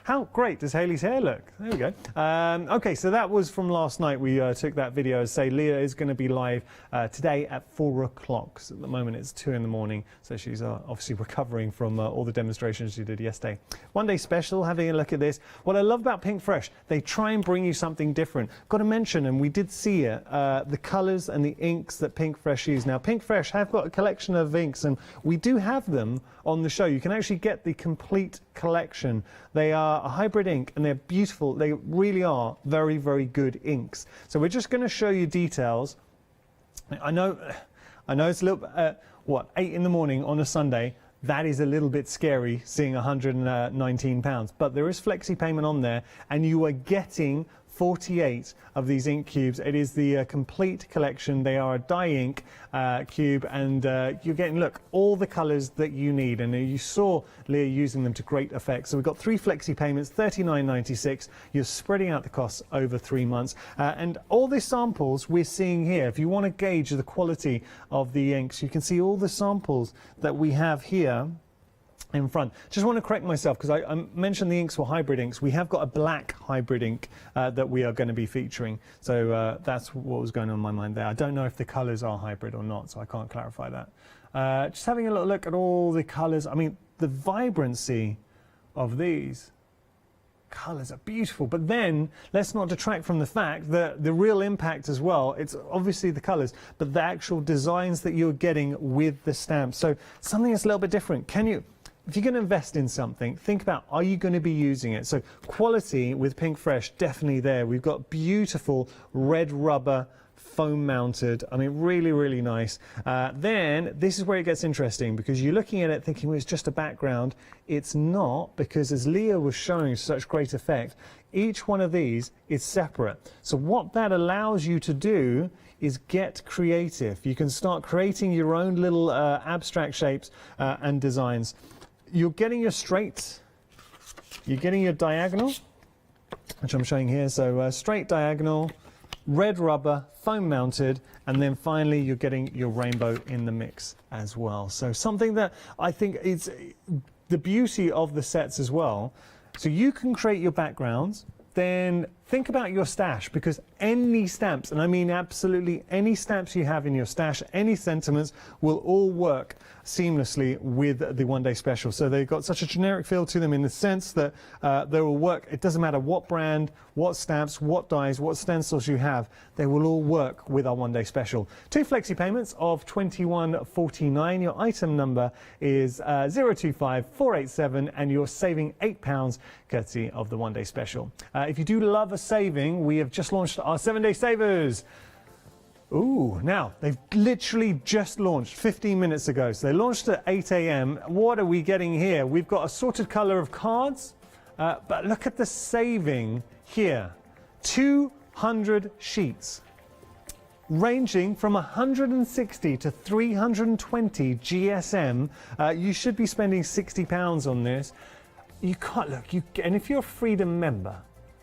How great does Hayley's hair look? There we go. Okay, so that was from last night. We took that video. As say, Leah is going to be live today at 4 o'clock. So at the moment it's 2 in the morning. So she's obviously recovering from all the demonstrations she did yesterday. One day special, having a look at this. What I love about Pinkfresh, they try and bring you something different. Got to mention, and we did see it, the colours and the inks that Pinkfresh use. Now, Pinkfresh have got a collection of inks, and we do have them on the show. You can actually get the complete collection. They are a hybrid ink and they're beautiful. They really are very, very good inks. So we're just going to show you details. I know it's a little, 8 in the morning on a Sunday. That is a little bit scary, seeing £119, but there is flexi payment on there, and you are getting 48 of these ink cubes. It is the complete collection. They are a dye ink cube, and you're getting, look, all the colours that you need, and you saw Leah using them to great effect. So we've got 3 flexi payments, $39.96. You're spreading out the costs over 3 months, and all the samples we're seeing here, if you want to gauge the quality of the inks, you can see all the samples that we have here in front. Just want to correct myself, because I mentioned the inks were hybrid inks. We have got a black hybrid ink that we are going to be featuring. So that's what was going on in my mind there. I don't know if the colours are hybrid or not, so I can't clarify that. Just having a little look at all the colours. I mean, the vibrancy of these colours are beautiful, but then let's not detract from the fact that the real impact as well, it's obviously the colours, but the actual designs that you're getting with the stamps. So something that's a little bit different. If you're going to invest in something, think about, are you going to be using it? So quality with Pinkfresh, definitely there. We've got beautiful red rubber, foam mounted. I mean, really, really nice. Then this is where it gets interesting, because you're looking at it thinking, well, it's just a background. It's not, because as Leah was showing such great effect, each one of these is separate. So what that allows you to do is get creative. You can start creating your own little abstract shapes and designs. You're getting your straight, you're getting your diagonal, which I'm showing here. So straight diagonal, red rubber, foam mounted, and then finally you're getting your rainbow in the mix as well. So something that I think is the beauty of the sets as well. So you can create your backgrounds, then think about your stash, because any stamps, and I mean absolutely any stamps you have in your stash, any sentiments, will all work seamlessly with the One Day Special. So they've got such a generic feel to them in the sense that they will work. It doesn't matter what brand, what stamps, what dies, what stencils you have, they will all work with our One Day Special. 2 flexi payments of £21.49. Your item number is 025487, and you're saving £8 courtesy of the One Day Special. If you do love a saving, we have just launched our 7-day savers. Ooh, now they've literally just launched 15 minutes ago. So they launched at 8 a.m. What are we getting here? We've got a sorted color of cards, but look at the saving here. 200 sheets, ranging from 160 to 320 GSM. You should be spending £60 on this. You can't look, and if you're a Freedom member,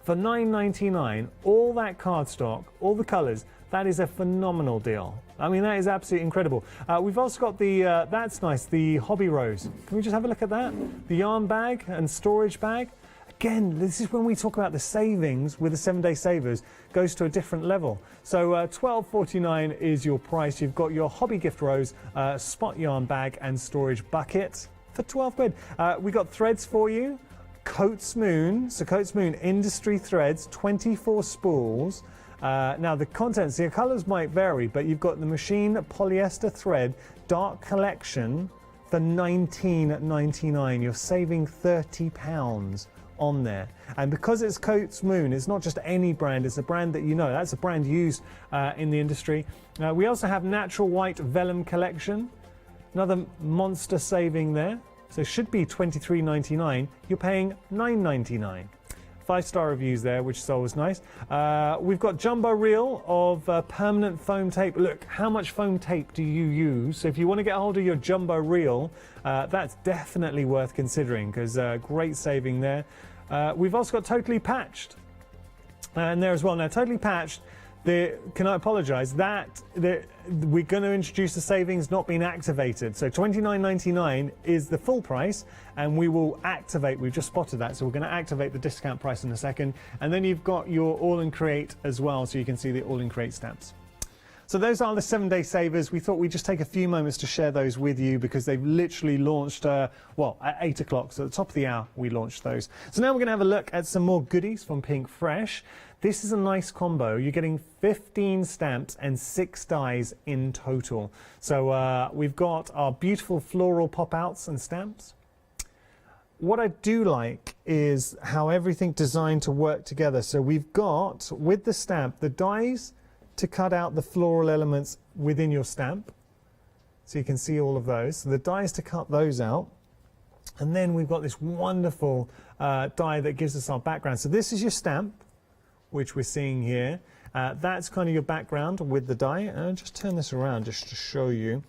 for $9.99, all that cardstock, all the colours, that is a phenomenal deal. I mean, that is absolutely incredible. We've also got the, that's nice, the Hobby Rose. Can we just have a look at that? The yarn bag and storage bag. Again, this is when we talk about the savings with the 7-day savers, goes to a different level. So $12.49 is your price. You've got your Hobby Gift Rose, spot yarn bag and storage bucket for 12 quid. We got threads for you. Coats Moon, so Coats Moon industry threads, 24 spools. Now the contents, the colours might vary, but you've got the machine polyester thread dark collection for $19.99. You're saving £30 on there. And because it's Coats Moon, it's not just any brand, it's a brand that you know. That's a brand used in the industry. We also have Natural White Vellum collection, another monster saving there. So it should be $23.99. You're paying $9.99. 5-star reviews there, which is always nice. We've got jumbo reel of permanent foam tape. Look, how much foam tape do you use? So if you want to get a hold of your jumbo reel, that's definitely worth considering, because great saving there. We've also got Totally Patched and there as well. Now, Totally Patched, Can I apologise? We're going to introduce the savings not being activated. So $29.99 is the full price, and we will activate. We've just spotted that, so we're going to activate the discount price in a second. And then you've got your All-in Create as well, so you can see the All-in Create stamps. So those are the 7-day savers. We thought we'd just take a few moments to share those with you because they've literally launched, well, at 8 o'clock. So at the top of the hour, we launched those. So now we're going to have a look at some more goodies from Pinkfresh. This is a nice combo. You're getting 15 stamps and 6 dies in total. So we've got our beautiful floral pop-outs and stamps. What I do like is how everything designed to work together. So we've got, with the stamp, the dies to cut out the floral elements within your stamp. So you can see all of those. So the dies to cut those out. And then we've got this wonderful die that gives us our background. So this is your stamp, which we're seeing here. That's kind of your background with the die. And I'll just turn this around just to show you.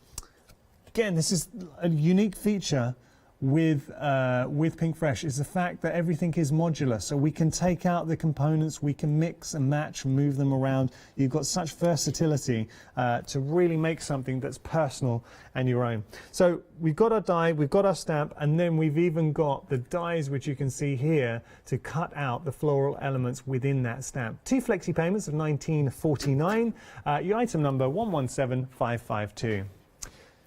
Again, this is a unique feature with Pinkfresh, is the fact that everything is modular. So we can take out the components, we can mix and match, move them around. You've got such versatility to really make something that's personal and your own. So we've got our die, we've got our stamp, and then we've even got the dies, which you can see here, to cut out the floral elements within that stamp. 2 flexi payments of $19.49. Your item number 117552.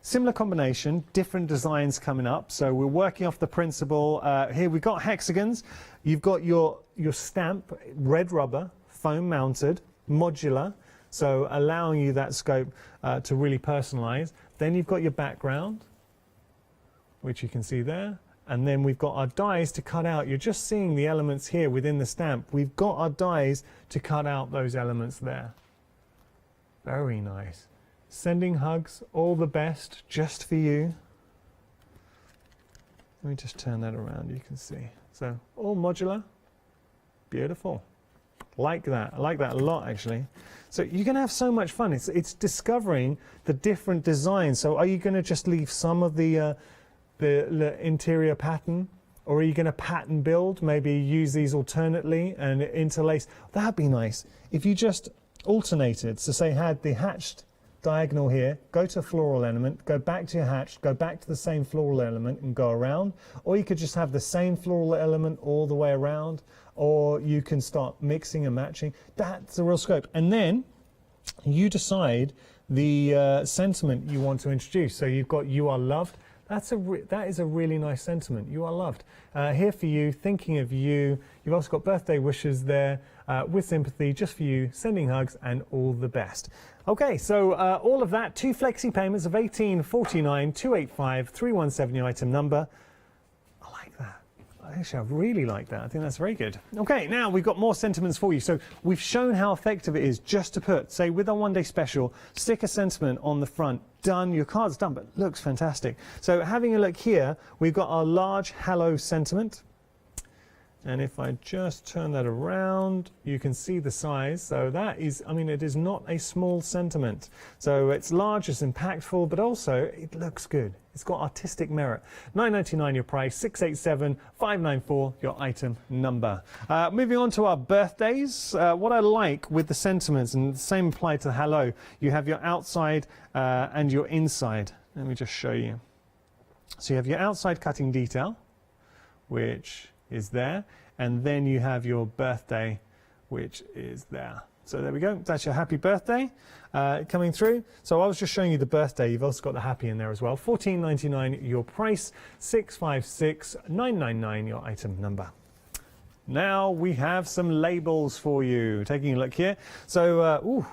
Similar combination, different designs coming up. So we're working off the principle. Here we've got hexagons. You've got your stamp, red rubber, foam mounted, modular. So allowing you that scope to really personalize. Then you've got your background, which you can see there. And then we've got our dies to cut out. You're just seeing the elements here within the stamp. We've got our dies to cut out those elements there. Very nice. Sending hugs, all the best, just for you. Let me just turn that around, you can see. So, all modular, beautiful. Like that, I like that a lot actually. So you're gonna have so much fun. It's discovering the different designs. So are you gonna just leave some of the interior pattern? Or are you gonna pattern build, maybe use these alternately and interlace? That'd be nice. If you just alternated, so say had the hatched diagonal here, go to a floral element, go back to your hatch, go back to the same floral element and go around, or you could just have the same floral element all the way around, or you can start mixing and matching. That's the real scope. And then you decide the sentiment you want to introduce. So you've got "You Are Loved." That is a really nice sentiment. You are loved. Here for you, thinking of you. You've also got birthday wishes there, with sympathy, just for you, sending hugs and all the best. Okay, so all of that, 2 flexi payments of $18.49, 285 317, your item number. I like that. Actually, I really like that. I think that's very good. Okay, now we've got more sentiments for you. So we've shown how effective it is just to put, say, with our one-day special, stick a sentiment on the front. Done. Your card's done, but looks fantastic. So having a look here, we've got our large hello sentiment. And if I just turn that around, you can see the size. So that is, I mean, it is not a small sentiment. So it's large, it's impactful, but also it looks good. It's got artistic merit. $9.99 your price, 687-594 your item number. Moving on to our birthdays. What I like with the sentiments, and the same apply to the hello, you have your outside and your inside. Let me just show you. So you have your outside cutting detail, which is there, and then you have your birthday, which is there. So there we go. That's your happy birthday coming through. So I was just showing you the birthday. You've also got the happy in there as well. $14.99 your price, 656-999 your item number. Now we have some labels for you. Taking a look here. So,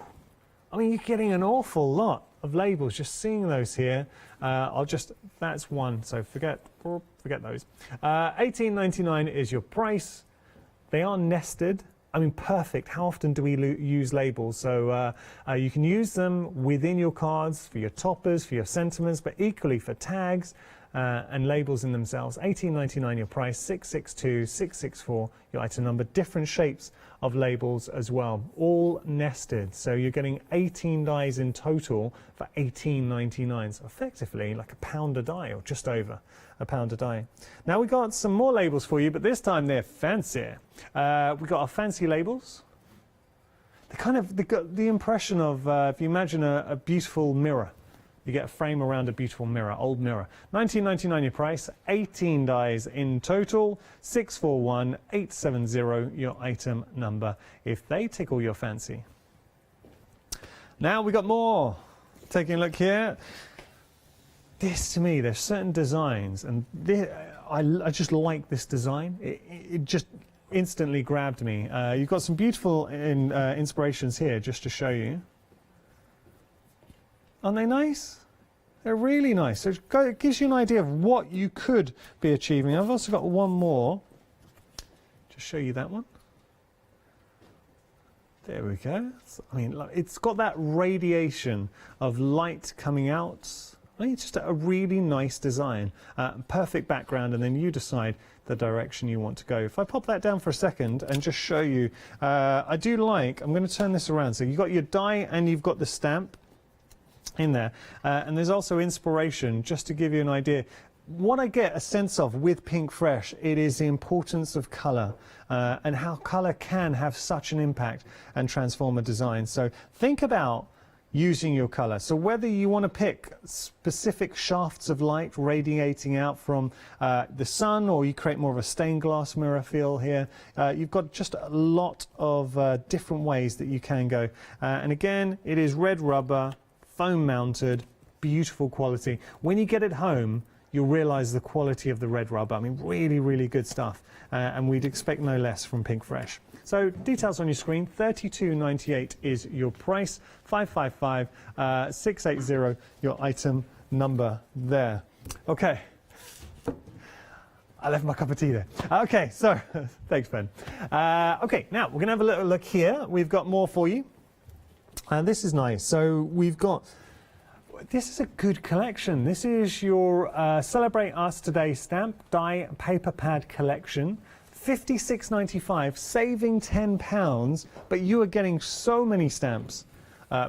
I mean, you're getting an awful lot of labels. Just seeing those here. That's one. So forget those. $18.99 is your price. They are nested. I mean, perfect. How often do we use labels? So you can use them within your cards for your toppers, for your sentiments, but equally for tags and labels in themselves. $18.99 your price, 662-664 your item number. Different shapes of labels as well, all nested. So you're getting 18 dies in total for $18.99. So effectively like £1 a die, or just over £1 a die. Now we got some more labels for you, but this time they're fancier. We got our fancy labels. the impression of, if you imagine a beautiful mirror, you get a frame around a beautiful mirror, old mirror. $19.99 your price, 18 dies in total, 641870 your item number, if they tickle your fancy. Now we got more. Taking a look here. This, to me, there's certain designs, and I just like this design. It just instantly grabbed me. You've got some beautiful inspirations here, just to show you. Aren't they nice? They're really nice. So it gives you an idea of what you could be achieving. I've also got one more. Just show you that one. There we go. I mean, it's got that radiation of light coming out. I mean, it's just a really nice design. Perfect background, and then you decide the direction you want to go. If I pop that down for a second and just show you, I'm going to turn this around. So you've got your die and you've got the stamp in there. And there's also inspiration, just to give you an idea. What I get a sense of with Pinkfresh, it is the importance of colour and how colour can have such an impact and transform a design. So think about using your colour. So whether you want to pick specific shafts of light radiating out from the sun, or you create more of a stained glass mirror feel here, you've got just a lot of different ways that you can go. And again, it is red rubber, foam mounted, beautiful quality. When you get it home, you'll realise the quality of the red rubber. I mean, really, really good stuff. And we'd expect no less from Pinkfresh. So details on your screen, $32.98 is your price, 555 680 your item number there. Okay. I left my cup of tea there. Okay, so thanks, Ben. Okay, now we're going to have a little look here. We've got more for you. This is nice. So we've got, this is a good collection. This is your Celebrate Us Today stamp die paper pad collection. $56.95, saving £10, but you are getting so many stamps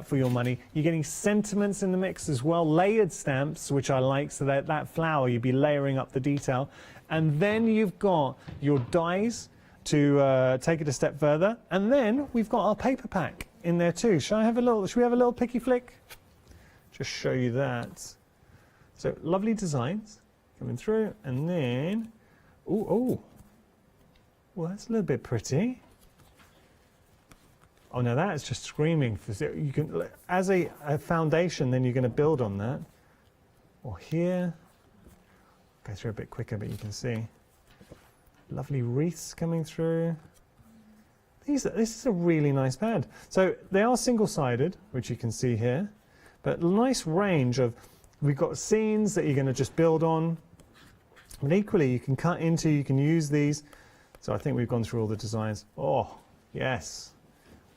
for your money. You're getting sentiments in the mix as well, layered stamps, which I like, so that flower, you'd be layering up the detail. And then you've got your dies to take it a step further. And then we've got our paper pack in there too. Should we have a little picky flick? Just show you that. So lovely designs coming through, and then, oh, well, that's a little bit pretty. Oh no, that is just screaming. You can, as a foundation, then you're going to build on that. Or here, go through a bit quicker, but you can see lovely wreaths coming through. This is a really nice pad. So they are single-sided, which you can see here, but nice range of. We've got scenes that you're going to just build on, but equally you can cut into. You can use these. So I think we've gone through all the designs. Oh, yes.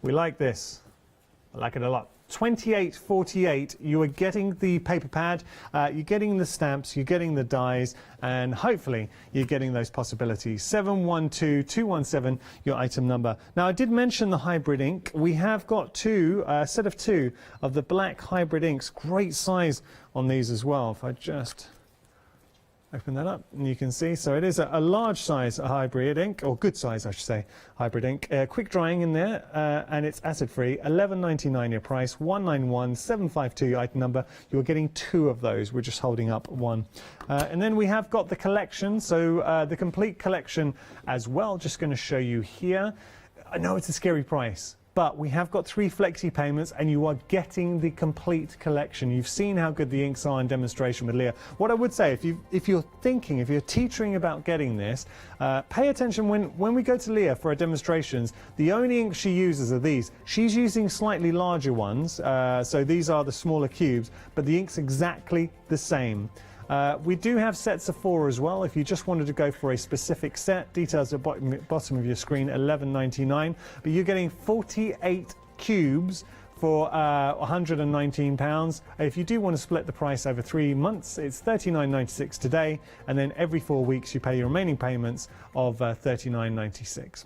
We like this. I like it a lot. $28.48, you are getting the paper pad, you're getting the stamps, you're getting the dies, and hopefully you're getting those possibilities. 712217, your item number. Now, I did mention the hybrid ink. We have got a set of two of the black hybrid inks. Great size on these as well. If I just open that up and you can see, so it is a large size hybrid ink, or good size I should say, hybrid ink. Quick drying in there, and it's acid free. $11.99 your price, 191752 your item number. You're getting two of those. We're just holding up one. And then we have got the collection, so the complete collection as well. Just going to show you here. I know it's a scary price, but we have got 3 flexi payments, and you are getting the complete collection. You've seen how good the inks are in demonstration with Leah. What I would say, if you're teetering about getting this, pay attention when we go to Leah for our demonstrations. The only inks she uses are these. She's using slightly larger ones, so these are the smaller cubes, but the ink's exactly the same. We do have sets of 4 as well. If you just wanted to go for a specific set, details at the bottom of your screen, $11.99. But you're getting 48 cubes for £119. If you do want to split the price over 3 months, it's $39.96 today, and then every 4 weeks you pay your remaining payments of $39.96.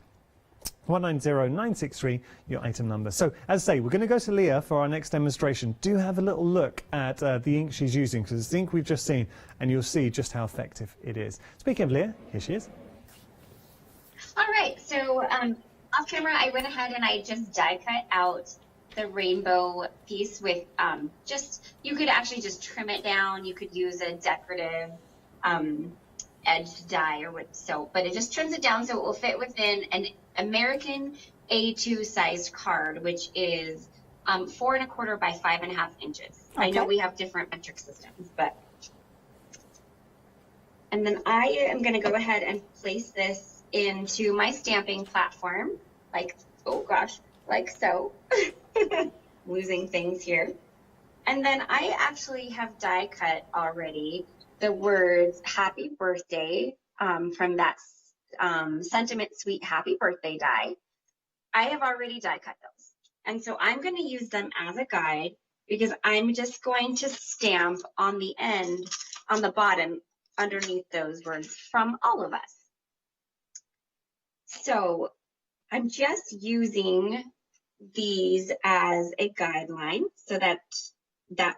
190963, your item number. So, as I say, we're going to go to Leah for our next demonstration. Do have a little look at the ink she's using, because it's the ink we've just seen, and you'll see just how effective it is. Speaking of Leah, here she is. All right, so off camera, I went ahead and I just die cut out the rainbow piece with you could actually just trim it down. You could use a decorative edged die or but it just trims it down so it will fit within an American A2 sized card, which is 4 1/4 by 5.5 inches. Okay. I know we have different metric systems, and then I am going to go ahead and place this into my stamping platform, like so. Losing things here. And then I actually have die cut already the words happy birthday from that Sentiment Sweet Happy Birthday die. I have already die cut those. And so I'm going to use them as a guide because I'm just going to stamp on the end, on the bottom, underneath those words from all of us. So I'm just using these as a guideline so that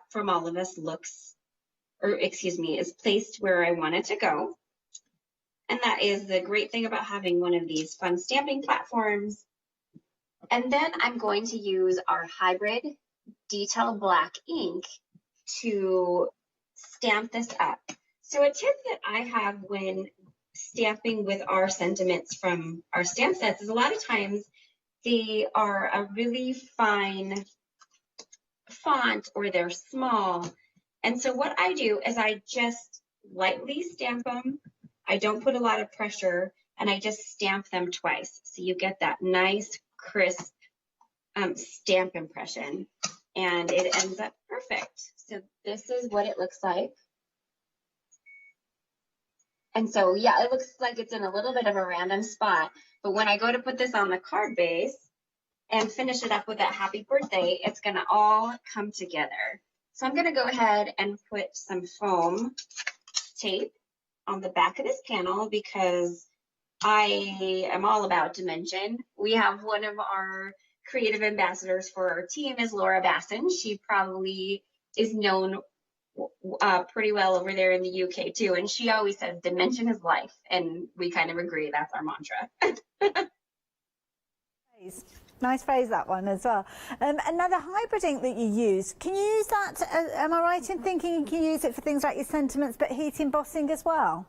from all of us is placed where I want it to go. And that is the great thing about having one of these fun stamping platforms. And then I'm going to use our hybrid detail black ink to stamp this up. So a tip that I have when stamping with our sentiments from our stamp sets is a lot of times they are a really fine font or they're small. And so what I do is I just lightly stamp them. I don't put a lot of pressure and I just stamp them twice. So you get that nice, crisp stamp impression and it ends up perfect. So this is what it looks like. And so, yeah, it looks like it's in a little bit of a random spot, but when I go to put this on the card base and finish it up with that happy birthday, it's gonna all come together. So I'm gonna go ahead and put some foam tape on the back of this panel because I am all about dimension. We have one of our creative ambassadors for our team is Laura Basson. She probably is known pretty well over there in the UK too. And she always says dimension is life. And we kind of agree, that's our mantra. Nice phrase, that one as well. Another hybrid ink that you use, can you use that, am I right in thinking you can use it for things like your sentiments but heat embossing as well?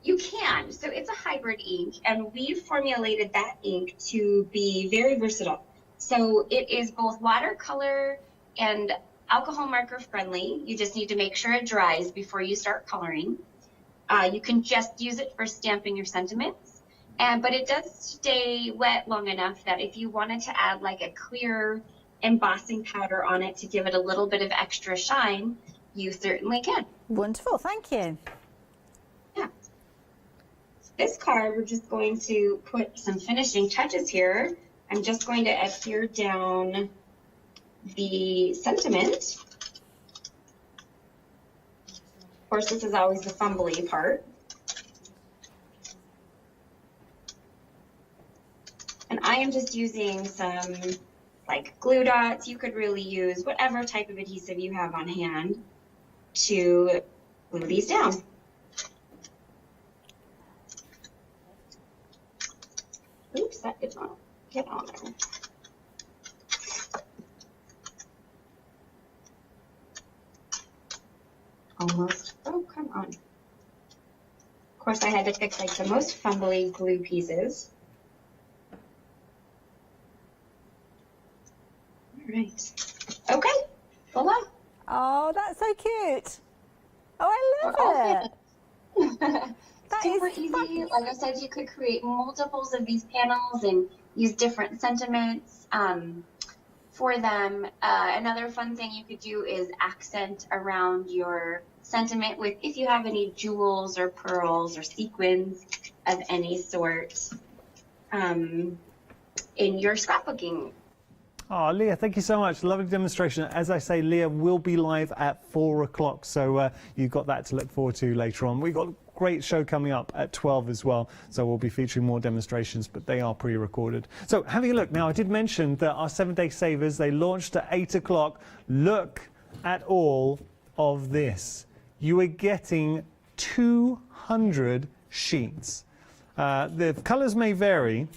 You can. So it's a hybrid ink and we've formulated that ink to be very versatile. So it is both watercolor and alcohol marker friendly. You just need to make sure it dries before you start coloring. You can just use it for stamping your sentiments, but it does stay wet long enough that if you wanted to add like a clear embossing powder on it to give it a little bit of extra shine, you certainly can. Wonderful, thank you. Yeah. This card, we're just going to put some finishing touches here. I'm just going to adhere down the sentiment. Of course, this is always the fumbly part. And I am just using some like glue dots. You could really use whatever type of adhesive you have on hand to glue these down. Oops, that did not get on there. Almost. Oh, come on. Of course, I had to pick like the most fumbly glue pieces. All right. Okay. Voila. Oh, that's so cute. Oh, I love it. Super easy. Like I said, you could create multiples of these panels and use different sentiments for them. Another fun thing you could do is accent around your sentiment with, if you have any jewels or pearls or sequins of any sort in your scrapbooking. Oh, Leah, thank you so much. Lovely demonstration. As I say, Leah will be live at 4 o'clock, so you've got that to look forward to later on. We've got a great show coming up at 12 as well, so we'll be featuring more demonstrations, but they are pre-recorded. So having a look now, I did mention that our 7-day savers, they launched at 8 o'clock. Look at all of this. You are getting 200 sheets. The colours may vary,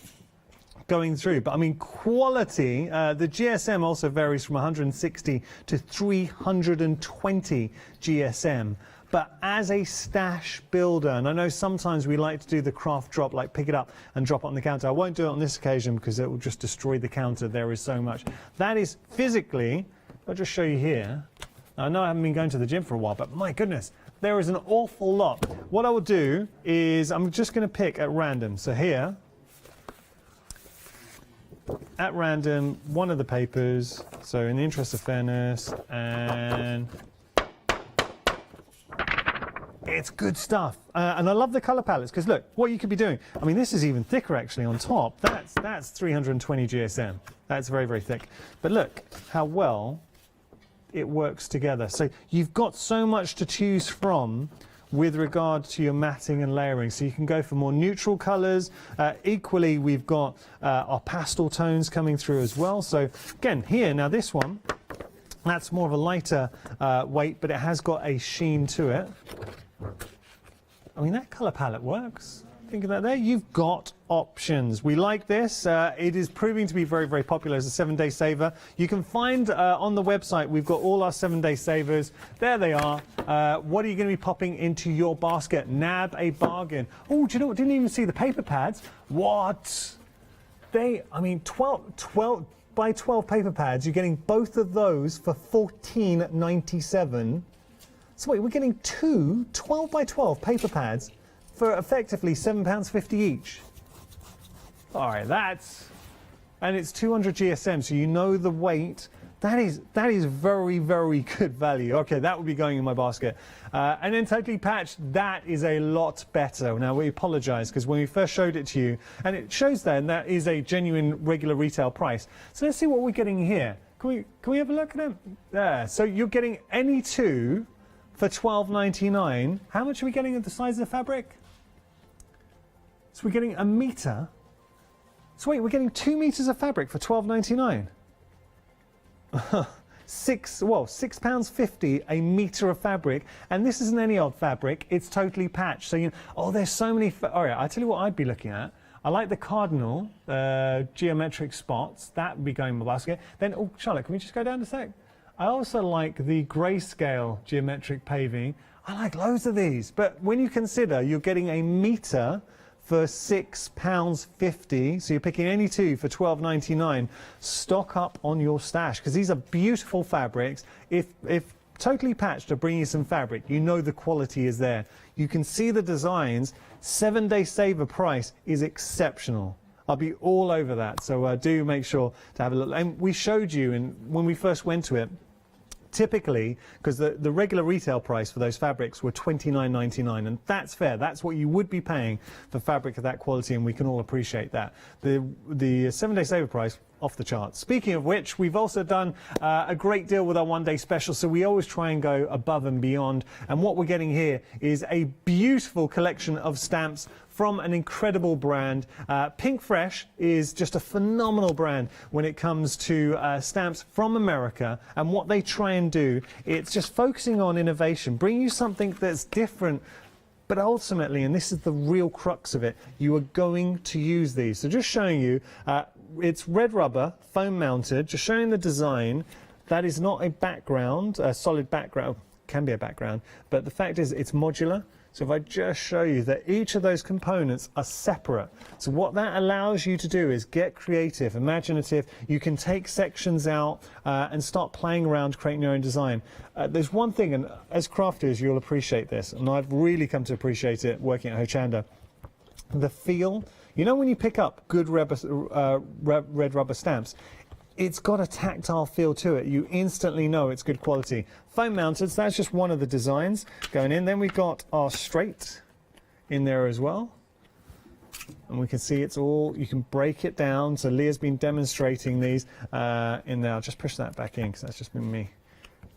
going through. But I mean, quality, the GSM also varies from 160 to 320 GSM. But as a stash builder, and I know sometimes we like to do the craft drop, like pick it up and drop it on the counter. I won't do it on this occasion because it will just destroy the counter. There is so much. That is physically, I'll just show you here. I know I haven't been going to the gym for a while, but my goodness, there is an awful lot. What I will do is I'm just going to pick at random. So here, at random, one of the papers. So in the interest of fairness, and it's good stuff. And I love the color palettes because look, what you could be doing. I mean, this is even thicker actually on top. That's 320 GSM. That's very, very thick. But look how well it works together. So you've got so much to choose from with regard to your matting and layering. So you can go for more neutral colors. Equally, we've got our pastel tones coming through as well. So again, here, now this one, that's more of a lighter weight, but it has got a sheen to it. I mean, that color palette works. Think of that there. You've got options. We like this. It is proving to be very, very popular as a 7-day saver. You can find on the website, we've got all our 7-day savers. There they are. What are you going to be popping into your basket? Nab a bargain. Oh, do you know what? Didn't even see the paper pads. What? I mean, 12 by 12 paper pads. You're getting both of those for $14.97. So wait, we're getting two 12 by 12 paper pads for effectively £7.50 each. All right, and it's 200 GSM, so you know the weight. That is very, very good value. Okay, that would be going in my basket. And then totally patched, that is a lot better. Now we apologise because when we first showed it to you, and it shows then that is a genuine regular retail price. So let's see what we're getting here. Can we have a look at them? There. So you're getting any two for $12.99. How much are we getting at the size of the fabric? So we're getting a metre. So wait, we're getting 2 meters of fabric for $12.99. £6.50 a metre of fabric, and this isn't any old fabric. It's totally patched. So there's so many. All right, I tell you what I'd be looking at. I like the cardinal geometric spots. That would be going in my basket. Then, oh, Charlotte, can we just go down a sec? I also like the grayscale geometric paving. I like loads of these. But when you consider you're getting a metre for £6.50, so you're picking any two for $12.99, stock up on your stash, because these are beautiful fabrics. If totally patched are bringing you some fabric, you know the quality is there. You can see the designs. 7-day saver price is exceptional. I'll be all over that, so do make sure to have a look. And we showed you when we first went to it, typically, because the regular retail price for those fabrics were $29.99, and that's fair. That's what you would be paying for fabric of that quality, and we can all appreciate that. The 7-day saver price, off the charts. Speaking of which, we've also done a great deal with our 1-day special, so we always try and go above and beyond. And what we're getting here is a beautiful collection of stamps from an incredible brand. Pinkfresh is just a phenomenal brand when it comes to stamps from America, and what they try and do, it's just focusing on innovation, bring you something that's different. But ultimately, and this is the real crux of it, you are going to use these. So just showing you, it's red rubber, foam mounted, just showing the design. That is not a background, a solid background, can be a background, but the fact is it's modular. So if I just show you that each of those components are separate. So what that allows you to do is get creative, imaginative. You can take sections out and start playing around, creating your own design. There's one thing, and as crafters, you'll appreciate this, and I've really come to appreciate it working at Hochanda. The feel. You know when you pick up good red rubber stamps, it's got a tactile feel to it. You instantly know it's good quality. Foam mounted, so that's just one of the designs going in. Then we've got our straight in there as well. And we can see it's all, you can break it down. So Leah's been demonstrating these in there. I'll just push that back in because that's just been me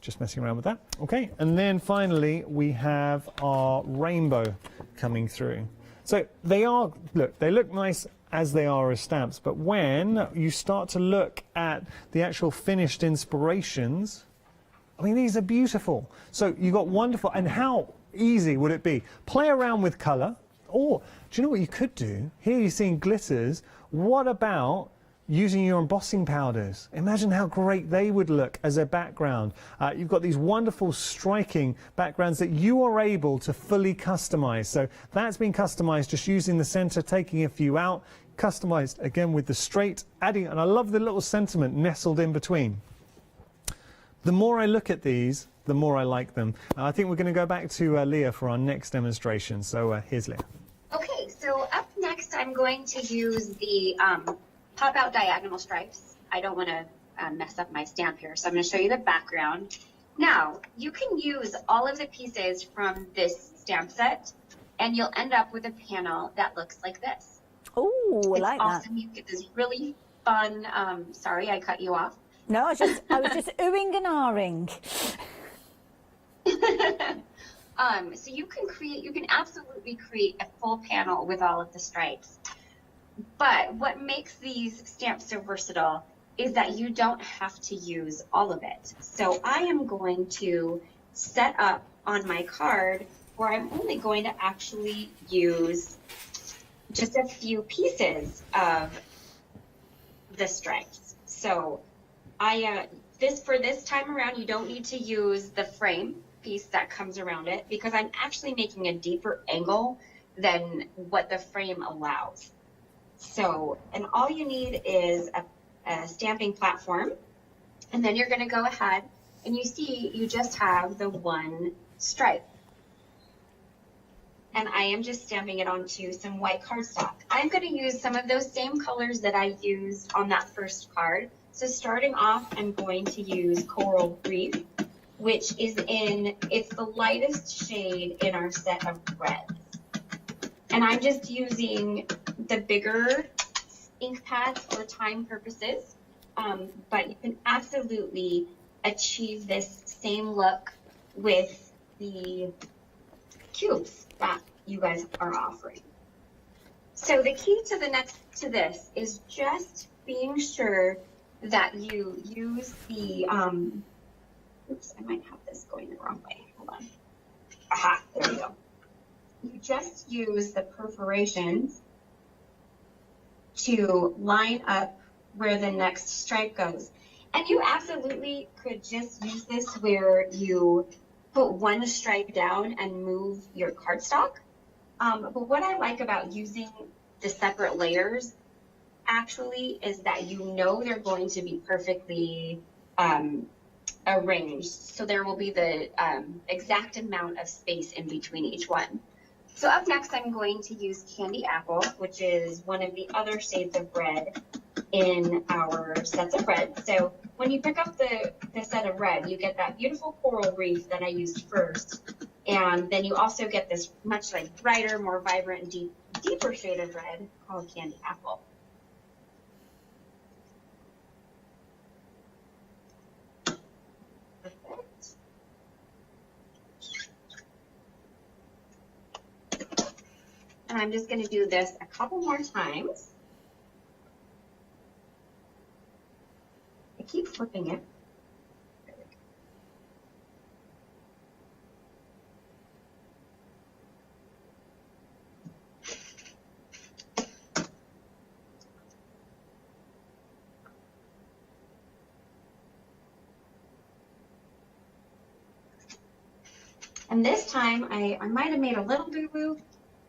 just messing around with that. Okay, and then finally we have our rainbow coming through. So they look nice as they are as stamps, but when you start to look at the actual finished inspirations, I mean, these are beautiful. So you've got wonderful, and how easy would it be? Play around with color. Or, do you know what you could do? Here you're seeing glitters. What about using your embossing powders? Imagine how great they would look as a background. You've got these wonderful striking backgrounds that you are able to fully customize. So that's been customized just using the center, taking a few out, customized again with the straight, adding, and I love the little sentiment nestled in between. The more I look at these, the more I like them. I think we're going to go back to Leah for our next demonstration. So here's Leah. Okay, so up next, I'm going to use the pop out diagonal stripes. I don't want to mess up my stamp here, so I'm going to show you the background. Now, you can use all of the pieces from this stamp set, and you'll end up with a panel that looks like this. Oh, I like awesome. You get this really fun, sorry, I cut you off. No, I was just oohing and ahhing. So you can absolutely create a full panel with all of the stripes. But what makes these stamps so versatile is that you don't have to use all of it. So I am going to set up on my card where I'm only going to actually use just a few pieces of the stripes. So for this time around, you don't need to use the frame piece that comes around it because I'm actually making a deeper angle than what the frame allows. So, and all you need is a stamping platform, and then you're going to go ahead and you see you just have the one stripe. And I am just stamping it onto some white cardstock. I'm going to use some of those same colors that I used on that first card. So starting off, I'm going to use Coral Reef, which is it's the lightest shade in our set of reds. And I'm just using the bigger ink pads for time purposes, but you can absolutely achieve this same look with the cubes that you guys are offering. So the key to this is just being sure that you use the, oops, I might have this going the wrong way. Hold on. Aha, there we go. You just use the perforations to line up where the next stripe goes. And you absolutely could just use this where you put one stripe down and move your cardstock. But what I like about using the separate layers actually is that you know they're going to be perfectly arranged. So there will be the exact amount of space in between each one. So up next, I'm going to use Candy Apple, which is one of the other shades of red in our sets of red. So when you pick up the set of red, you get that beautiful Coral Reef that I used first. And then you also get this much like brighter, more vibrant, and deeper shade of red called Candy Apple. Perfect. And I'm just going to do this a couple more times. I keep flipping it. And this time, I might have made a little boo-boo,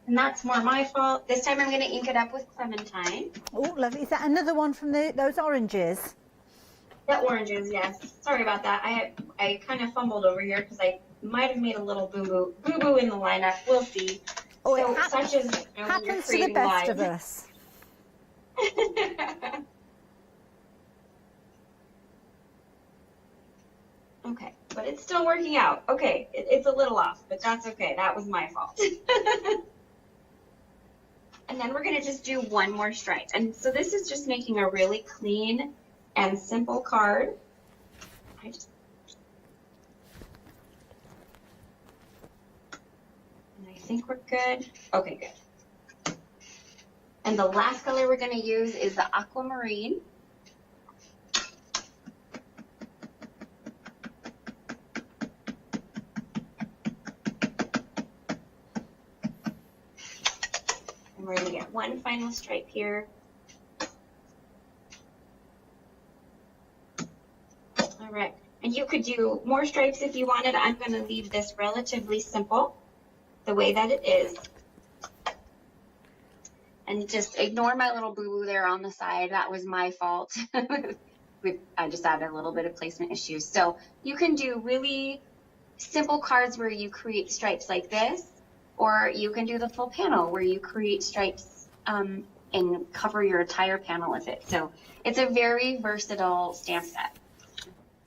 and that's more my fault. This time I'm going to ink it up with Clementine. Oh, lovely. Is that another one from those oranges? The oranges, yes. Sorry about that. I kind of fumbled over here because I might have made a little boo-boo in the lineup. We'll see. Oh, so, it such as, happens to the best of us. Okay, but it's still working out. Okay, it's a little off, but that's okay. That was my fault. And then we're going to just do one more stripe. And so this is just making a really clean and simple card. And I think we're good. Okay, good. And the last color we're going to use is the aquamarine. we're gonna get one final stripe here. All right, and you could do more stripes if you wanted. I'm gonna leave this relatively simple, the way that it is. And just ignore my little boo-boo there on the side. That was my fault. I just added a little bit of placement issues. So you can do really simple cards where you create stripes like this, or you can do the full panel where you create stripes and cover your entire panel with it. So it's a very versatile stamp set.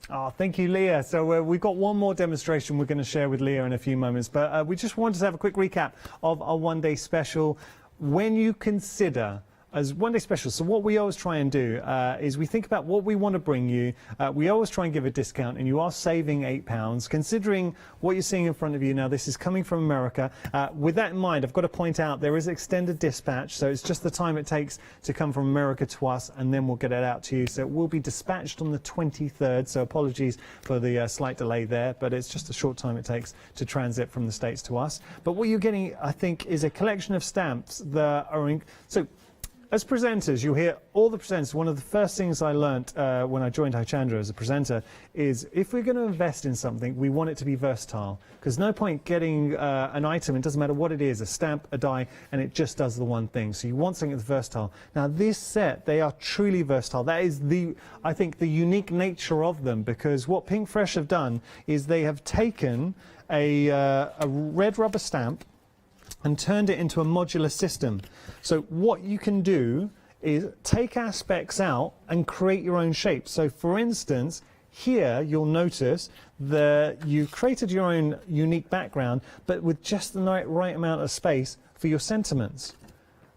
Oh, thank you, Leah. So we've got one more demonstration we're going to share with Leah in a few moments, but we just wanted to have a quick recap of our one-day special. When you consider as one-day special, so what we always try and do is we think about what we want to bring you. We always try and give a discount, and you are saving £8. Considering what you're seeing in front of you now, this is coming from America. With that in mind, I've got to point out there is extended dispatch, so it's just the time it takes to come from America to us, and then we'll get it out to you. So it will be dispatched on the 23rd, so apologies for the slight delay there, but it's just a short time it takes to transit from the States to us. But what you're getting, I think, is a collection of stamps that are in... So, as presenters, you'll hear all the presenters. One of the first things I learnt when I joined Hichandra as a presenter is if we're going to invest in something, we want it to be versatile. Because no point getting an item, it doesn't matter what it is, a stamp, a die, and it just does the one thing. So you want something that's versatile. Now this set, they are truly versatile. That is I think, the unique nature of them, because what Pinkfresh have done is they have taken a red rubber stamp and turned it into a modular system. So what you can do is take aspects out and create your own shape. So for instance, here you'll notice that you created your own unique background, but with just the right amount of space for your sentiments.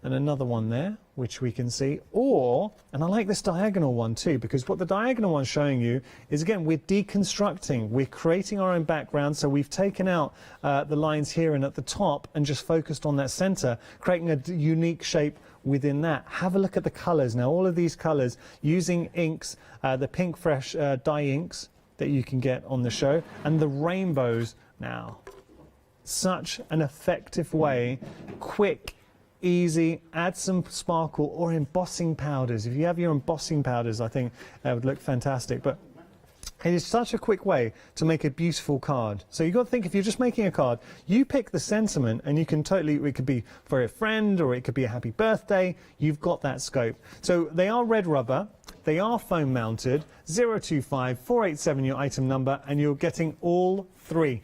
And another one there, which we can see, and I like this diagonal one too, because what the diagonal one's showing you is, again, we're deconstructing, we're creating our own background, so we've taken out the lines here and at the top and just focused on that center, creating a unique shape within that. Have a look at the colors. Now, all of these colors, using inks, the Pinkfresh dye inks that you can get on the show, and the rainbows. Now, such an effective way, quick, easy, add some sparkle or embossing powders. If you have your embossing powders, I think that would look fantastic. But it is such a quick way to make a beautiful card. So you've got to think, if you're just making a card, you pick the sentiment and you can totally, it could be for a friend or it could be a happy birthday. You've got that scope. So they are red rubber. They are foam mounted. 025487 your item number, and you're getting all three.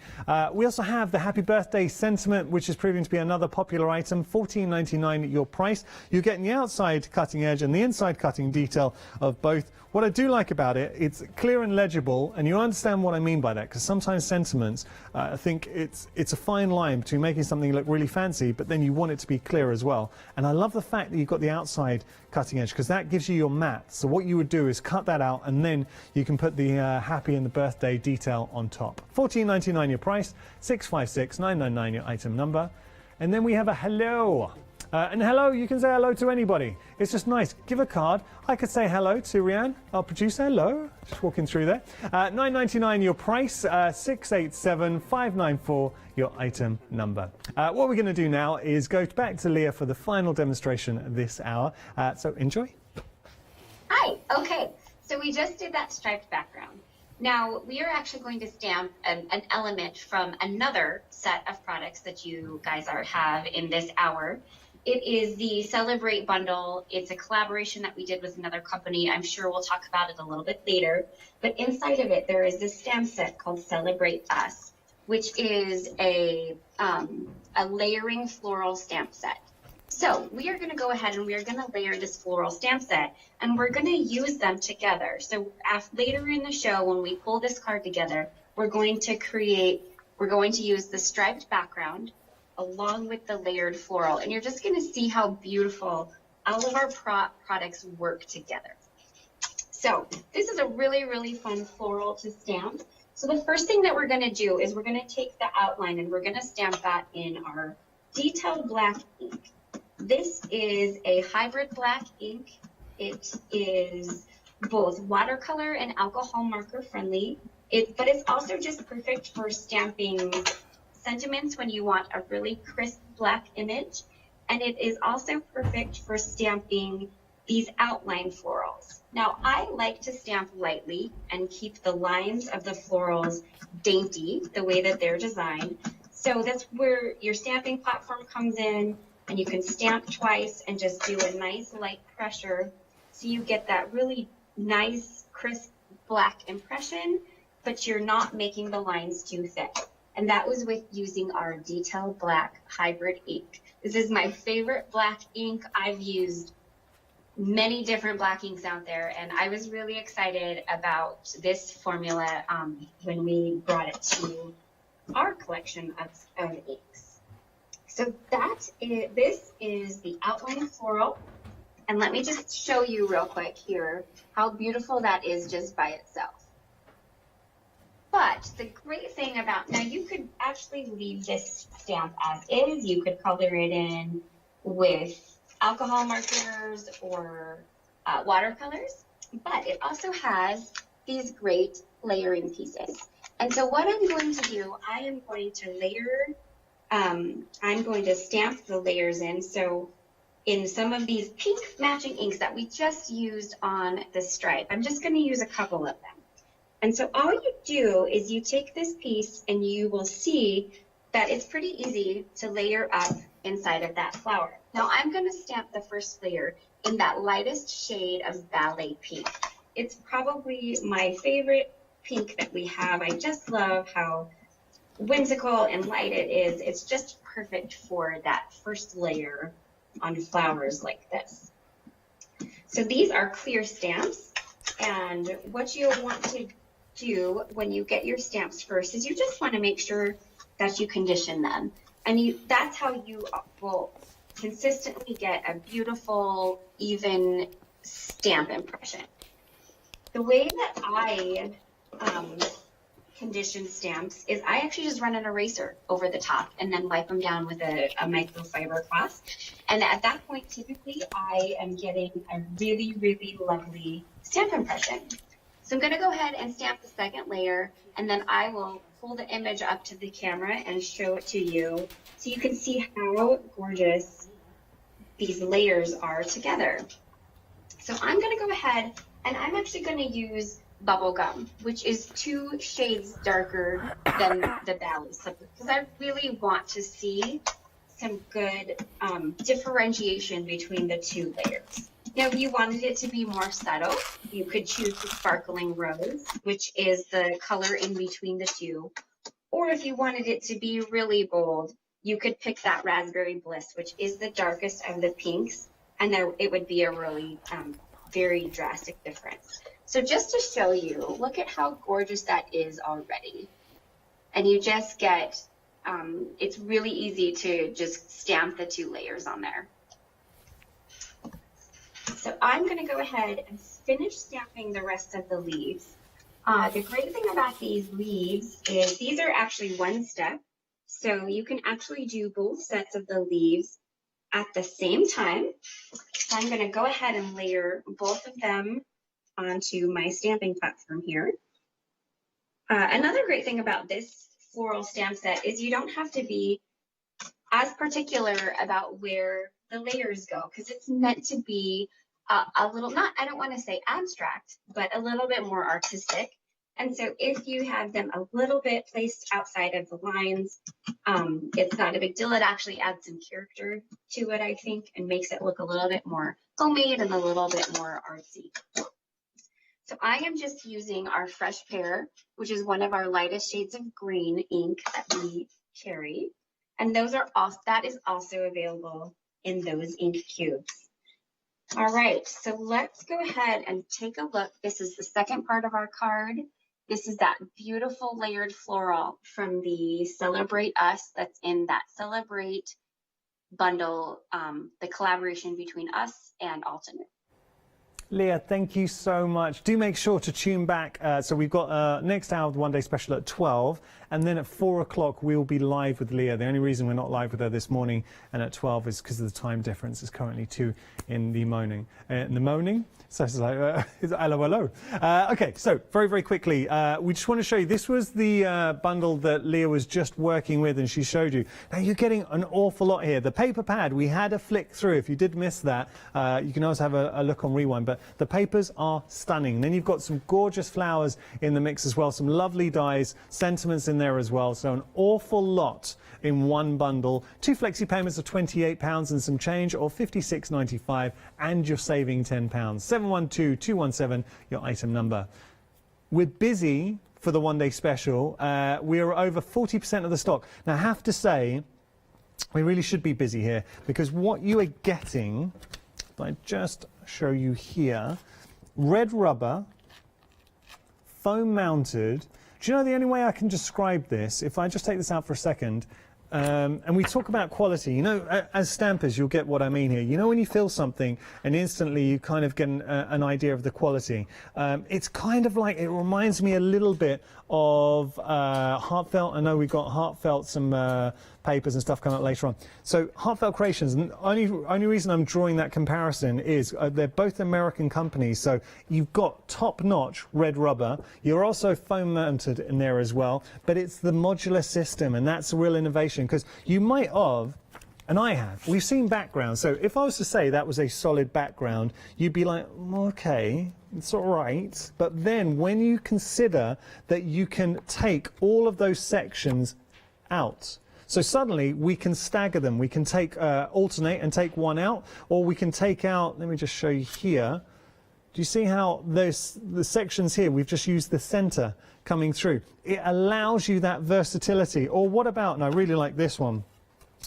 We also have the Happy Birthday Sentiment, which is proving to be another popular item. $14.99 at your price. You're getting the outside cutting edge and the inside cutting detail of both. What I do like about it, it's clear and legible, and you understand what I mean by that, because sometimes sentiments, I think it's a fine line between making something look really fancy, but then you want it to be clear as well. And I love the fact that you've got the outside cutting edge, because that gives you your mat. So what you would do is cut that out, and then you can put the happy and the birthday detail on top. $14.99 your price, 656999 your item number. And then we have a hello. And hello, you can say hello to anybody. It's just nice. Give a card. I could say hello to Rianne, our producer. Hello. Just walking through there. $9.99 your price. 687594 your item number. What we're going to do now is go back to Leah for the final demonstration this hour. So enjoy. Hi. Okay. So we just did that striped background. Now we are actually going to stamp an element from another set of products that you guys have in this hour. It is the Celebrate bundle. It's a collaboration that we did with another company. I'm sure we'll talk about it a little bit later. But inside of it, there is this stamp set called Celebrate Us, which is a layering floral stamp set. So we are going to go ahead and we are going to layer this floral stamp set, and we're going to use them together. So later in the show, when we pull this card together, we're going to use the striped background along with the layered floral, and you're just going to see how beautiful all of our products work together. So this is a really, really fun floral to stamp. So the first thing that we're going to do is we're going to take the outline and we're going to stamp that in our detailed black ink. This is a hybrid black ink. It is both watercolor and alcohol marker friendly, but it's also just perfect for stamping sentiments when you want a really crisp black image. and it is also perfect for stamping these outline florals. Now, I like to stamp lightly and keep the lines of the florals dainty, the way that they're designed. So that's where your stamping platform comes in, and you can stamp twice and just do a nice light pressure so you get that really nice, crisp black impression, but you're not making the lines too thick. And that was with using our Detail Black Hybrid ink. This is my favorite black ink. I've used many different black inks out there, and I was really excited about this formula when we brought it to our collection of inks. So this is the outline floral, and let me just show you real quick here how beautiful that is just by itself. But the great thing about, now you could actually leave this stamp as is. You could color it in with alcohol markers or watercolors, but it also has these great layering pieces. And so what I'm going to do, I am going to layer, I'm going to stamp the layers in. So in some of these pink matching inks that we just used on the stripe, I'm just going to use a couple of them. And so all you do is you take this piece and you will see that it's pretty easy to layer up inside of that flower. Now I'm going to stamp the first layer in that lightest shade of Ballet Pink. It's probably my favorite pink that we have. I just love how whimsical and light it is. It's just perfect for that first layer on flowers like this. So these are clear stamps, and what you'll want to do when you get your stamps first is you just want to make sure that you condition them, and that's how you will consistently get a beautiful, even stamp impression. The way that I condition stamps is I actually just run an eraser over the top and then wipe them down with a microfiber cloth. And at that point, typically I am getting a really, really lovely stamp impression. So I'm going to go ahead and stamp the second layer, and then I will pull the image up to the camera and show it to you so you can see how gorgeous these layers are together. So I'm going to go ahead and I'm actually going to use Bubblegum, which is 2 shades darker than the Ballet Slipper, because I really want to see some good differentiation between the 2 layers. Now, if you wanted it to be more subtle, you could choose the Sparkling Rose, which is the color in between the 2. Or if you wanted it to be really bold, you could pick that Raspberry Bliss, which is the darkest of the pinks, and there, it would be a really very drastic difference. So just to show you, look at how gorgeous that is already. And you just get, it's really easy to just stamp the 2 layers on there. So I'm going to go ahead and finish stamping the rest of the leaves. The great thing about these leaves is these are actually one step. So you can actually do both sets of the leaves at the same time. So I'm going to go ahead and layer both of them onto my stamping platform here. Another great thing about this floral stamp set is you don't have to be as particular about where the layers go, because it's meant to be a little, not, I don't want to say abstract, but a little bit more artistic. And so if you have them a little bit placed outside of the lines, it's not a big deal. It actually adds some character to it, I think, and makes it look a little bit more homemade and a little bit more artsy. So I am just using our Fresh Pear, which is one of our lightest shades of green ink that we carry. And those are also, that is also available in those ink cubes. All right, so let's go ahead and take a look. This is the second part of our card. This is that beautiful layered floral from the Celebrate Us that's in that Celebrate bundle, the collaboration between us and Altenew. Leah, thank you so much. Do make sure to tune back. So we've got next hour of the One Day Special at 12, and then at 4 o'clock we'll be live with Leah. The only reason we're not live with her this morning and at 12 is because of the time difference. It's currently 2 in the morning. So it's like, hello. Okay, so very, very quickly, we just want to show you, this was the bundle that Leah was just working with and she showed you. Now you're getting an awful lot here. The paper pad, we had a flick through. If you did miss that, you can always have a look on Rewind, but the papers are stunning. Then you've got some gorgeous flowers in the mix as well, some lovely dyes, sentiments in there as well, so an awful lot in one bundle. 2 flexi payments of £28 and some change, or £56.95, and you're saving £10. 712217, your item number. We're busy for the One Day Special. We're over 40% of the stock. Now I have to say, we really should be busy here, because what you are getting, if I just show you here, red rubber, foam mounted. Do you know the only way I can describe this, if I just take this out for a second, and we talk about quality, you know, as stampers you'll get what I mean here. You know when you feel something and instantly you kind of get an idea of the quality. It's kind of like, it reminds me a little bit of Heartfelt. I know we've got Heartfelt, some papers and stuff coming up later on. So Heartfelt Creations, and only reason I'm drawing that comparison is they're both American companies, so you've got top-notch red rubber. You're also foam mounted in there as well, but it's the modular system, and that's a real innovation, because you might have, and I have, we've seen backgrounds. So if I was to say that was a solid background, you'd be like, okay, it's all right. But then when you consider that you can take all of those sections out, so suddenly we can stagger them. We can take, alternate and take one out, or we can take out, let me just show you here. Do you see how the sections here, we've just used the center coming through. It allows you that versatility. Or what about, and I really like this one,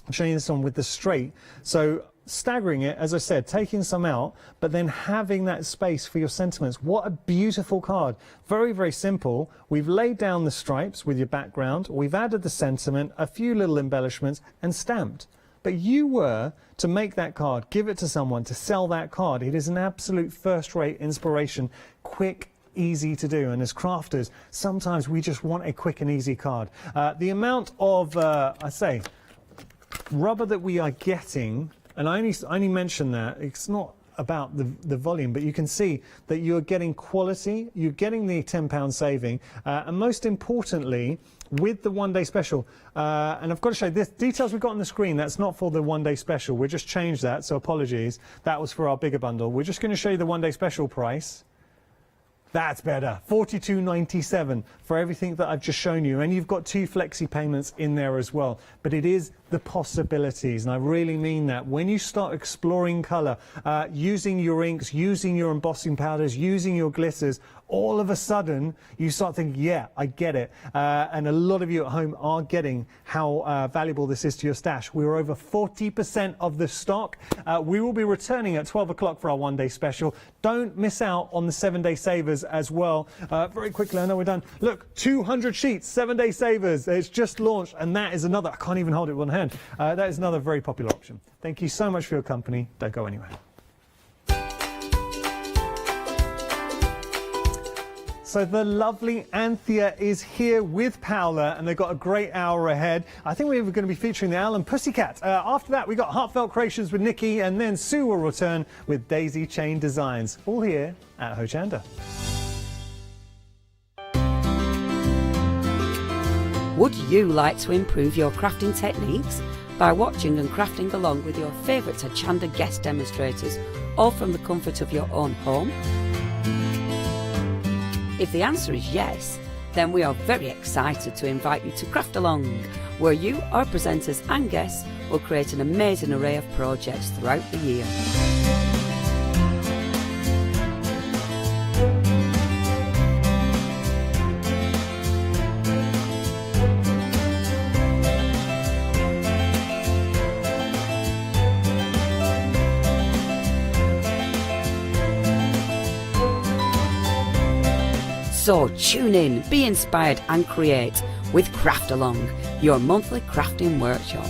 I'm showing you this one with the straight. So staggering it, as I said, taking some out, but then having that space for your sentiments. What a beautiful card. Very, very simple. We've laid down the stripes with your background. We've added the sentiment, a few little embellishments, and stamped. But you were to make that card, give it to someone, to sell that card. It is an absolute first-rate inspiration, quick, easy to do. And as crafters, sometimes we just want a quick and easy card. The amount of, I say, rubber that we are getting, and I only mention that, it's not about the volume, but you can see that you're getting quality, you're getting the £10 saving, and most importantly, with the One Day Special, and I've got to show you this, details we've got on the screen, that's not for the One Day Special, we've just changed that, so apologies, that was for our bigger bundle. We're just going to show you the One Day Special price. That's better, $42.97 for everything that I've just shown you, and you've got 2 flexi payments in there as well. But it is the possibilities, and I really mean that. When you start exploring colour, using your inks, using your embossing powders, using your glitters, all of a sudden you start thinking, yeah, I get it. And a lot of you at home are getting how valuable this is to your stash. We're over 40% of the stock. We will be returning at 12 o'clock for our One Day Special. Don't miss out on the 7-day savers as well. Very quickly, I know we're done. Look, 200 sheets, 7-day savers. It's just launched, and that is another, I can't even hold it with one hand. That is another very popular option. Thank you so much for your company. Don't go anywhere. So the lovely Anthea is here with Paola, and they've got a great hour ahead. I think we're going to be featuring the Owl and Pussycat. After that, we got Heartfelt Creations with Nikki, and then Sue will return with Daisy Chain Designs. All here at Hochanda. Would you like to improve your crafting techniques by watching and crafting along with your favourite Hochanda guest demonstrators, all from the comfort of your own home? If the answer is yes, then we are very excited to invite you to Craft Along, where you, our presenters and guests, will create an amazing array of projects throughout the year. So tune in, be inspired and create with Craft Along, your monthly crafting workshop.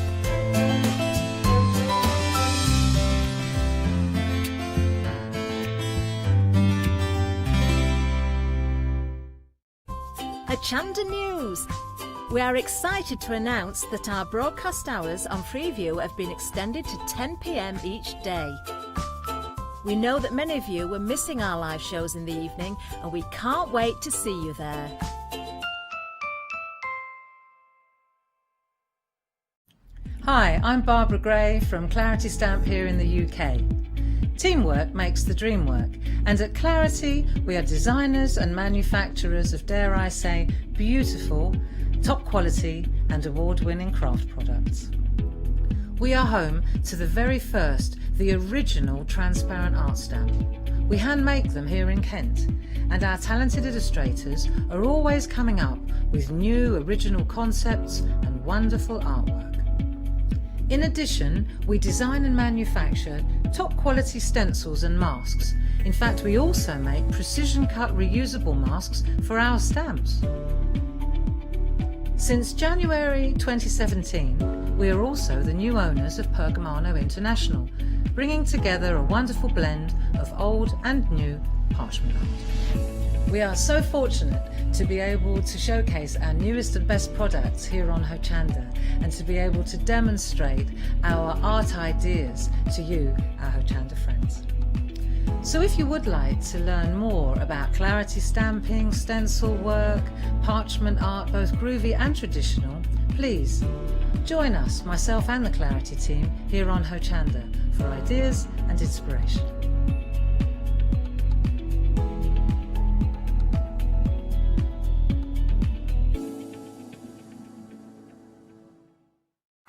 Hochanda News. We are excited to announce that our broadcast hours on Freeview have been extended to 10 p.m. each day. We know that many of you were missing our live shows in the evening, and we can't wait to see you there. Hi, I'm Barbara Gray from Clarity Stamp here in the UK. Teamwork makes the dream work, and at Clarity we are designers and manufacturers of, dare I say, beautiful, top quality and award-winning craft products. We are home to the very first, the original transparent art stamp. We hand make them here in Kent, and our talented illustrators are always coming up with new original concepts and wonderful artwork. In addition, we design and manufacture top quality stencils and masks. In fact, we also make precision cut reusable masks for our stamps. Since January 2017, we are also the new owners of Pergamano International, bringing together a wonderful blend of old and new parchment art. We are so fortunate to be able to showcase our newest and best products here on Hochanda, and to be able to demonstrate our art ideas to you, our Hochanda friends. So if you would like to learn more about Clarity stamping, stencil work, parchment art, both groovy and traditional, please join us, myself and the Clarity team, here on Hochanda for ideas and inspiration.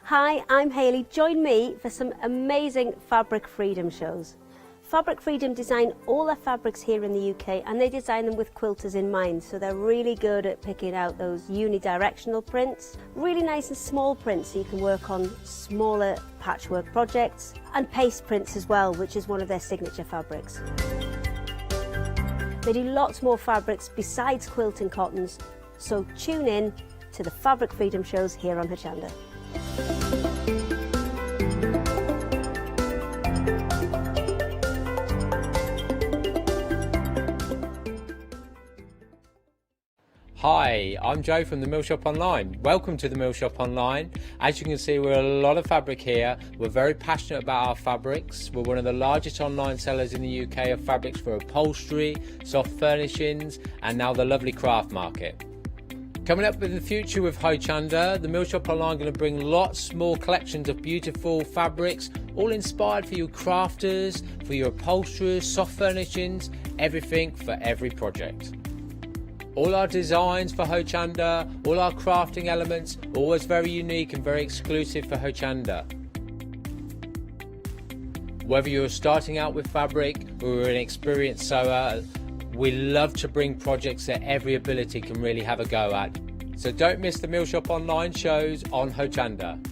Hi, I'm Hayley. Join me for some amazing Fabric Freedom shows. Fabric Freedom design all their fabrics here in the UK, and they design them with quilters in mind, so they're really good at picking out those unidirectional prints, really nice and small prints so you can work on smaller patchwork projects, and paste prints as well, which is one of their signature fabrics. They do lots more fabrics besides quilt and cottons, so tune in to the Fabric Freedom shows here on Hochanda. Hi, I'm Joe from the Mill Shop Online. Welcome to the Mill Shop Online. As you can see, we're a lot of fabric here. We're very passionate about our fabrics. We're one of the largest online sellers in the UK of fabrics for upholstery, soft furnishings, and now the lovely craft market. Coming up in the future with Hochanda, the Mill Shop Online are going to bring lots more collections of beautiful fabrics, all inspired for you crafters, for your upholsterers, soft furnishings, everything for every project. All our designs for Hochanda, all our crafting elements, always very unique and very exclusive for Hochanda. Whether you're starting out with fabric or you're an experienced sewer, we love to bring projects that every ability can really have a go at. So don't miss the Mill Shop Online shows on Hochanda.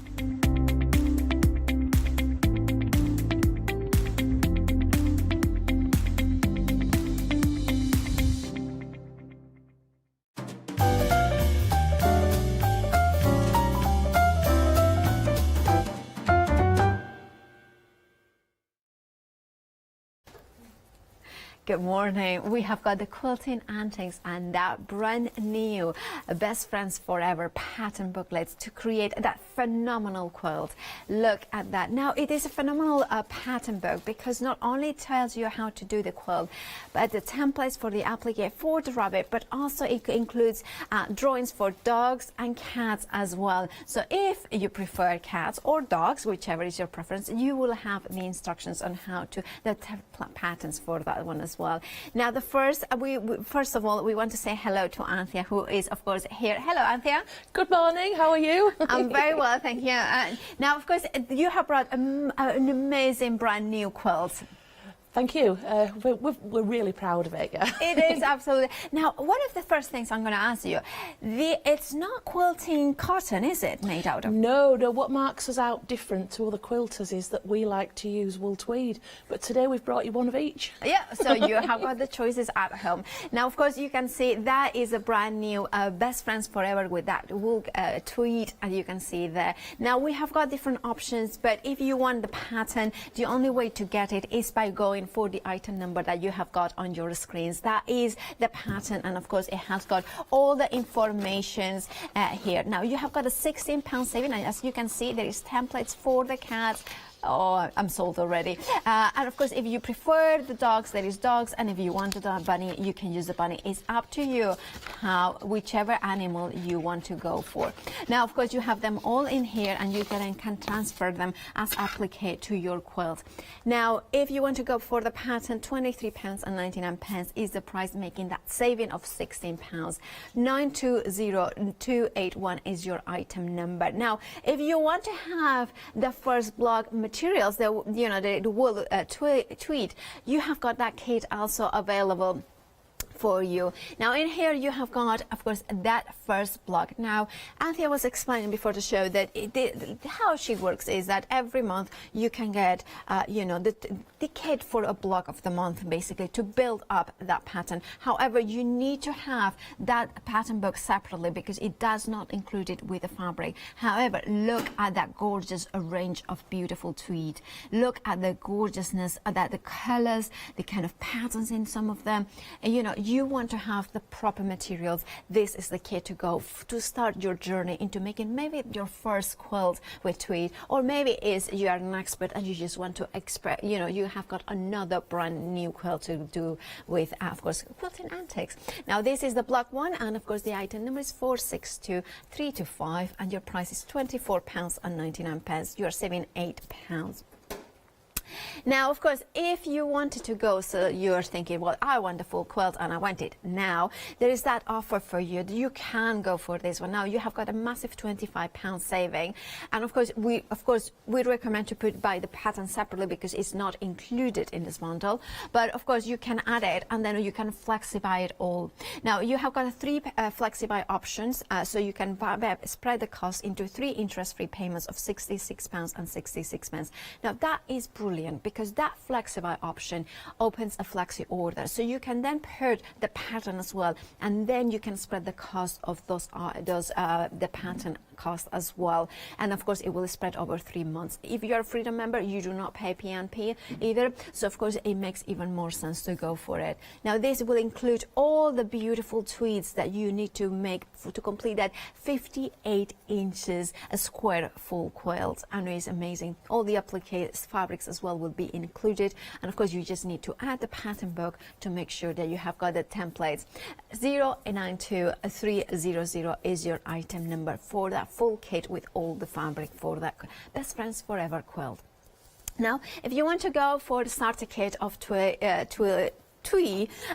Good morning. We have got the Quilting Antics and that brand new Best Friends Forever pattern booklets to create that phenomenal quilt. Look at that. Now it is a phenomenal pattern book because not only it tells you how to do the quilt, but the templates for the applique for the rabbit, but also it includes drawings for dogs and cats as well. So if you prefer cats or dogs, whichever is your preference, you will have the instructions on how to the patterns for that one as well. Now the first of all we want to say hello to Anthea, who is of course here. Hello Anthea. Good morning, how are you? I'm very well, thank you. Now of course you have brought an amazing brand new quilt. Thank you. We're really proud of it. Yeah. It is absolutely. Now, one of the first things I'm going to ask you, it's not quilting cotton, is it, made out of? No. What marks us out different to other quilters is that we like to use wool tweed. But today we've brought you one of each. Yeah, so you have got the choices at home. Now, of course, you can see that is a brand new Best Friends Forever with that wool tweed, as you can see there. Now, we have got different options, but if you want the pattern, the only way to get it is by going again for the item number that you have got on your screens. That is the pattern, and of course it has got all the informations here. Now you have got a £16 saving, and as you can see there is templates for the cats. Oh, I'm sold already. And of course, if you prefer the dogs, there is dogs, and if you want the bunny, you can use the bunny. It's up to you whichever animal you want to go for. Now, of course, you have them all in here, and you can transfer them as applique to your quilt. Now, if you want to go for the pattern, £23.99 is the price, making that saving of £16. 920281 is your item number. Now, if you want to have the first block materials, the wool tweed, you have got that kit also available for you. Now in here you have got, of course, that first block. Now Anthea was explaining before the show that how she works is that every month you can get the kit for a block of the month, basically, to build up that pattern. However, you need to have that pattern book separately because it does not include it with the fabric. However, look at that gorgeous range of beautiful tweed. Look at the gorgeousness, that the colors, the kind of patterns in some of them. And, you want to have the proper materials. This is the kit to go to start your journey into making maybe your first quilt with tweed, or maybe you are an expert and you just want to express, you have got another brand new quilt to do with, of course, Quilting Antics. Now this is the block one, and of course the item number is 462325, and your price is £24.99. You are saving £8. Now, of course, if you wanted to go, so you're thinking, well, I want the full quilt and I want it now, there is that offer for you. You can go for this one. Now, you have got a massive £25 saving. And of course, we recommend to buy the pattern separately because it's not included in this bundle. But of course, you can add it and then you can flexify it all. Now, you have got 3 flexify options, so you can spread the cost into 3 interest-free payments of £66.66. Now, that is brilliant, because that Flexify option opens a flexi order, so you can then put the pattern as well, and then you can spread the cost of the pattern cost as well, and of course it will spread over 3 months. If you're a Freedom member, you do not pay P&P either, so of course it makes even more sense to go for it. Now this will include all the beautiful tweeds that you need to make to complete that 58 inches a square full quilt, and it's amazing. All the applique fabrics as well will be included, and of course you just need to add the pattern book to make sure that you have got the templates. 092300 is your item number for that full kit with all the fabric for that Best Friends Forever quilt. Now, if you want to go for the starter kit of tweed,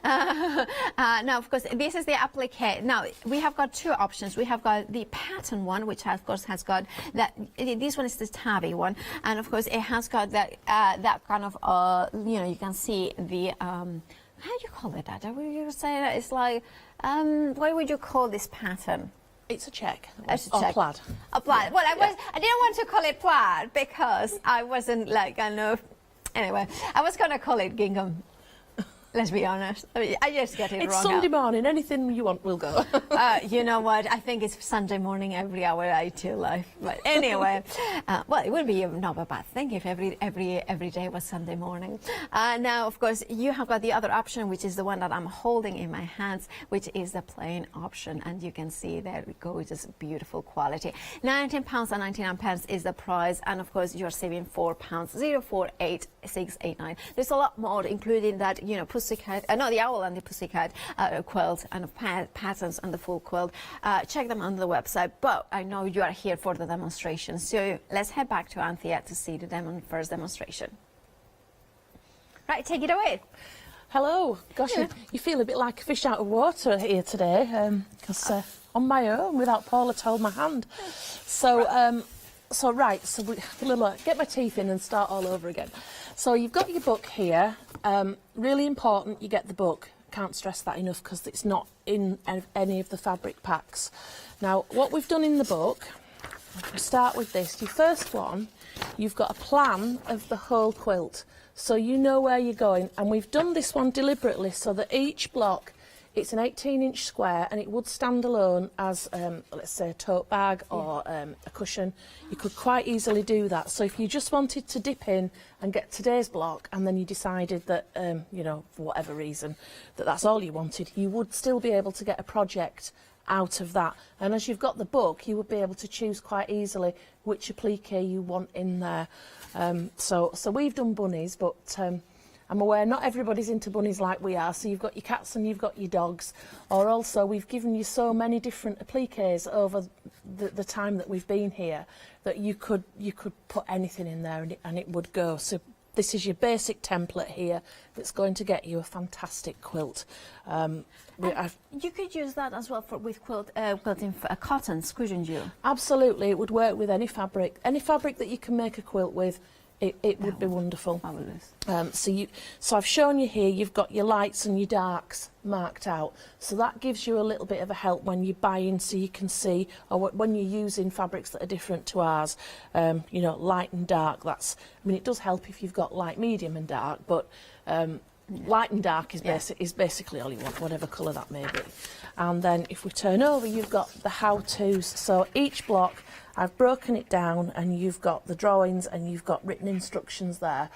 now of course this is the applique. Now we have got 2 options. We have got the pattern one, which of course has got that, this one is the tabby one, and of course it has got that that kind of you can see the how do you call it, that? Would you say that it's like what would you call this pattern? It's a check. It's a or check. plaid. A plaid. Well, I didn't want to call it plaid because I wasn't like anyway, I was gonna call it gingham. Let's be honest. I just get it wrong. It's Sunday morning. Anything you want, we'll go. You know what? I think it's Sunday morning every hour I do life. But anyway, well, it would be not a bad thing if every day was Sunday morning. Now, of course, you have got the other option, which is the one that I'm holding in my hands, which is the plain option, and you can see there we go. Just beautiful quality. £19.99 is the price, and of course, you're saving £4. 048689. There's a lot more, including that, Pussycat, the owl and the pussycat quilt and patterns and the full quilt. Check them on the website, but I know you are here for the demonstration, so let's head back to Anthea to see the first demonstration. Right, take it away. Hello. Gosh, you feel a bit like a fish out of water here today, because on my own, without Paula to hold my hand. So we'll get my teeth in and start all over again. So you've got your book here. Really important you get the book. Can't stress that enough because it's not in any of the fabric packs. Now, what we've done in the book, we start with this. Your first one, you've got a plan of the whole quilt, so you know where you're going. And we've done this one deliberately so that each block It's an 18-inch square, and it would stand alone as, let's say, a tote bag or a cushion. You could quite easily do that. So if you just wanted to dip in and get today's block, and then you decided that, you know, for whatever reason, that that's all you wanted, you would still be able to get a project out of that. And as you've got the book, you would be able to choose quite easily which applique you want in there. So we've done bunnies, but I'm aware not everybody's into bunnies like we are. So you've got your cats and you've got your dogs. Or also we've given you so many different appliques over the time that we've been here that you could put anything in there and it would go. So this is your basic template here that's going to get you a fantastic quilt. You could use that as well with quilting cottons, couldn't you? Absolutely, it would work with any fabric. Any fabric that you can make a quilt with, it would be wonderful. Fabulous. So I've shown you here, you've got your lights and your darks marked out. So that gives you a little bit of a help when you buy in, so you can see, or when you're using fabrics that are different to ours, you know, light and dark. I mean, it does help if you've got light, medium and dark, but light and dark is basically all you want, whatever colour that may be. And then if we turn over, you've got the how-tos. So each block, I've broken it down, and you've got the drawings and you've got written instructions there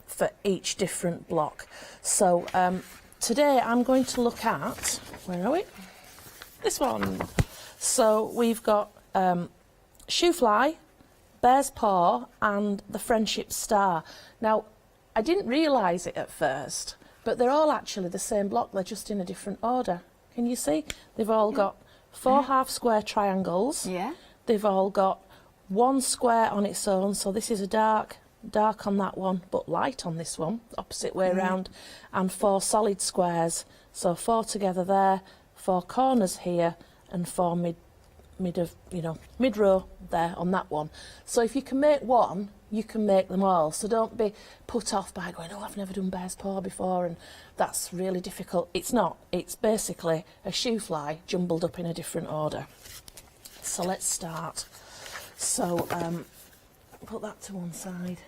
for each different block. So today I'm going to look at, where are we? This one. So we've got Shoe Fly, Bear's Paw and the Friendship Star. Now, I didn't realise it at first, but they're all actually the same block, they're just in a different order. Can you see? They've all got 4 half-square triangles. Yeah. They've all got 1 square on its own, so this is a dark on that one, but light on this one, opposite way round, and 4 solid squares. So 4 together there, 4 corners here, and 4 mid-row there on that one. So if you can make one, you can make them all. So don't be put off by going, oh, I've never done Bear's Paw before, and that's really difficult. It's not. It's basically a shoe fly jumbled up in a different order. So let's start. So put that to one side.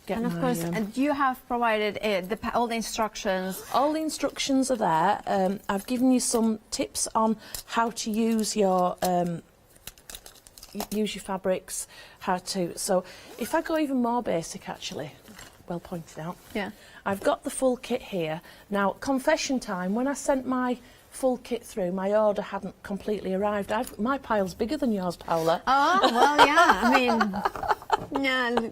And of course, you have provided all the instructions. All the instructions are there. I've given you some tips on how to use your fabrics, so if I go even more basic, actually, well pointed out. Yeah. I've got the full kit here. Now, confession time, when I sent my full kit through, my order hadn't completely arrived. My pile's bigger than yours, Paula. Oh, well, yeah, I mean, yeah,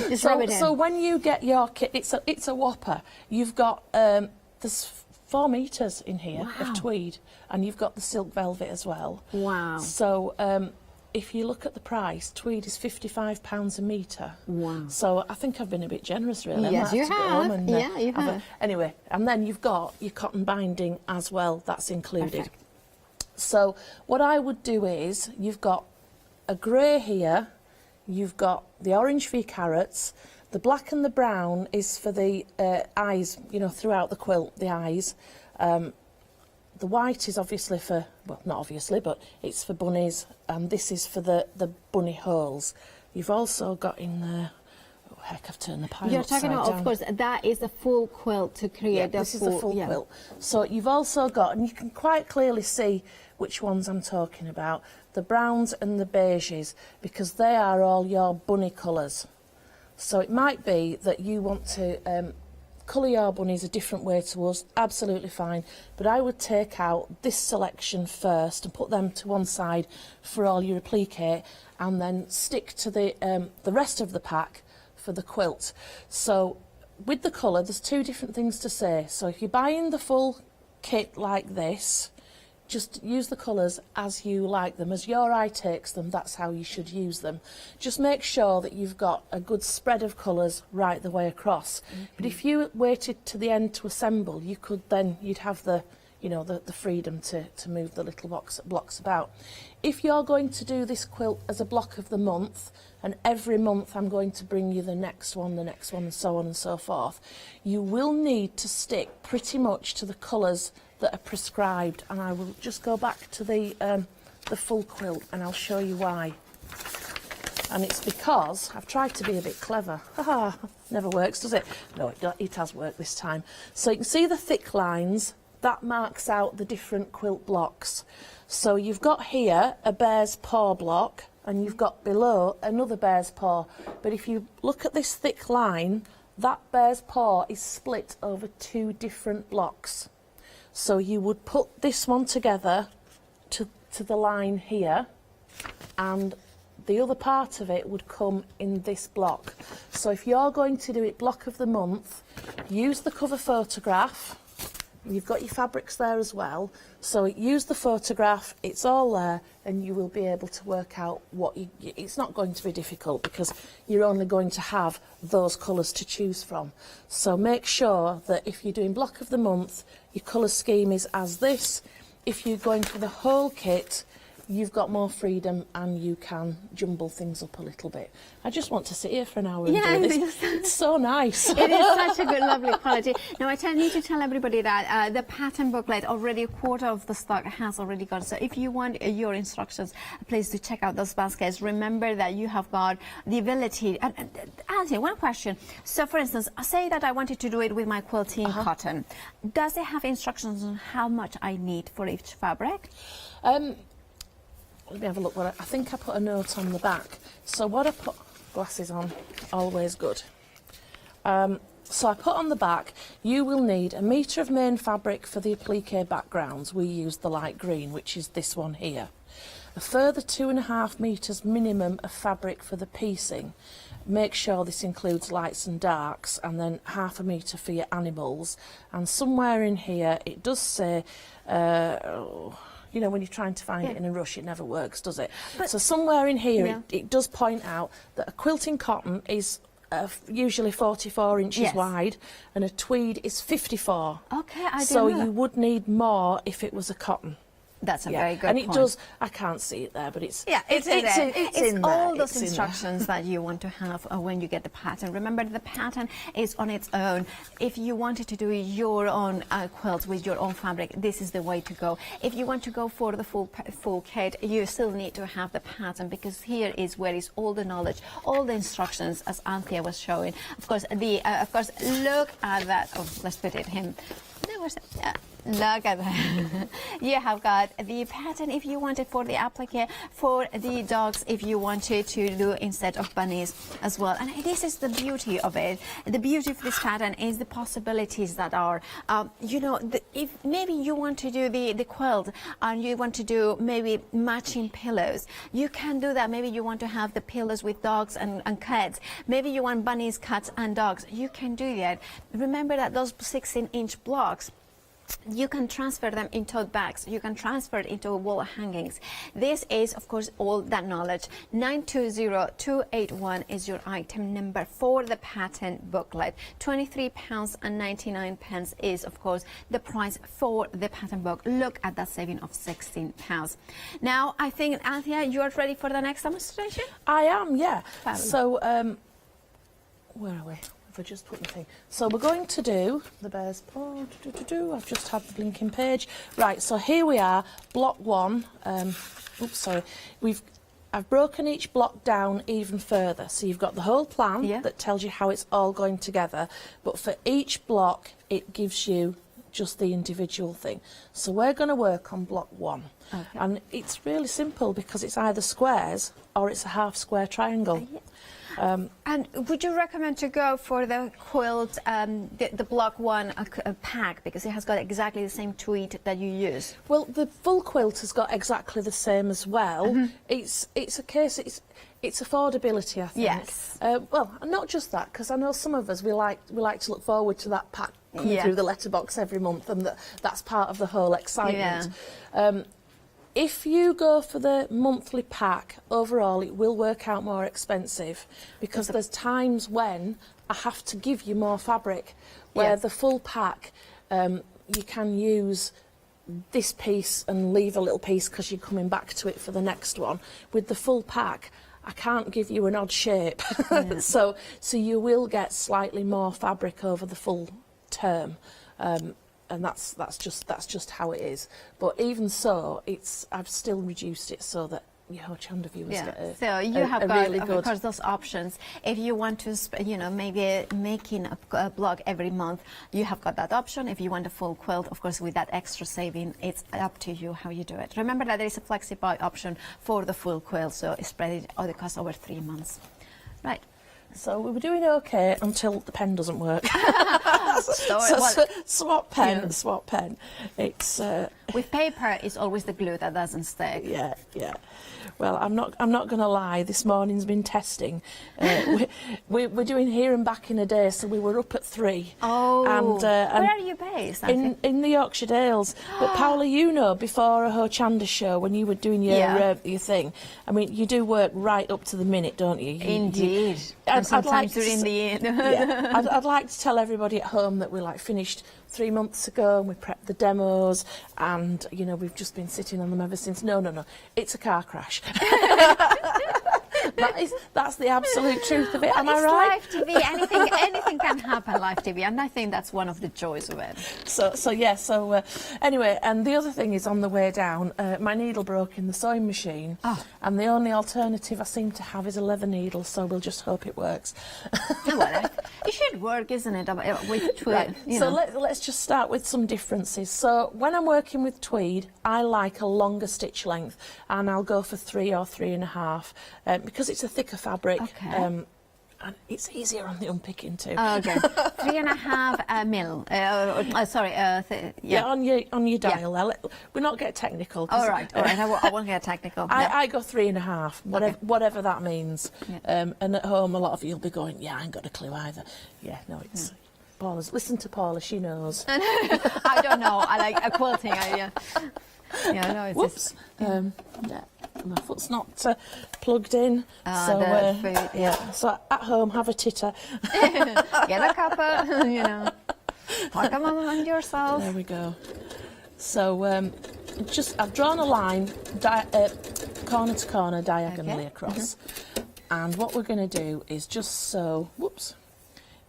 just rub it in. So when you get your kit, it's a whopper. You've got, there's 4 metres in here of tweed, and you've got the silk velvet as well. Wow. So if you look at the price, tweed is £55 a metre. Wow. So I think I've been a bit generous, really. Yes, you have. Yeah, you have. Anyway, and then you've got your cotton binding as well. That's included. Perfect. So what I would do is, you've got a grey here, you've got the orange for your carrots, the black and the brown is for the eyes, you know, throughout the quilt, the eyes. The white is obviously for, well, not obviously, but it's for bunnies, and this is for the bunny holes. You've also got in there, oh heck, I've turned the pile You're upside talking about, down. of course, that is a full quilt to create this is the full quilt. So you've also got, and you can quite clearly see which ones I'm talking about, the browns and the beiges, because they are all your bunny colours. So it might be that you want to colour your bunnies a different way to us, absolutely fine, but I would take out this selection first and put them to one side for all your applique, and then stick to the rest of the pack for the quilt. So with the colour, there's 2 different things to say. So if you're buying the full kit like this, just use the colours as you like them, as your eye takes them, that's how you should use them. Just make sure that you've got a good spread of colours right the way across. But if you waited to the end to assemble, you'd have the freedom to move the little blocks about. If you're going to do this quilt as a block of the month, and every month I'm going to bring you the next one, and so on and so forth, you will need to stick pretty much to the colours that are prescribed, and I will just go back to the full quilt and I'll show you why. And it's because I've tried to be a bit clever. Haha, never works, does it? No, it has worked this time. So you can see the thick lines that marks out the different quilt blocks. So you've got here a bear's paw block, and you've got below another bear's paw. But if you look at this thick line, that bear's paw is split over 2 different blocks. So you would put this one together to the line here, and the other part of it would come in this block. So if you're going to do it block of the month, use the cover photograph. You've got your fabrics there as well, so use the photograph, it's all there, and you will be able to work out what it's not going to be difficult because you're only going to have those colours to choose from. So make sure that if you're doing block of the month, your colour scheme is as this. If you're going for the whole kit, you've got more freedom and you can jumble things up a little bit. I just want to sit here for an hour and do this. It's so nice. It is such a good, lovely quality. Now, I need to tell everybody that the pattern booklet, already a quarter of the stock has already gone. So if you want your instructions, please do check out those baskets. Remember that you have got the ability. Anthony, one question. So, for instance, say that I wanted to do it with my quilting cotton. Does it have instructions on how much I need for each fabric? Let me have a look. I think I put a note on the back. So what I put, glasses on, always good. So I put on the back, you will need 1 metre of main fabric for the applique backgrounds. We use the light green, which is this one here. A further 2.5 metres minimum of fabric for the piecing. Make sure this includes lights and darks, and then 0.5 metre for your animals. And somewhere in here it does say, you know, when you're trying to find it in a rush, it never works, does it? But so somewhere in here, it does point out that a quilting cotton is usually 44 inches wide, and a tweed is 54. Okay, I didn't So know that. you would need more if it was a cotton. That's a very good and it point. does. I can't see it there, but it's It's in there. all those It's in there. instructions that you want to have when you get the pattern. Remember, the pattern is on its own. If you wanted to do your own quilts with your own fabric, this is the way to go. If you want to go for the full kit, you still need to have the pattern, because here is where is all the knowledge, all the instructions, as Anthea was showing. Of course, look at that. Oh, let's put it him. Look at that. You have got the pattern if you wanted for the applique, for the dogs if you wanted to do instead of bunnies as well. And this is the beauty of it. The beauty of this pattern is the possibilities that are, you know, if maybe you want to do the quilt and you want to do maybe matching pillows, you can do that. Maybe you want to have the pillows with dogs and cats. Maybe you want bunnies, cats and dogs. You can do that. Remember that those 16-inch blocks, you can transfer them into tote bags, you can transfer it into wall hangings. This is, of course, all that knowledge. 920281 is your item number for the pattern booklet. £23.99 is, of course, the price for the pattern book. Look at that saving of £16. Now, I think, Anthea, you are ready for the next demonstration? I am, yeah. Fabulous. So, where are we? If I just put the thing. So we're going to do the bear's paw. I've just had the blinking page. Right, so here we are, block 1. Oops, sorry. I've broken each block down even further. So you've got the whole plan that tells you how it's all going together. But for each block, it gives you just the individual thing. So we're going to work on block 1. Okay. And it's really simple because it's either squares or it's a half square triangle. And would you recommend to go for the quilt, the block 1 pack, because it has got exactly the same tweed that you use? Well, the full quilt has got exactly the same as well. It's a case, it's affordability, I think. Yes. Well, not just that, because I know some of us, we like to look forward to that pack coming through the letterbox every month, and that's part of the whole excitement. If you go for the monthly pack, overall it will work out more expensive, because there's times when I have to give you more fabric, where the full pack, you can use this piece and leave a little piece because you're coming back to it for the next one. With the full pack, I can't give you an odd shape. So you will get slightly more fabric over the full term. And that's just how it is. But even so, I've still reduced it so that your Hochanda viewers Yeah. get a, So you have a got, really good. of course, those options. If you want to, maybe making a blog every month, you have got that option. If you want a full quilt, of course, with that extra saving, it's up to you how you do it. Remember that there is a flexi-buy option for the full quilt, so spread it all the cost over 3 months. Right. So we were doing okay until the pen doesn't work. So, Swap pen, Yeah. swap pen. It's with paper, it's always the glue that doesn't stick. yeah, yeah. Well, I'm not going to lie. This morning's been testing. We're doing here and back in a day, so we were up at 3. Oh, and where are you based? in the Yorkshire Dales. But Paula, you know, before a Hochanda show, when you were doing your thing, I mean, you do work right up to the minute, don't you? Indeed. I'd Sometimes like to during s- the end. Yeah, I'd like to tell everybody at home that we finished 3 months ago and we prepped the demos and, we've just been sitting on them ever since. No. It's a car crash. That's the absolute truth of it. Am I It's right? live TV. Anything can happen live TV, and I think that's one of the joys of it. Anyway, and the other thing is on the way down, my needle broke in the sewing machine, and the only alternative I seem to have is a leather needle, so we'll just hope it works. Well, it should work, isn't it? With tweed, Right. So let's just start with some differences. So when I'm working with tweed, I like a longer stitch length, and I'll go for 3 or 3.5 because it's a thicker fabric. Okay. And it's easier on the unpicking too. Okay, 3.5 mil. On your dial. There. We're not getting technical. All right. I won't get technical. I go 3.5, whatever that means. Yeah. And at home, a lot of you will be going, "Yeah, I ain't got a clue either." Yeah, no, it's. Paula's. Listen to Paula, she knows. I don't know. I like a quilting. No, it's Whoops. My foot's not plugged in. So at home, have a titter. Get a cuppa, Talk among yourself. There we go. So I've drawn a line corner to corner diagonally across. And what we're going to do is just sew,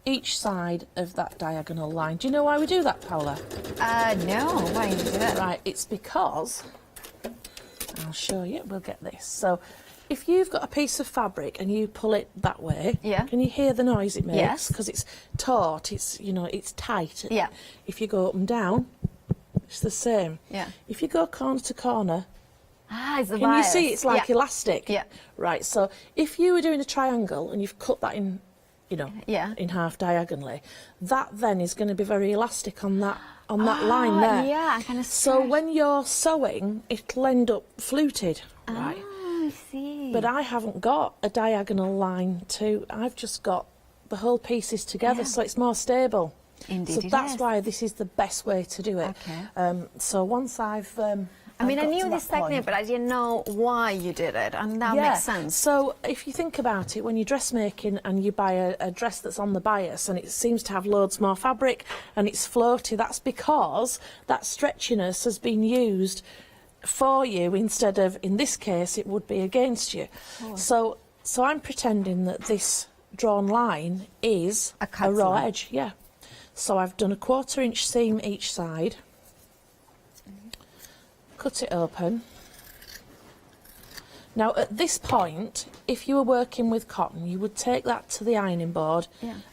each side of that diagonal line. Do you know why we do that, Paula? No. Why do you do that? Right, it's because, I'll show you, we'll get this. So if you've got a piece of fabric and you pull it that way, can you hear the noise it makes? Yes. Because it's taut, it's tight. Yeah. If you go up and down, it's the same. Yeah. If you go corner to corner, it's the can you see it's like elastic? Yeah. Right, so if you were doing a triangle and you've cut that in, in half diagonally, that then is going to be very elastic on that line there. Yeah, I kind of. So when you're sewing, it'll end up fluted, right? I see. But I haven't got a diagonal line I've just got the whole pieces together, so it's more stable. Indeed, so it that's is. why this is the best way to do it. Okay. So once I've I got knew to this that point- technique, but I didn't know why you did it, and that makes sense. So if you think about it, when you're dressmaking and you buy a dress that's on the bias and it seems to have loads more fabric and it's floaty, that's because that stretchiness has been used for you instead of, in this case, it would be against you. So I'm pretending that this drawn line is a raw edge. Yeah. So I've done a 1/4 inch seam each side. Cut it open. Now at this point, if you were working with cotton, you would take that to the ironing board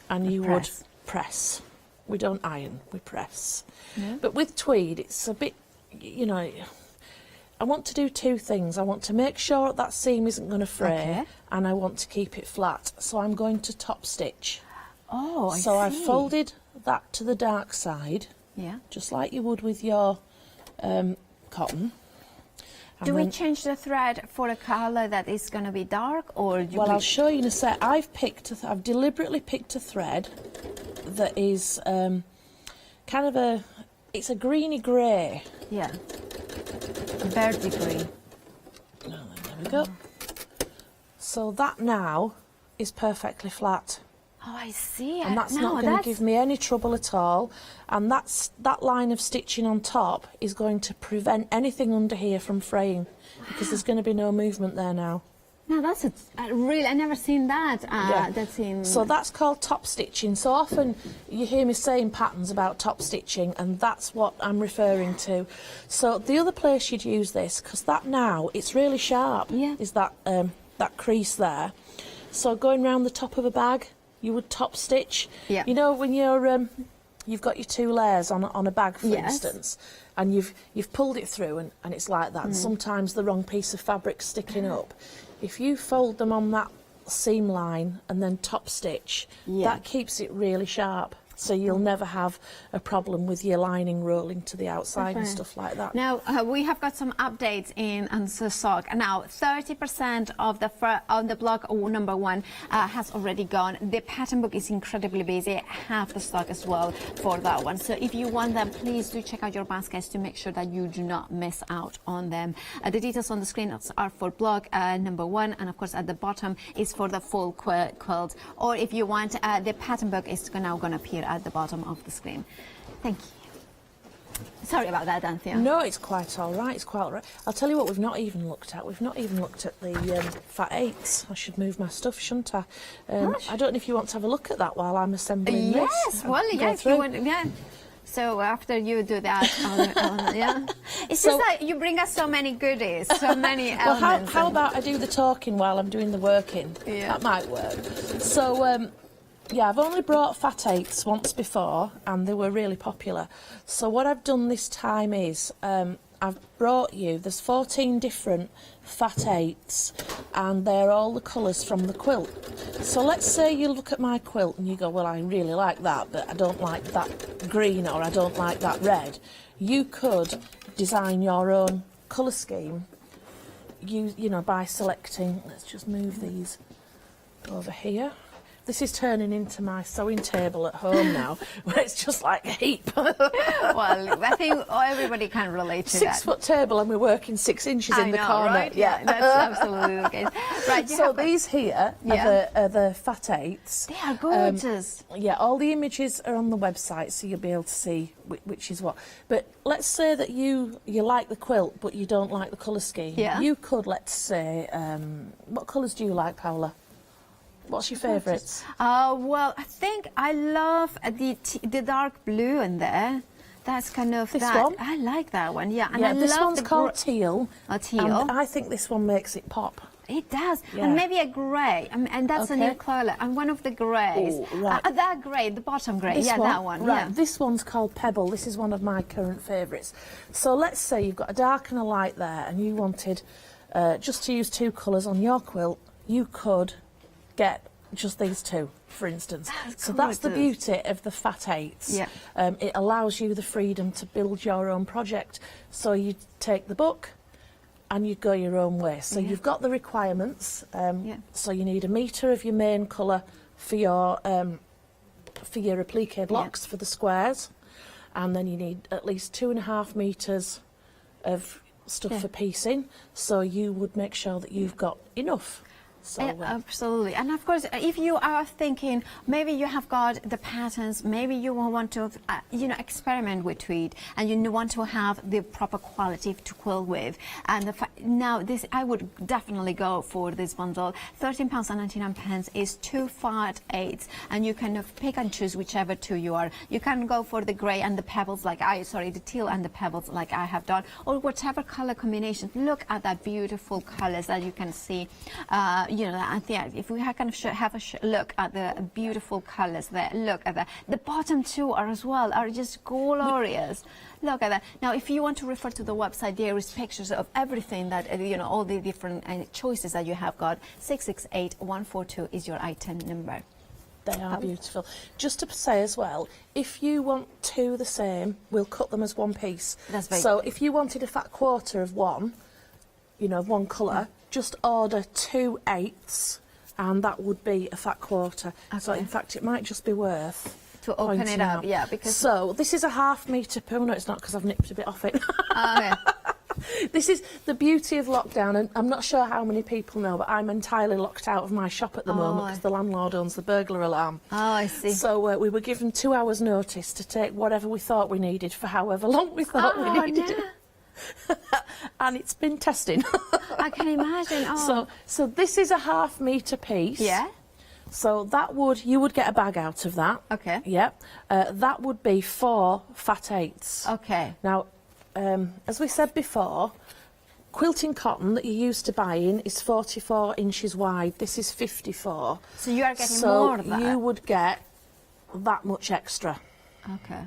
and you would press. We don't iron, we press. Yeah. But with tweed, it's a bit, I want to do 2 things. I want to make sure that seam isn't going to fray and I want to keep it flat. So I'm going to top stitch. Oh, I see. So I've folded that to the dark side, just like you would with your cotton. Do we change the thread for a colour that is going to be dark, or I'll show you in a sec. I've deliberately picked a thread that is kind of it's a greeny grey. Yeah. Verdi green. There we go. So that now is perfectly flat. Oh, I see. And that's not going to give me any trouble at all. And that line of stitching on top is going to prevent anything under here from fraying because there's going to be no movement there now. Now that's really, I never seen that. That's in. So that's called top stitching. So often you hear me saying patterns about top stitching, and that's what I'm referring to. So the other place you'd use this, because that now it's really sharp, is that that crease there. So going round the top of a bag, you would top stitch. Yeah. You know when you're you've got your 2 layers on a bag, for instance, and you've pulled it through, and it's like that. And sometimes the wrong piece of fabric sticking up. If you fold them on that seam line and then top stitch, that keeps it really sharp. So you'll never have a problem with your lining rolling to the outside and stuff like that. Now we have got some updates in on the sock. Now 30% of the block number 1 has already gone. The pattern book is incredibly busy. Half the stock as well for that one. So if you want them, please do check out your baskets to make sure that you do not miss out on them. The details on the screen are for block number 1, and of course at the bottom is for the full quilt. Or if you want, the pattern book is now going to appear at the bottom of the screen. Thank you. Sorry about that, Anthea. No, it's quite all right. It's quite all right. I'll tell you what we've not even looked at. We've not even looked at the fat 8s. I should move my stuff, shouldn't I? I don't know if you want to have a look at that while I'm assembling this. Yes, well, yeah, if you want, yeah. So after you do that, yeah. It's just that you bring us so many goodies, so many elements. Well, how about I do the talking while I'm doing the working? Yeah. That might work. So, yeah, I've only brought fat 8s once before, and they were really popular. So what I've done this time is I've brought you, there's 14 different fat 8s, and they're all the colours from the quilt. So let's say you look at my quilt and you go, well, I really like that, but I don't like that green, or I don't like that red. You could design your own colour scheme, you know, by selecting, let's just move these over here. This is turning into my sewing table at home now, where it's just like a heap. Well, I think everybody can relate to that. 6-foot table, and we're working 6 inches in the corner. Right? Yeah, that's absolutely the case. Right. So these here are the fat 8s. They are gorgeous. Yeah, all the images are on the website, so you'll be able to see which is what. But let's say that you like the quilt, but you don't like the colour scheme. Yeah. You could, let's say, what colours do you like, Paula? What's your favourites? Well, I think I love the dark blue in there. That's kind of this that. one. I like that one. Yeah, and I this love one's called teal. Teal. And I think this one makes it pop. It does, Yeah. and maybe a grey, and that's a new colour. And one of the greys, Oh, right. that grey, the bottom grey, This that one. Right, Yeah. this one's called Pebble. This is one of my current favourites. So let's say you've got a dark and a light there, and you wanted just to use 2 colours on your quilt. You could get just these 2, for instance. So that's the beauty of the fat 8s. Yeah. It allows you the freedom to build your own project. So you take the book and you go your own way. So you've got the requirements. So you need 1 metre of your main colour for your applique blocks for the squares, and then you need at least 2.5 metres of stuff for piecing. So you would make sure that you've got enough. So, absolutely. And of course, if you are thinking maybe you have got the patterns, maybe you want to experiment with tweed, and you want to have the proper quality to quilt with, and now this, I would definitely go for this bundle. £13.99 is 2 fat 8s, and you can pick and choose whichever 2 you are. You can go for the grey and the pebbles the teal and the pebbles like I have done, or whatever color combination. Look at that beautiful colors that you can see. If we have a look at the beautiful colours there, look at that. The bottom 2 are just glorious. Look at that. Now, if you want to refer to the website, there is pictures of everything that, all the different choices that you have got. 668142 is your item number. They are beautiful. Just to say as well, if you want 2 the same, we'll cut them as 1 piece. That's very So if you wanted a fat quarter of one, one colour, just order 2 8s, and that would be a fat quarter. Okay. So in fact, it might just be worth to open pointing it up, out. yeah, because So this is a 1/2 metre pool. No, it's not, because I've nipped a bit off it. This is the beauty of lockdown, and I'm not sure how many people know, but I'm entirely locked out of my shop at the moment because the landlord owns the burglar alarm. Oh, I see. So we were given 2 hours' notice to take whatever we thought we needed for however long we thought we needed it. and it's been testing. I can imagine. Oh. So this is a ½ metre piece. Yeah. So you would get a bag out of that. Okay. Yep. That would be 4 fat 8s. Okay. Now, as we said before, quilting cotton that you're used to buying is 44 inches wide. This is 54. So you are getting more of that. So you would get that much extra. Okay.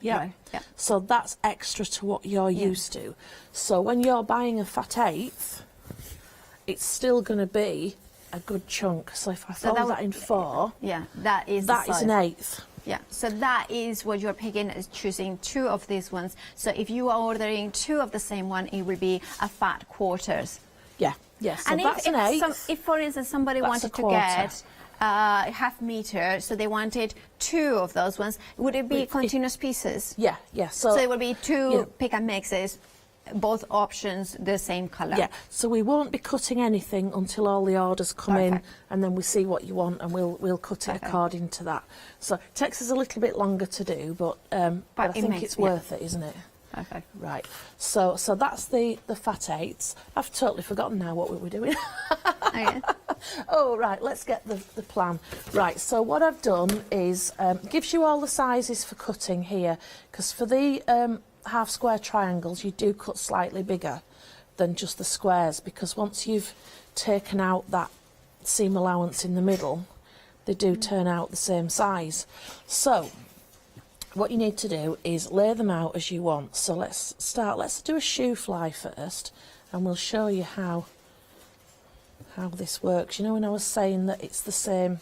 Yeah. Right. Yeah. So that's extra to what you're used to. So when you're buying a fat 8th, it's still going to be a good chunk. So if I fold that in 4, yeah, that is an 1/8. Yeah, so that is what you're picking, is choosing 2 of these ones. So if you are ordering 2 of the same one, it will be a fat quarters. Yeah, yes. So And that's an 1/8. if, for instance, somebody That's wanted a to quarter. get ½ meter, so they wanted 2 of those ones, would it be continuous pieces? Yeah, yeah. So it would be 2 pick and mixes, both options the same colour. Yeah, so we won't be cutting anything until all the orders come in, and then we see what you want, and we'll cut it according to that. So it takes us a little bit longer to do, but I think it's worth it, isn't it? Perfect. Right. So that's the fat 8s. I've totally forgotten now what we were doing. Okay. Oh, right, let's get the plan. Right, so what I've done is gives you all the sizes for cutting here, because for the half square triangles you do cut slightly bigger than just the squares, because once you've taken out that seam allowance in the middle, they do turn out the same size. So what you need to do is lay them out as you want. So let's do a shoe fly first, and we'll show you how this works. You know, when I was saying that it's the same,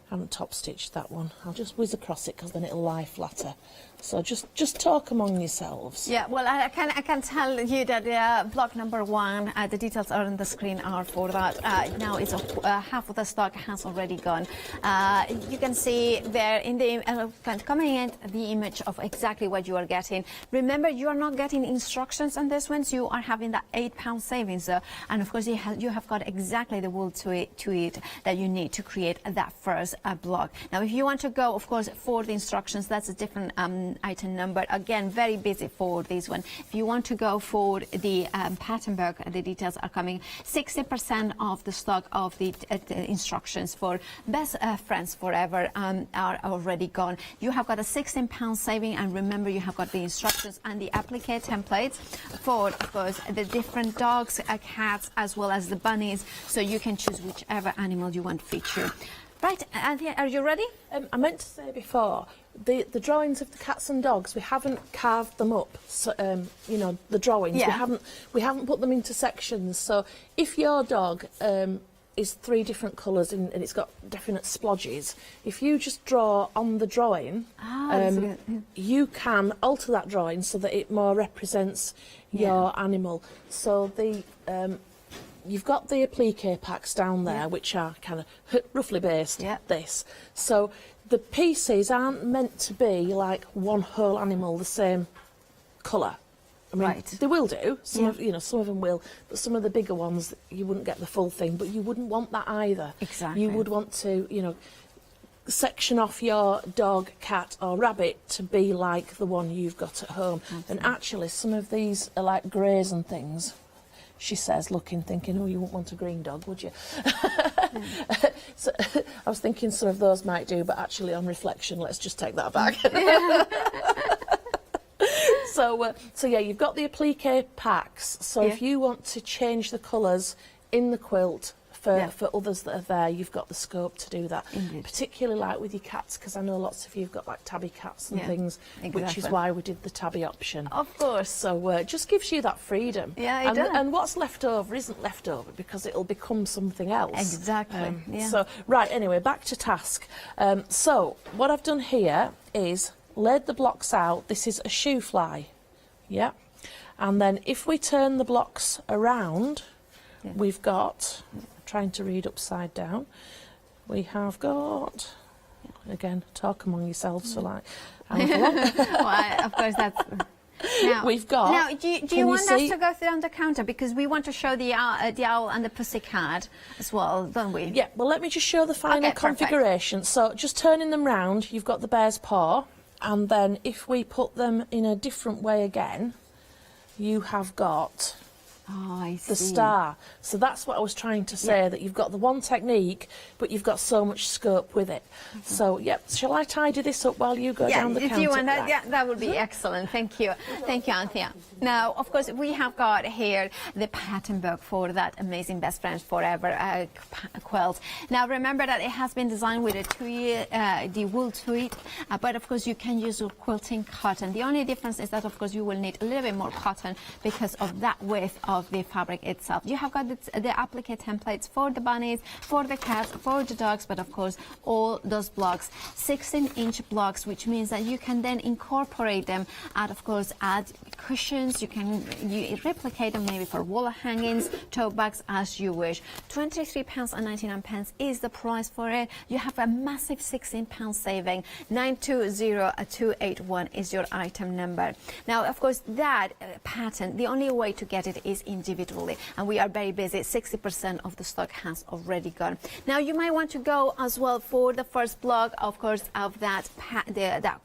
I haven't top stitched that one. I'll just whiz across it because then it'll lie flatter. So just talk among yourselves. Yeah, well, I can tell you that block number 1, the details are on the screen are for that. Now it's half of the stock has already gone. You can see there in the coming in the image of exactly what you are getting. Remember, you are not getting instructions on this one, so you are having that £8 savings. And of course, you have got exactly the wool to it that you need to create that first block. Now, if you want to go, of course, for the instructions, that's a different item number. Again, very busy for this one. If you want to go for the pattern book, the details are coming. 60% of the stock of the instructions for Best Friends Forever are already gone. You have got a £16 saving, and remember, you have got the instructions and the applique templates for, of course, the different dogs, cats, as well as the bunnies, so you can choose whichever animal you want featured. Right, Anthea, are you ready? I meant to say before, the drawings of the cats and dogs, we haven't carved them up. So, you know, the drawings, we haven't put them into sections. So if your dog is 3 different colours and it's got definite splodges, if you just draw on the drawing, you can alter that drawing so that it more represents your animal. So the you've got the applique packs down there, which are kind of roughly based this. So the pieces aren't meant to be like one whole animal the same colour. I mean, they will do. Some of them will, but some of the bigger ones you wouldn't get the full thing. But you wouldn't want that either. Exactly. You would want to, section off your dog, cat, or rabbit to be like the one you've got at home. And actually, some of these are like greys and things. She says, looking, thinking, oh, you wouldn't want a green dog, would you? So I was thinking some of those might do, but actually on reflection, let's just take that back. So yeah, you've got the applique packs. So if you want to change the colours in the quilt for others that are there, you've got the scope to do that. Indeed. Particularly like with your cats, because I know lots of you have got like tabby cats and things, which is why we did the tabby option. Of course. So it just gives you that freedom. Yeah, it does. And what's left over isn't left over because it'll become something else. Exactly. So, right, anyway, back to task. So what I've done here is laid the blocks out. This is a shoe fly. Yeah. And then if we turn the blocks around, we've got, trying to read upside down, we have got, again, talk among yourselves for like however long. Well, of course, that's... Now, we've got... Now, do you want us to go through on the counter? Because we want to show the owl and the pussycat as well, don't we? Yeah, well, let me just show the final configuration. Perfect. So just turning them round, you've got the bear's paw, and then if we put them in a different way again, you have got Oh, I see. the star. So that's what I was trying to say, that you've got the one technique, but you've got so much scope with it. So, yep, shall I tidy this up while you go down the counter? If you want that, yeah, that would be excellent. Thank you. Thank you, Anthea. Now, of course, we have got here the pattern book for that amazing Best Friends Forever quilt. Now, remember that it has been designed with a tweed, the wool tweed, but of course, you can use your quilting cotton. The only difference is that, of course, you will need a little bit more cotton because of that width of the fabric itself. You have got the applique templates for the bunnies, for the cats, for the dogs, but of course all those blocks, 16-inch blocks, which means that you can then incorporate them and of course add cushions. You can replicate them maybe for wall hangings, tote bags, as you wish. £23.99 is the price for it. You have a massive £16 saving. 920281 is your item number. Now, of course, that pattern, the only way to get it is individually, and we are very busy. 60% of the stock has already gone. Now, you might want to go as well for the first block, of course, of that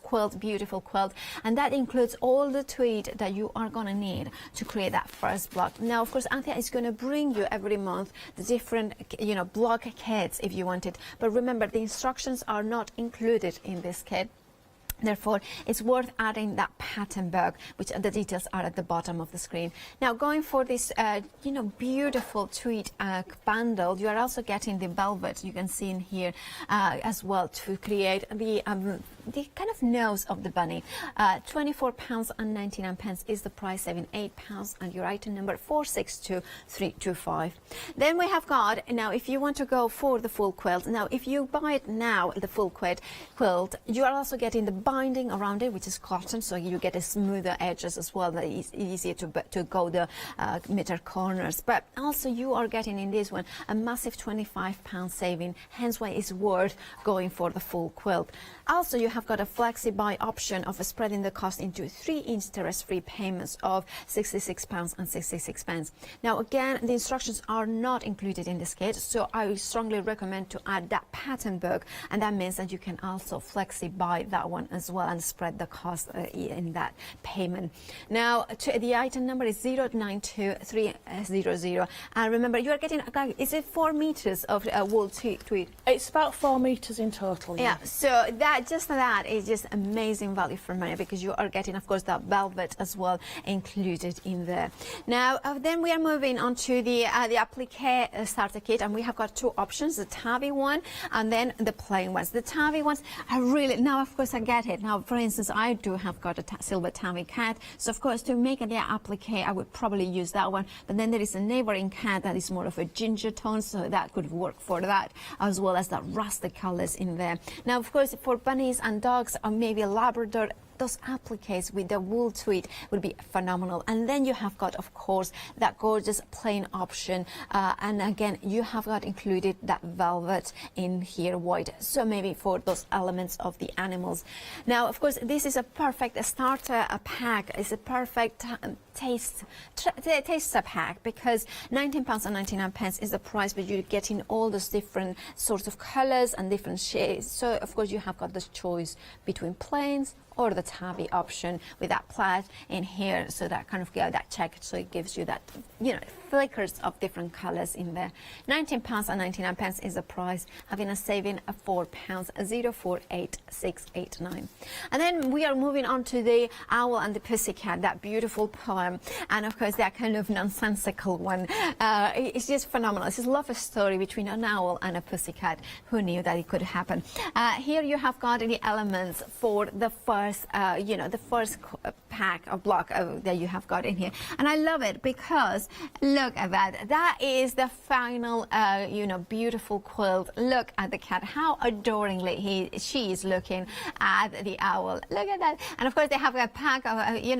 quilt, beautiful quilt, and that includes all the tweed that you are going to need to create that first block. Now, of course, Anthea is going to bring you every month the different, block kits if you want it. But remember, the instructions are not included in this kit. Therefore, it's worth adding that pattern book, which the details are at the bottom of the screen. Now, going for this, beautiful tweed bundle, you are also getting the velvet. You can see in here as well to create the kind of nose of the bunny. £24.99 is the price, saving £8, and your item number 462325. Then we have got, now if you want to go for the full quilt, now if you buy it now, the full quilt, you are also getting the binding around it, which is cotton, so you get a smoother edges as well, that is easier to go the middle corners. But also you are getting in this one a massive £25 saving, hence why it's worth going for the full quilt. Also, you have got a flexi buy option of spreading the cost into 3 interest-free payments of £66.66. Now, again, the instructions are not included in this kit, so I strongly recommend to add that pattern book, and that means that you can also flexi buy that one as well and spread the cost in that payment. Now, the item number is 092300, and remember, you are getting, is it 4 meters of wool tweed? It's about 4 meters in total. Yeah, so that is just amazing value for money, because you are getting, of course, that velvet as well included in there. Now, then we are moving on to the applique starter kit, and we have got 2 options: the tabby one and then the plain ones. The tabby ones are really, now of course I get it. Now, for instance, I do have got a silver tabby cat, so of course to make the applique I would probably use that one. But then there is a neighboring cat that is more of a ginger tone, so that could work for that, as well as the rusty colors in there. Now, of course, for bunnies and dogs, or maybe a Labrador, those appliques with the wool tweed would be phenomenal. And then you have got, of course, that gorgeous plain option, and again you have got included that velvet in here, white, so maybe for those elements of the animals. Now, of course, this is a perfect starter pack. It's a perfect taster pack, because £19.99 is the price, but you're getting all those different sorts of colors and different shades. So of course you have got this choice between plains or the tabby option with that plaid in here, so that kind of that check, so it gives you that flickers of different colors in there. £19.99 is the price, having a saving of £4, 048689. And then we are moving on to the Owl and the Pussycat, that beautiful poem, and of course that kind of nonsensical one. It's just phenomenal. It's a love story between an owl and a pussycat. Who knew that it could happen? Here you have got the elements for the first the first pack of block that you have got in here, and I love it because look at that. That is the final beautiful quilt. Look at the cat, how adoringly she is looking at the owl. Look at that. And of course they have a pack of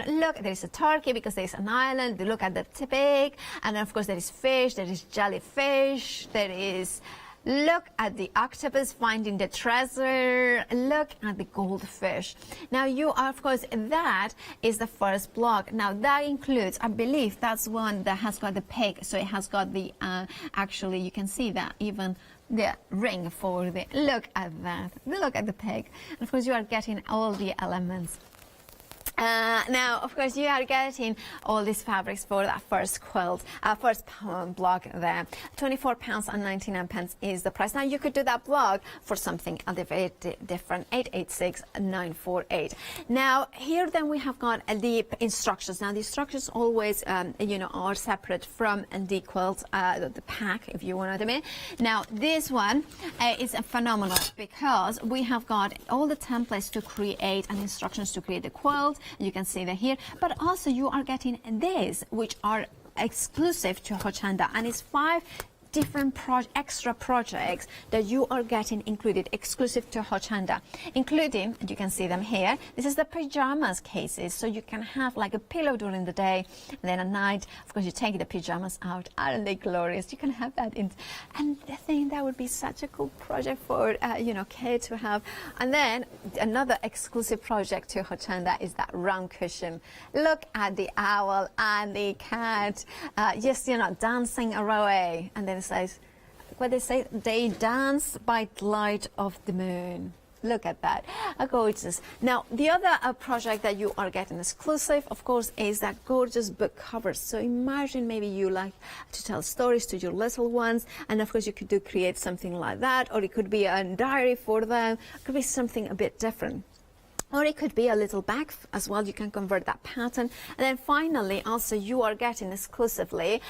look, there's a turkey because there's an island. Look at the pig, and then of course there is fish, there is jellyfish, there is, look at the octopus finding the treasure. Look at the goldfish. Now you are, of course, that is the first block. Now that includes, I believe that's one that has got the pig. So it has got the, actually you can see that even the ring for the, look at that. Look at the pig. And of course you are getting all the elements. Now, of course, you are getting all these fabrics for that first quilt, first block there. £24.99 is the price. Now, you could do that block for something a bit different, 886-948. Now, here then we have got the instructions. Now, the instructions always, you know, are separate from the quilt, the pack, if you want what I mean. Now, this one is phenomenal because we have got all the templates to create and instructions to create the quilt. You can see that here, but also you are getting these, which are exclusive to Hochanda, and it's 5 different extra projects that you are getting included exclusive to Hochanda, including, you can see them here, this is the pajamas cases, so you can have like a pillow during the day, and then at night, of course, you take the pajamas out. Aren't they glorious? You can have that in, and I think that would be such a cool project for you know, kids to have. And then another exclusive project to Hochanda is that round cushion. Look at the owl and the cat, just, you know, dancing away, and then it says, what they say, they dance by the light of the moon. Look at that, gorgeous. Now, the other project that you are getting exclusive, of course, is that gorgeous book covers. So imagine maybe you like to tell stories to your little ones, and of course you could create something like that, or it could be a diary for them. It could be something a bit different. Or it could be a little bag as well. You can convert that pattern. And then finally, also, you are getting exclusively,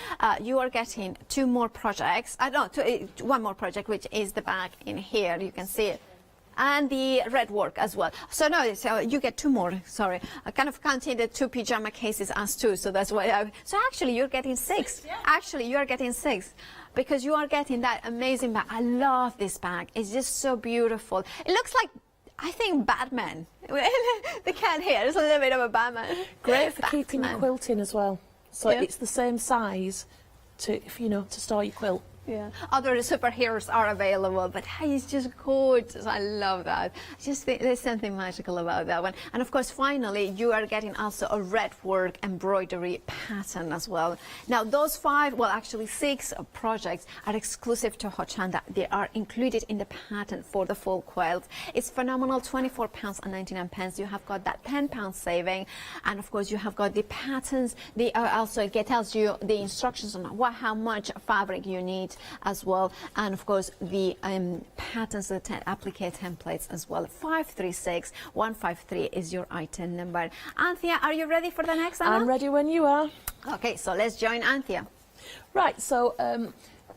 you are getting 2 more projects. One more project, which is the bag in here. You can see it. And the red work as well. So no, so you get 2 more, sorry. I kind of counted the 2 pajama cases as 2, so that's why so actually you're getting 6. Yeah. Actually, you're getting 6. Because you are getting that amazing bag. I love this bag. It's just so beautiful. It looks like, I think, Batman. The cat here is a little bit of a Batman. Great for keeping your quilt in as well. So Yeah. it's the same size to, if you know, to store your quilt. Yeah, other superheroes are available, but hey, it's just gorgeous. I love that. Just there's something magical about that one. And of course, finally, you are getting also a red work embroidery pattern as well. Now, those 5, well, actually 6 projects are exclusive to Hochanda. They are included in the pattern for the full quilt. It's phenomenal, £24.99. You have got that £10 saving, and of course, you have got the patterns. They are also, it tells you the instructions on how much fabric you need as well, and of course the patterns, the applique templates as well. 536153 is your item number. Anthea, are you ready for the next one? I'm ready when you are. Okay, so let's join Anthea. Right, so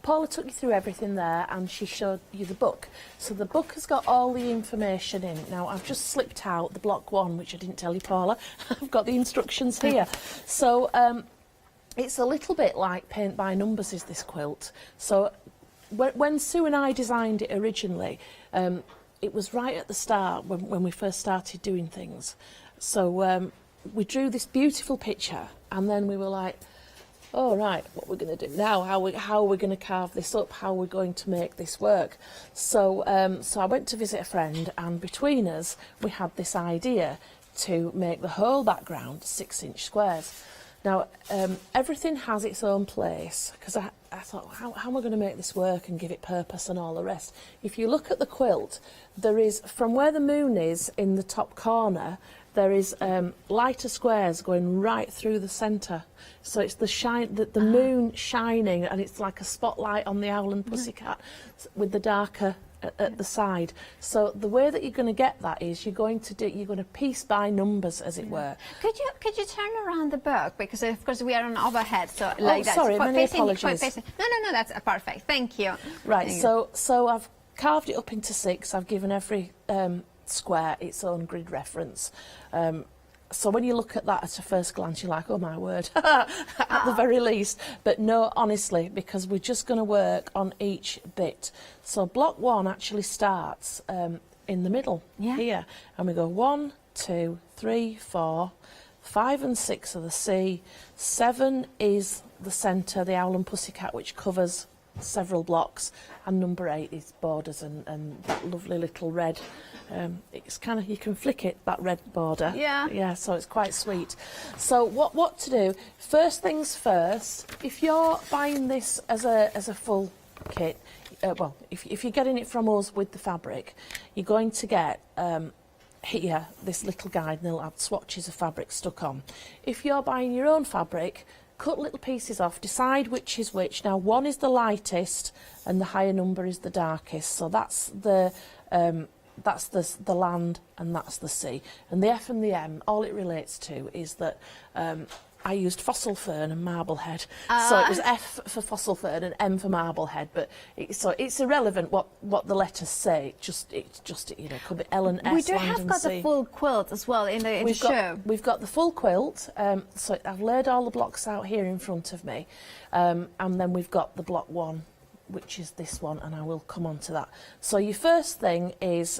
Paula took you through everything there, and she showed you the book. So the book has got all the information in. Now, I've just slipped out the block 1, which I didn't tell you, Paula. I've got the instructions here. So it's a little bit like paint by numbers, is this quilt. So when Sue and I designed it originally, it was right at the start when we first started doing things. So we drew this beautiful picture, and then we were like, oh, right, what we're going to do now, how are we going to carve this up, how are we going to make this work? So, so I went to visit a friend, and between us, we had this idea to make the whole background 6-inch squares. Now, everything has its own place, because I thought, how am I going to make this work and give it purpose and all the rest? If you look at the quilt, there is, from where the moon is in the top corner, there is lighter squares going right through the centre. So it's the moon shining, and it's like a spotlight on the owl and pussycat with the darker at the side. So the way that you're going to get that is you're going to piece by numbers, as it were. Could you turn around the book, because of course we are on overhead, so like that. Sorry, many apologies. No, that's perfect. Thank you. Right. Thank So I've carved it up into 6. I've given every square its own grid reference. So when you look at that at a first glance, you're like, oh my word, at the very least. But no, honestly, because we're just going to work on each bit. So block 1 actually starts in the middle here. And we go 1, 2, 3, 4, 5 and 6 are the C, 7 is the centre, the owl and pussycat, which covers several blocks, and number 8 is borders and that lovely little red. It's kind of, you can flick it, that red border. Yeah, so it's quite sweet. So what to do? First things first, if you're buying this as a full kit, well, if you're getting it from us with the fabric, you're going to get here this little guide, and they'll have swatches of fabric stuck on. If you're buying your own fabric, cut little pieces off, decide which is which. Now, one is the lightest and the higher number is the darkest, so that's the land and that's the sea. And the F and the M, all it relates to is that I used fossil fern and marblehead. So it was F for fossil fern and M for marblehead, but so it's irrelevant what the letters say. It's just you know, could be L and S. We do land have and got C. a full quilt as well in the show. We've got the full quilt. So I've laid all the blocks out here in front of me, and then we've got the block 1, which is this one, and I will come on to that. So your first thing is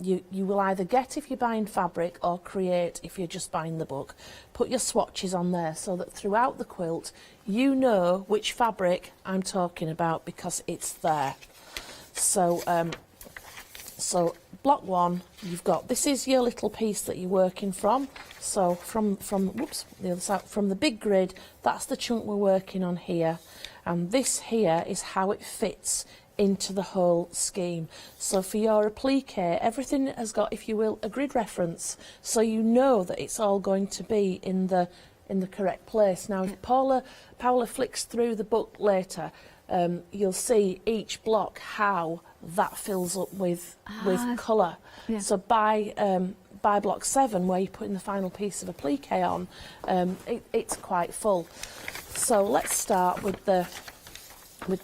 you will either get if you're buying fabric or create if you're just buying the book. Put your swatches on there so that throughout the quilt you know which fabric I'm talking about because it's there. So so block 1, you've got, this is your little piece that you're working from. So from whoops, the other side, from the big grid, that's the chunk we're working on here. And this here is how it fits into the whole scheme. So for your applique, everything has got, if you will, a grid reference, so you know that it's all going to be in the correct place. Now, if Paula flicks through the book later, you'll see each block how that fills up with colour. Yeah. So by block 7, where you're putting the final piece of applique on, it's quite full. So let's start with the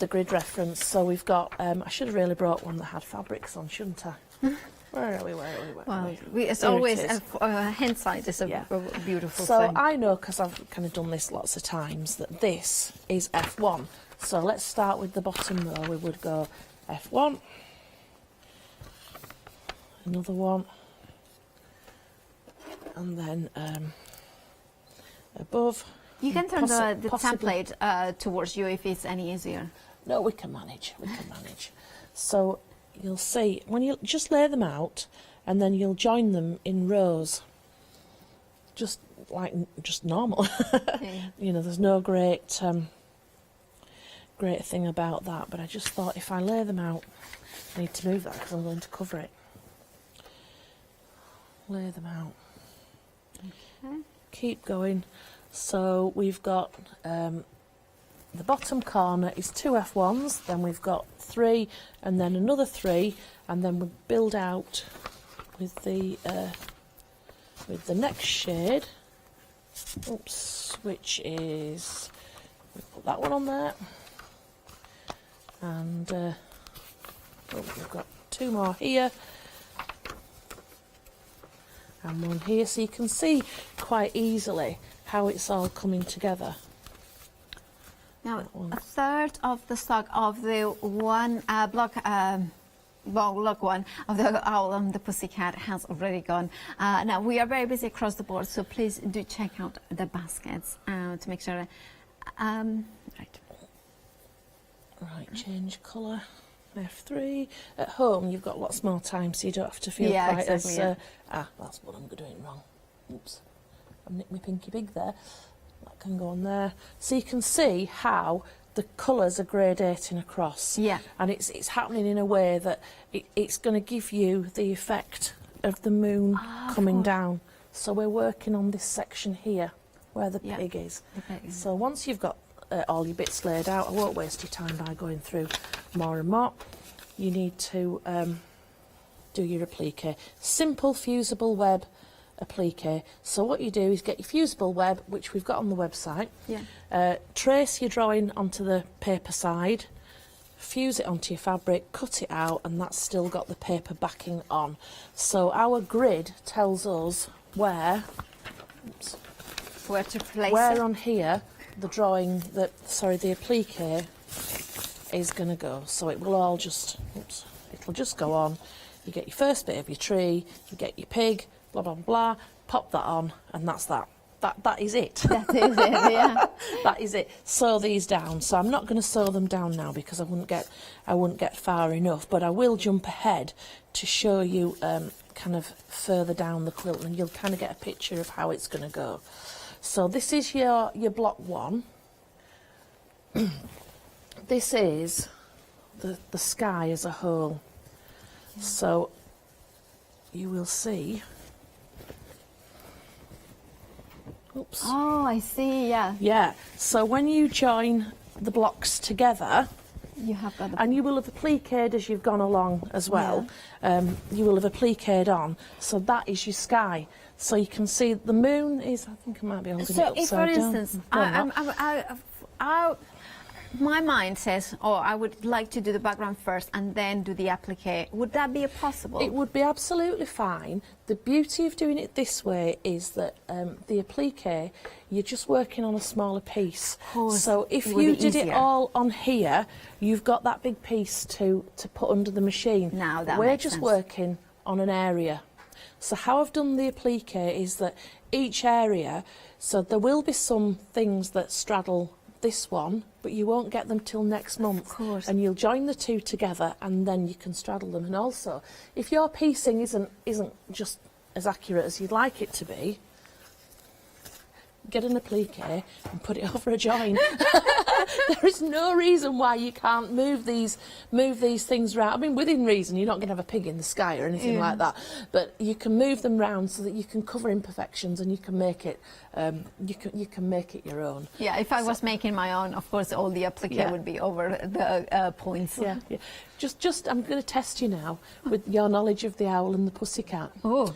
grid reference. So we've got, I should have really brought one that had fabrics on, shouldn't I? Where are we? Well, it's Here always it is. hindsight is a beautiful So thing. I know, because I've kind of done this lots of times, that this is F1. So let's start with the bottom row. We would go F1, another one, and then above. You can turn the possibly- template towards you if it's any easier. No, we can manage. So you'll see, when you just lay them out, and then you'll join them in rows, just normal. Yeah. You know, there's no great thing about that, but I just thought if I lay them out, I need to move that because I'm going to cover it. Lay them out. Okay. Keep going. So we've got the bottom corner is 2 F1s, then we've got 3, and then another 3, and then we build out with the next shade. Oops, which is, we put that one on there, and we've got 2 more here. And one here, so you can see quite easily how it's all coming together. Now, a third of the stock of the one block one of the Owl and the Pussycat has already gone. Now, we are very busy across the board, so please do check out the baskets to make sure. Right, change colour. F3. At home, you've got lots more time, so you don't have to feel quite exactly, as... that's what I'm doing wrong. Oops. I've nicked my pinky big there. That can go on there. So you can see how the colours are gradating across. Yeah. And it's happening in a way that it's going to give you the effect of the moon coming down. So we're working on this section here, where the pig is. So once you've got all your bits laid out, I won't waste your time by going through more and more. You need to do your applique. Simple fusible web applique. So what you do is get your fusible web, which we've got on the website. Yeah. Trace your drawing onto the paper side, fuse it onto your fabric, cut it out, and that's still got the paper backing on. So our grid tells us where to place where it. on here the drawing, the applique is going to go. So it will all just, it'll just go on. You get your first bit of your tree, you get your pig, blah, blah, blah, pop that on, and that's that. That is it. That is it, yeah. That is it. Sew these down. So I'm not going to sew them down now because I wouldn't get far enough, but I will jump ahead to show you kind of further down the quilt, and you'll kind of get a picture of how it's going to go. So this is your block 1. This is the sky as a whole. So you will see. Oops. Oh, I see. Yeah, Yeah, so when you join the blocks together, you have got the. and you will have appliqued as you've gone along as well, you will have appliqued on, so that is your sky. So you can see the moon is, I think I might be holding it So, upside if for down. instance, No, not. my mind says, oh, I would like to do the background first and then do the applique. Would that be possible? It would be absolutely fine. The beauty of doing it this way is that the applique, you're just working on a smaller piece. course, So if it would you be did it easier. all on here, you've got that big piece to put under the machine. Now that We're makes just sense. working on an area. So how I've done the applique is that each area, so there will be some things that straddle this one, but you won't get them till next month. Of course. And you'll join the two together, and then you can straddle them. And also, if your piecing isn't just as accurate as you'd like it to be, get an applique and put it over a join. There is no reason why you can't move these things round. I mean, within reason, you're not going to have a pig in the sky or anything like that, but you can move them round so that you can cover imperfections and you can make it you can make it your own. Yeah, if I was making my own, of course, all the applique Yeah. would be over the points. Yeah. Just I'm going to test you now with your knowledge of the owl and the pussycat. Oh,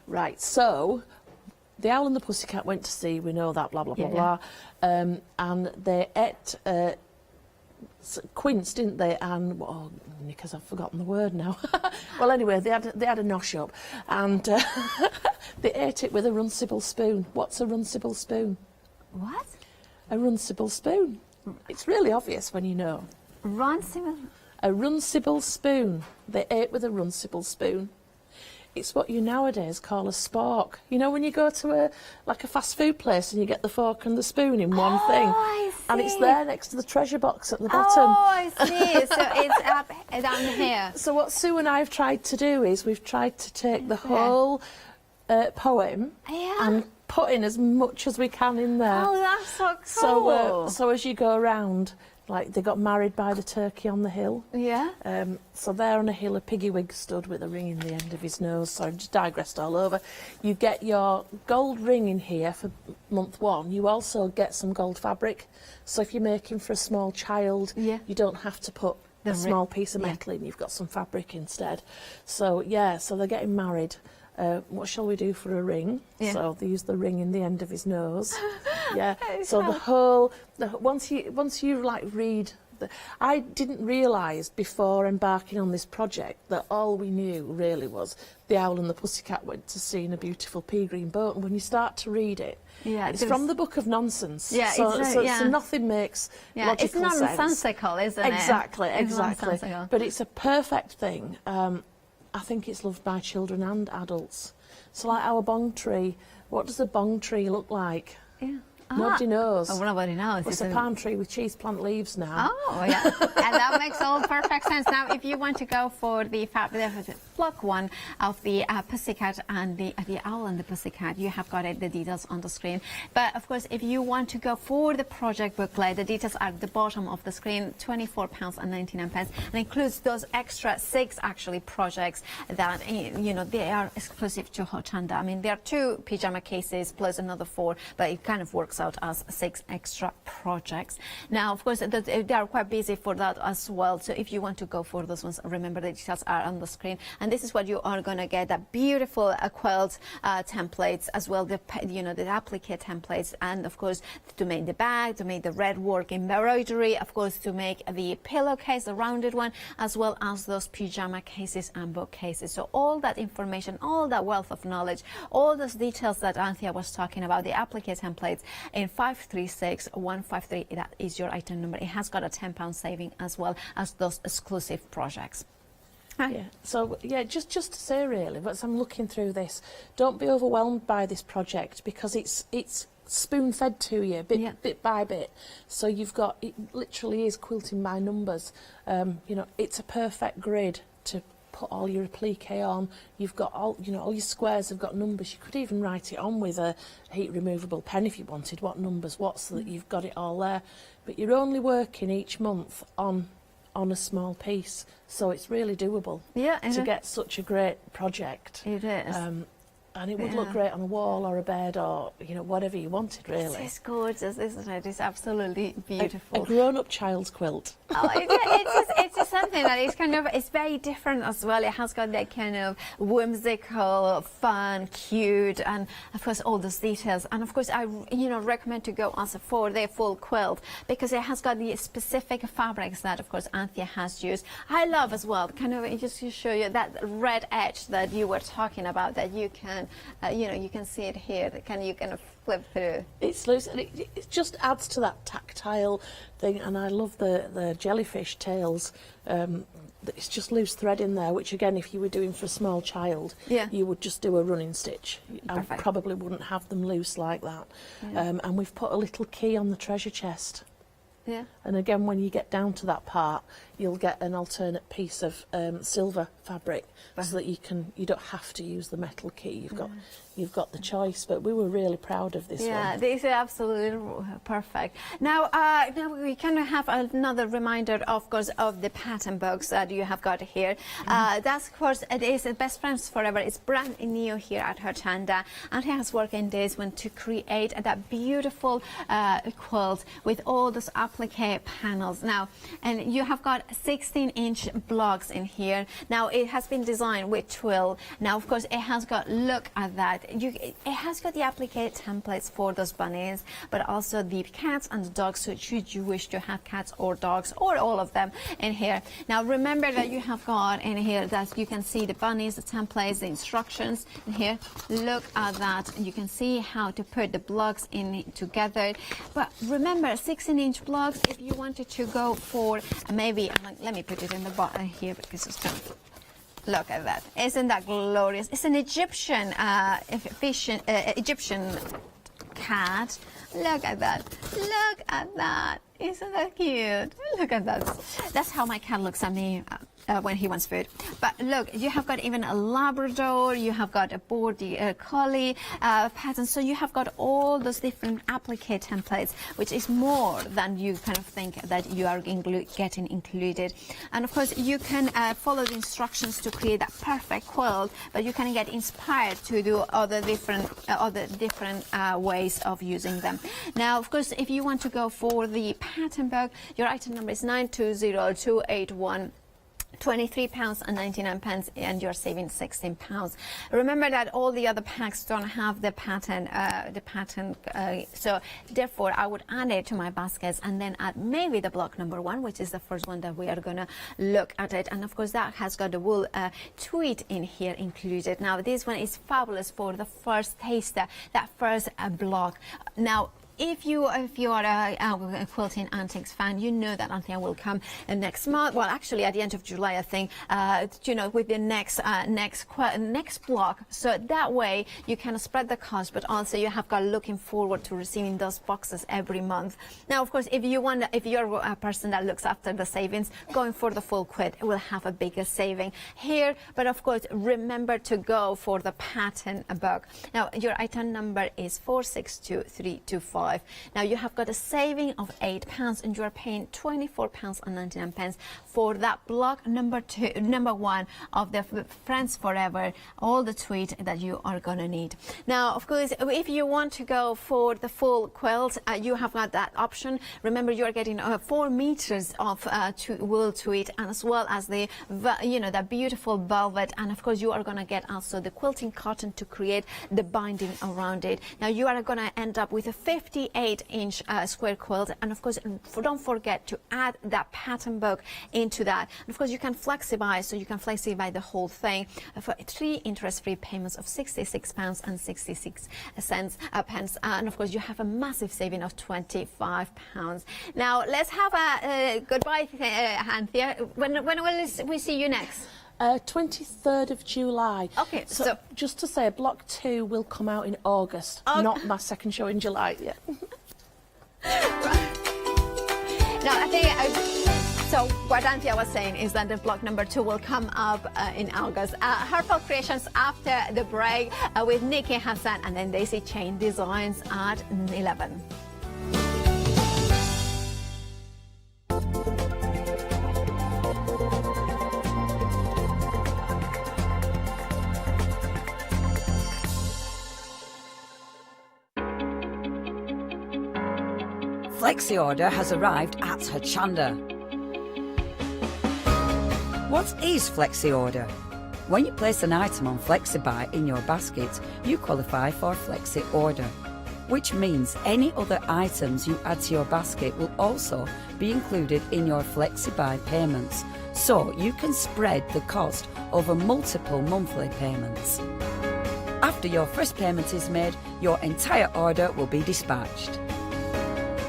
Right. So the Owl and the Pussycat went to sea, we know that, blah, blah, blah, Yeah, blah. And they ate quince, didn't they? And, oh, because I've forgotten the word now. Well, anyway, they had a nosh up, and they ate it with a runcible spoon. What's a runcible spoon? what? A runcible spoon. It's really obvious when you know. Runcible? A runcible spoon. They ate with a runcible spoon. It's what you nowadays call a spork. You know when you go to a fast food place and you get the fork and the spoon in one thing, I and it's see. there next to the treasure box at the bottom. Oh, I see. So it's up down here. So what Sue and I have tried to do is we've tried to take the whole poem Yeah. and put in as much as we can in there. Oh, that's so cool. So as you go around, like they got married by the turkey on the hill. Yeah. So there on a hill, a Piggywig stood with a ring in the end of his nose. So I've just digressed all over. You get your gold ring in here for month 1. You also get some gold fabric. So if you're making for a small child, Yeah. you don't have to put The a small piece of metal in. You've got some fabric instead. So yeah, so they're getting married. What shall we do for a ring? Yeah. So they use the ring in the end of his nose. Yeah. So the whole, once you like read, I didn't realise before embarking on this project that all we knew really was the Owl and the Pussycat went to sea in a beautiful pea green boat. And when you start to read it, Yeah, it's there's- from the Book of Nonsense. Yeah, so, it's, so, yeah. so nothing makes Yeah, it's logical sense. nonsensical, isn't it? Exactly, It's exactly. nonsensical. But it's a perfect thing. I think it's loved by children and adults. So like our bong tree, what does a bong tree look like? Yeah. Nobody knows. Oh, nobody knows. It's a palm tree with cheese plant leaves now. Oh, yeah. And that makes all perfect sense. Now, if you want to go for the block 1 of the Pussycat and the Owl and the Pussycat, you have got the details on the screen. But, of course, if you want to go for the project booklet, the details are at the bottom of the screen, £24.99, and includes those extra 6, actually, projects that, you know, they are exclusive to Hochanda. I mean, there are 2 pyjama cases plus another 4, but it kind of works out as 6 extra projects. Now, of course, they are quite busy for that as well. So if you want to go for those ones, remember the details are on the screen. And this is what you are going to get: that beautiful quilt templates, as well the applique templates, and of course to make the bag, to make the red work embroidery, of course to make the pillowcase, the rounded one, as well as those pyjama cases and bookcases. So all that information, all that wealth of knowledge, all those details that Anthea was talking about, the applique templates, in 536153, that is your item number. It has got a £10 saving as well as those exclusive projects. Yeah. So yeah, just to say really, as I'm looking through this, don't be overwhelmed by this project because it's spoon-fed to you bit by bit. So you've got, it literally is quilting by numbers. You know, it's a perfect grid to put all your applique on. You've got all your squares have got numbers. You could even write it on with a heat removable pen if you wanted what numbers what, so that you've got it all there. But you're only working each month on on a small piece. So it's really doable Yeah, to get such a great project. it is. And it would look Yeah. great on a wall or a bed or, whatever you wanted, really. It's gorgeous, isn't it? It's absolutely beautiful. A grown-up child's quilt. Oh, it's just something that is kind of, it's very different as well. It has got that kind of whimsical, fun, cute, and of course all those details. And of course I, recommend to go also for the full quilt because it has got the specific fabrics that of course Anthea has used. I love as well, kind of just to show you that red edge that you were talking about, that you can, you can see it here. You can flip through. It's loose, and it just adds to that tactile thing. And I love the jellyfish tails. It's just loose thread in there, which again, if you were doing for a small child, Yeah. you would just do a running stitch. I Perfect. probably wouldn't have them loose like that. Yeah. And we've put a little key on the treasure chest. Yeah. And again, when you get down to that part, you'll get an alternate piece of silver fabric, so that you don't have to use the metal key. You've got the choice. But we were really proud of this Yeah, one. this is absolutely perfect. Now, now we kind of have another reminder, of course, of the pattern books that you have got here. That's, of course, it is Best Friends Forever. It's brand new here at Hochanda, and he has worked in this one to create that beautiful quilt with all those applique panels. Now, and you have got 16-inch blocks in here. Now, it has been designed with twill. Now, of course, it has got, look at that. It has got the applique templates for those bunnies, but also the cats and the dogs, so should you wish to have cats or dogs or all of them in here. Now, remember that you have got in here that you can see the bunnies, the templates, the instructions in here. Look at that. You can see how to put the blocks in together. But remember, 16-inch blocks, if you wanted to go for maybe, let me put it in the bottom here because it's going to... Look at that. Isn't that glorious? It's an Egyptian Egyptian cat. Look at that. Look at that. Isn't that cute? Look at that. That's how my cat looks at me when he wants food. But look, you have got even a Labrador, you have got a Border Collie pattern. So you have got all those different applique templates, which is more than you kind of think that you are getting included. And of course, you can follow the instructions to create that perfect quilt, but you can get inspired to do other different ways of using them. Now, of course, if you want to go for the pattern book, your item number is 920281. £23.99, and you're saving £16. Remember that all the other packs don't have the pattern, so therefore I would add it to my baskets and then add maybe the block number 1, which is the first one that we are gonna look at it. And of course that has got the wool tweed in here included. Now this one is fabulous for the first taster, that first block. Now, if you are a Quilting Antiques fan, you know that Anthea will come next month. Well, actually, at the end of July, I think. With the next block. So that way you can spread the cost, but also you have got looking forward to receiving those boxes every month. Now, of course, if you're a person that looks after the savings, going for the full quilt will have a bigger saving here. But of course, remember to go for the pattern book. Now, your item number is 462325. Now you have got a saving of £8 and you are paying £24.99 for that block number 1 of the Friends Forever, all the tweed that you are gonna need. Now, of course, if you want to go for the full quilt, you have got that option. Remember, you are getting 4 meters of wool tweed, and as well as the the beautiful velvet, and of course you are gonna get also the quilting cotton to create the binding around it. Now you are gonna end up with a 58-inch square quilt, and of course don't forget to add that pattern book into that. And of course you can flexify, so you can flexify the whole thing for 3 interest-free payments of £66.66, and of course you have a massive saving of £25. Now let's have a goodbye, Anthea. When will we see you next? 23rd of July. Okay, so just to say, block 2 will come out in August, not my second show in July. Yeah. Now I think so. What Anthea was saying is that the block number 2 will come up in August. Heartfelt Creations after the break with Nikki Hassan, and then Daisy Chain Designs at 11. Flexi Order has arrived at Hochanda. What is Flexi Order? When you place an item on FlexiBuy in your basket, you qualify for Flexi Order, which means any other items you add to your basket will also be included in your FlexiBuy payments, so you can spread the cost over multiple monthly payments. After your first payment is made, your entire order will be dispatched.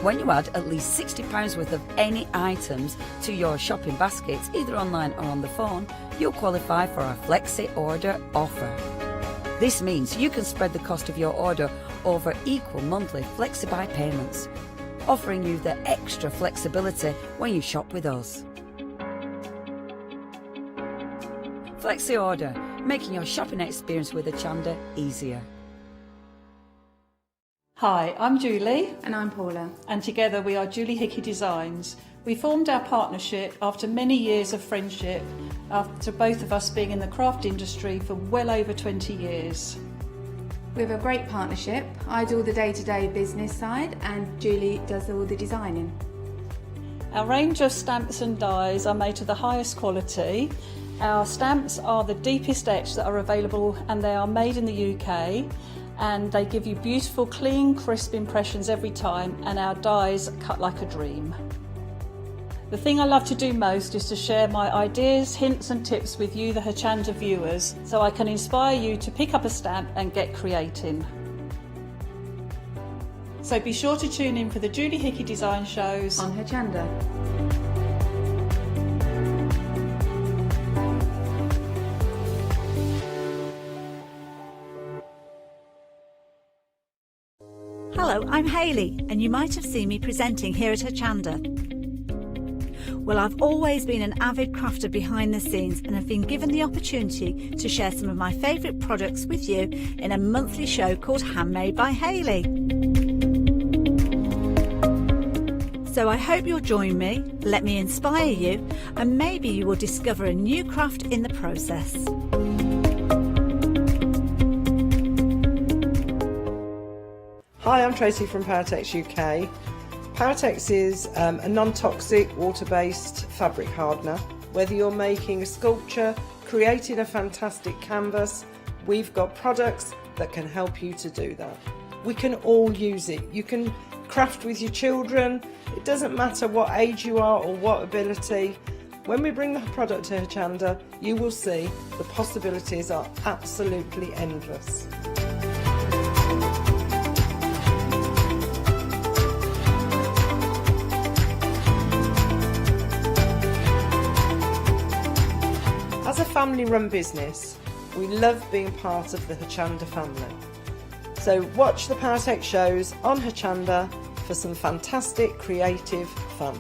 When you add at least £60 worth of any items to your shopping baskets, either online or on the phone, you'll qualify for our Flexi Order offer. This means you can spread the cost of your order over equal monthly FlexiBuy payments, offering you the extra flexibility when you shop with us. Flexi Order, making your shopping experience with Hochanda easier. Hi, I'm Julie. And I'm Paula. And together we are Julie Hickey Designs. We formed our partnership after many years of friendship, after both of us being in the craft industry for well over 20 years. We have a great partnership. I do all the day-to-day business side and Julie does all the designing. Our range of stamps and dies are made to the highest quality. Our stamps are the deepest etch that are available and they are made in the UK. And they give you beautiful, clean, crisp impressions every time, and our dies cut like a dream. The thing I love to do most is to share my ideas, hints and tips with you, the Hochanda viewers, so I can inspire you to pick up a stamp and get creating. So be sure to tune in for the Julie Hickey Design shows on Hochanda. Hello, I'm Hayley, and you might have seen me presenting here at Hochanda. Well, I've always been an avid crafter behind the scenes and have been given the opportunity to share some of my favourite products with you in a monthly show called Handmade by Hayley. So I hope you'll join me, let me inspire you, and maybe you will discover a new craft in the process. Hi, I'm Tracy from Paratex UK. Paratex is a non-toxic, water-based fabric hardener. Whether you're making a sculpture, creating a fantastic canvas, we've got products that can help you to do that. We can all use it. You can craft with your children. It doesn't matter what age you are or what ability. When we bring the product to Hochanda, you will see the possibilities are absolutely endless. As a family-run business, we love being part of the Hochanda family. So watch the Paratex shows on Hochanda for some fantastic creative fun.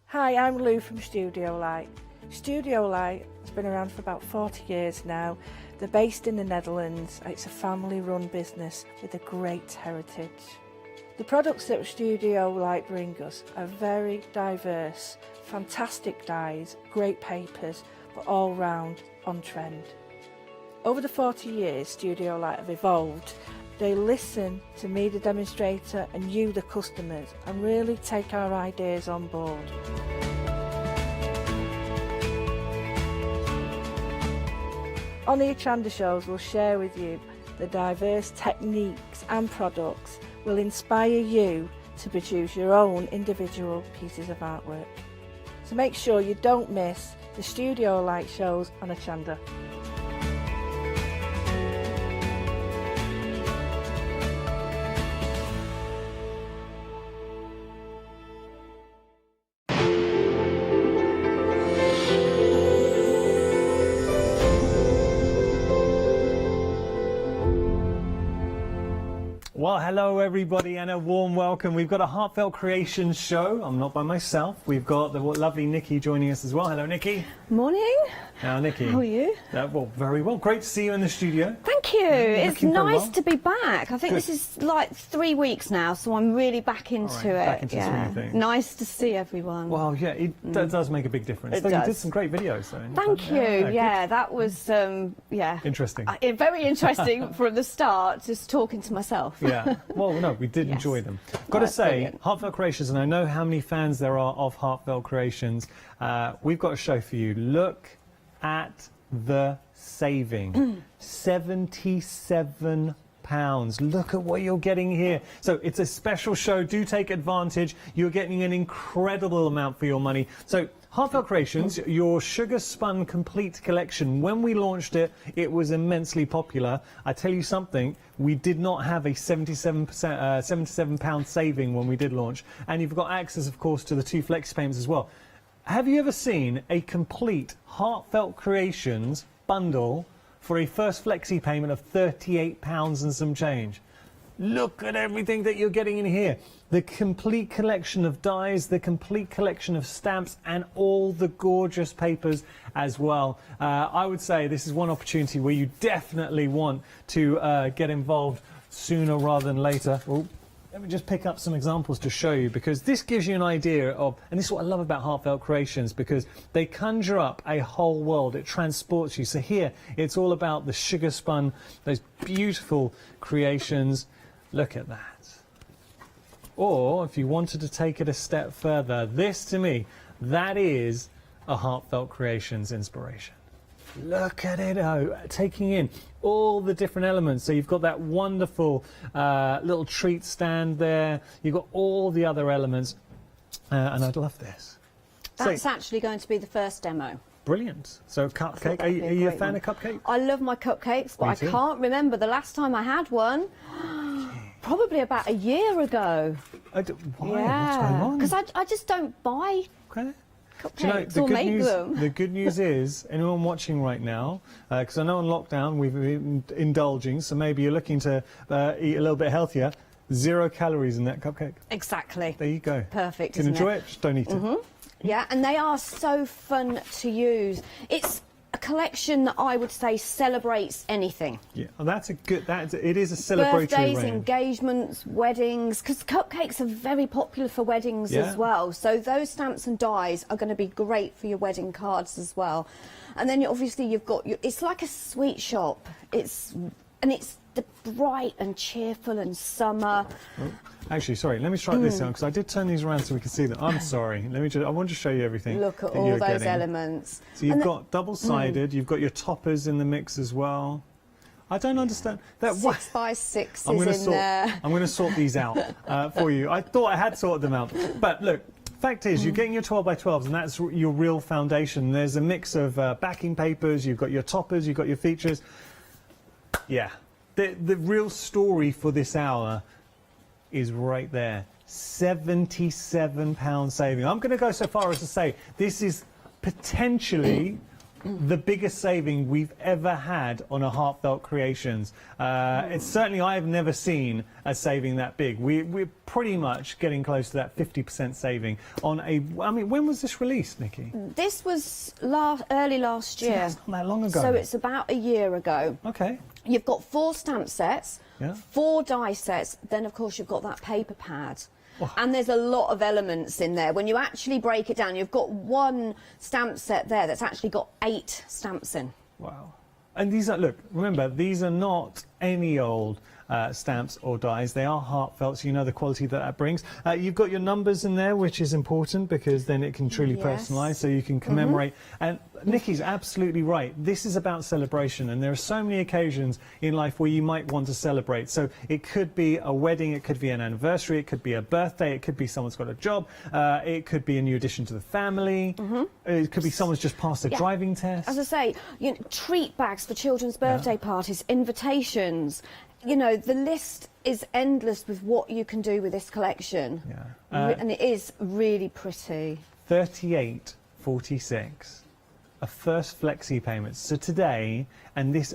Hi, I'm Lou from Studio Light. Studio Light has been around for about 40 years now. They're based in the Netherlands. It's a family-run business with a great heritage. The products that Studio Light bring us are very diverse, fantastic dyes, great papers, but all round on trend. Over the 40 years Studio Light have evolved. They listen to me, the demonstrator, and you, the customers, and really take our ideas on board. On the Hochanda shows, we'll share with you the diverse techniques and products will inspire you to produce your own individual pieces of artwork. So make sure you don't miss the Studio Light shows on Hochanda. Well, hello everybody and a warm welcome. We've got a Heartfelt Creations show. I'm not by myself. We've got the lovely Nikki joining us as well. Hello, Nikki. Morning. Now, Nikki. How are you? Well, very well. Great to see you in the studio. Thank Thank you. It's Looking very nice well. to be back. I think Good. this is like 3 weeks now, so I'm really back into right, it. back into the swing of things. Nice to see everyone. Well, yeah, it does make a big difference. It Though You does. did some great videos, though. Thank you. good. Yeah, that was Interesting. very interesting from the start. Just talking to myself. Yeah. Well, no, we did enjoy them. Got to That's say, brilliant. Heartfelt Creations, and I know how many fans there are of Heartfelt Creations. We've got a show for you. Look at the saving. £77. Look at what you're getting here. So it's a special show. Do take advantage. You're getting an incredible amount for your money. So Heartfelt Creations, your Sugar Spun Complete collection. When we launched it, it was immensely popular. I tell you something, we did not have a £77 saving when we did launch. And you've got access, of course, to the 2 flexi payments as well. Have you ever seen a complete Heartfelt Creations bundle for a first flexi payment of £38 and some change? Look at everything that you're getting in here. The complete collection of dies, the complete collection of stamps, and all the gorgeous papers as well. I would say this is one opportunity where you definitely want to get involved sooner rather than later. Oh, let me just pick up some examples to show you, because this gives you an idea of, and this is what I love about Heartfelt Creations, because they conjure up a whole world. It transports you. So here, it's all about the sugar spun, those beautiful creations. Look at that. Or, if you wanted to take it a step further, this to me, that is a Heartfelt Creations inspiration. Look at it, taking in all the different elements. So you've got that wonderful little treat stand there. You've got all the other elements. And I'd love this. That's actually going to be the first demo. Brilliant. So cupcake, are you a fan of cupcake? I love my cupcakes, but Me I too. can't remember the last time I had one. Probably about a year ago. Why? What's going on? Because I just don't buy Okay. cupcakes Do you know, or make them. the good news is, anyone watching right now, because I know on lockdown we've been indulging, so maybe you're looking to eat a little bit healthier, 0 calories in that cupcake. Exactly. There you go. Perfect, You can isn't enjoy it? it, just don't eat it. Yeah, and they are so fun to use. It's a collection that I would say celebrates anything. Yeah, well, that's a good. It is a celebratory Birthdays, range. engagements, weddings, because cupcakes are very popular for weddings Yeah. as well. So those stamps and dies are going to be great for your wedding cards as well. And then obviously you've got it's like a sweet shop. It's the bright and cheerful and summer. Oh, actually, sorry. Let me try this out because I did turn these around so we can see them. I'm sorry. Let me. I want to show you everything. Look at that all you're those getting. elements. So you've got double-sided. You've got your toppers in the mix as well. I don't understand that. 6x6 I'm is gonna in sort, there. I'm going to sort these out for you. I thought I had sorted them out, but look. Fact is, you're getting your 12x12s, and that's your real foundation. There's a mix of backing papers. You've got your toppers. You've got your features. Yeah, the real story for this hour is right there. £77 saving. I'm going to go so far as to say this is potentially the biggest saving we've ever had on a Heartfelt Creations. It's certainly, I've never seen a saving that big. We're pretty much getting close to that 50% saving on a. I mean, when was this released, Nikki? This was early last year. That's not that long ago. So it's about a year ago. Okay. You've got 4 stamp sets, Yeah. 4 die sets, then of course you've got that paper pad. And there's a lot of elements in there. When you actually break it down, you've got 1 stamp set there that's actually got 8 stamps in. Wow. And these are, look, remember, these are not any old stamps or dies. They are heartfelt, so you know the quality that brings. You've got your numbers in there, which is important because then it can truly personalise, so you can commemorate. And Nikki's absolutely right. This is about celebration, and there are so many occasions in life where you might want to celebrate. So it could be a wedding, it could be an anniversary, it could be a birthday, it could be someone's got a job, it could be a new addition to the family, it could be someone's just passed a driving test. As I say, treat bags for children's birthday parties, invitations. You know, the list is endless with what you can do with this collection. And it is really pretty. $38.46. A first flexi payment. So today, and this,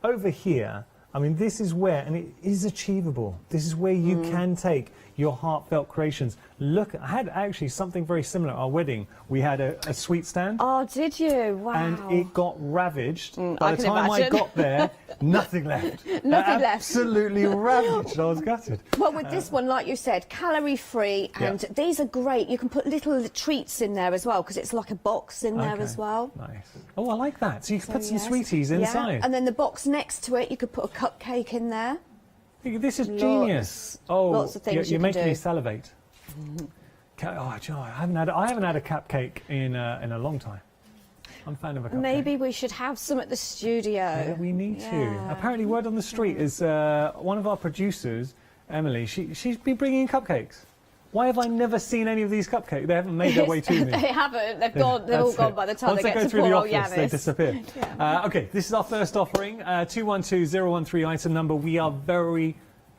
over here, I mean, this is where, and it is achievable. This is where you can take your heartfelt creations. Look, I had actually something very similar at our wedding. We had a sweet stand. Oh, did you? Wow. And it got ravaged. By I the can time I imagine. got there, nothing left. Nothing left. Absolutely ravaged. I was gutted. Well, with this one, like you said, calorie-free, and Yeah. these are great. You can put little treats in there as well, because it's like a box in there Okay. as well. Nice. Oh, I like that. So you can put some yes. sweeties Yeah, inside. and then the box next to it, you could put a cupcake in there. This is Lots- genius. Oh, lots of things you're you can making me do. salivate. Oh, Joe, I haven't had a cupcake in a long time. I'm a fan of a cupcake. Maybe we should have some at the studio. Yeah, we need to. Yeah. Apparently, word on the street is one of our producers, Emily. She's been bringing in cupcakes. Why have I never seen any of these cupcakes? They haven't made their way to me. They haven't. They've gone. They've all That's gone it. by the time Once they go get to through poor the old office, they Yanis. disappear. Okay, this is our first offering. 212013 item number. We are very,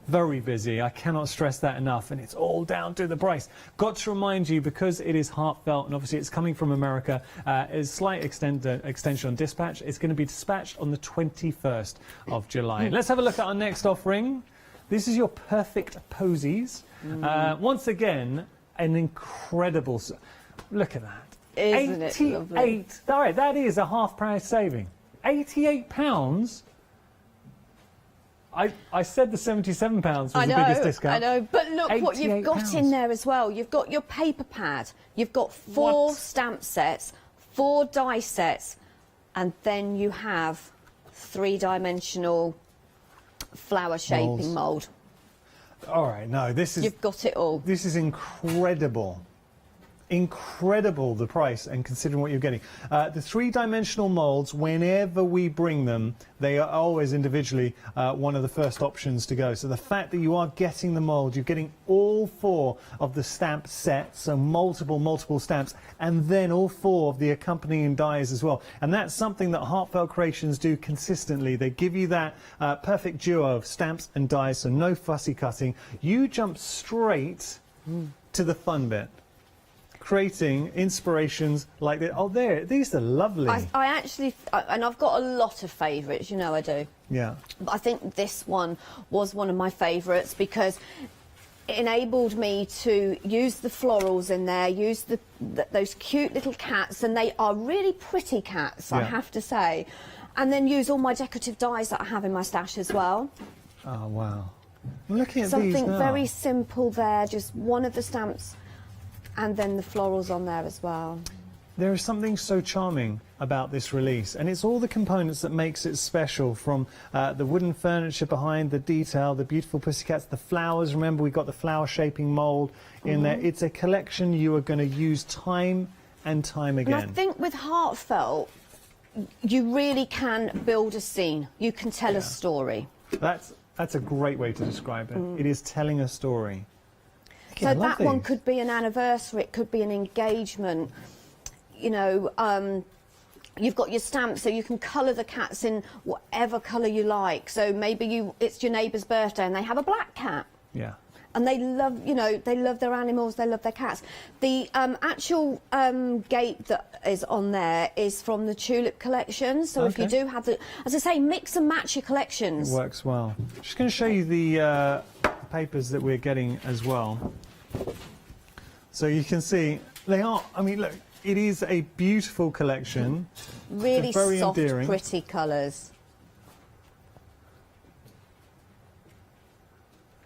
very busy. I cannot stress that enough, and it's all down to the price. Got to remind you, because it is heartfelt, and obviously it's coming from America, is slight extension on dispatch. It's going to be dispatched on the 21st of July. Let's have a look at our next offering. This is your perfect posies. Once again, an incredible... Look at that. Isn't it lovely? All right, that is a half price saving. £88. I said the £77 was the biggest discount. I know, but look what you've got £88. in there as well. You've got your paper pad, you've got 4 stamp sets, 4 die sets, and then you have 3-dimensional flower shaping mould. All right, no, this is... You've got it all. This is incredible. Incredible, the price, and considering what you're getting. The 3-dimensional molds, whenever we bring them, they are always individually one of the first options to go. So the fact that you are getting the mold, you're getting all 4 of the stamp sets, so multiple stamps, and then all 4 of the accompanying dies as well. And that's something that Heartfelt Creations do consistently. They give you that perfect duo of stamps and dies, so no fussy cutting. You jump straight to the fun bit. Creating inspirations like this. Oh, these are lovely. I actually, and I've got a lot of favourites, you know I do. Yeah. But I think this one was one of my favourites because it enabled me to use the florals in there, use those cute little cats, and they are really pretty cats, I have to say. And then use all my decorative dies that I have in my stash as well. Oh, wow. I'm looking at Something these now. very simple there, just one of the stamps and then the florals on there as well. There is something so charming about this release, and it's all the components that makes it special, from the wooden furniture behind, the detail, the beautiful pussycats, the flowers. Remember, we got the flower shaping mould in there. It's a collection you are going to use time and time again. And I think with Heartfelt, you really can build a scene. You can tell a story. That's a great way to describe it. It is telling a story. So that one could be an anniversary, it could be an engagement. You know, you've got your stamps, so you can colour the cats in whatever colour you like. So maybe it's your neighbour's birthday and they have a black cat. Yeah. And they love, you know, they love their animals, they love their cats. The actual gate that is on there is from the Tulip collection. So if you do have the, as I say, mix and match your collections. It works well. Just going to show you the papers that we're getting as well. So you can see they are, I mean, look, it is a beautiful collection. Really very soft, endearing. pretty colours.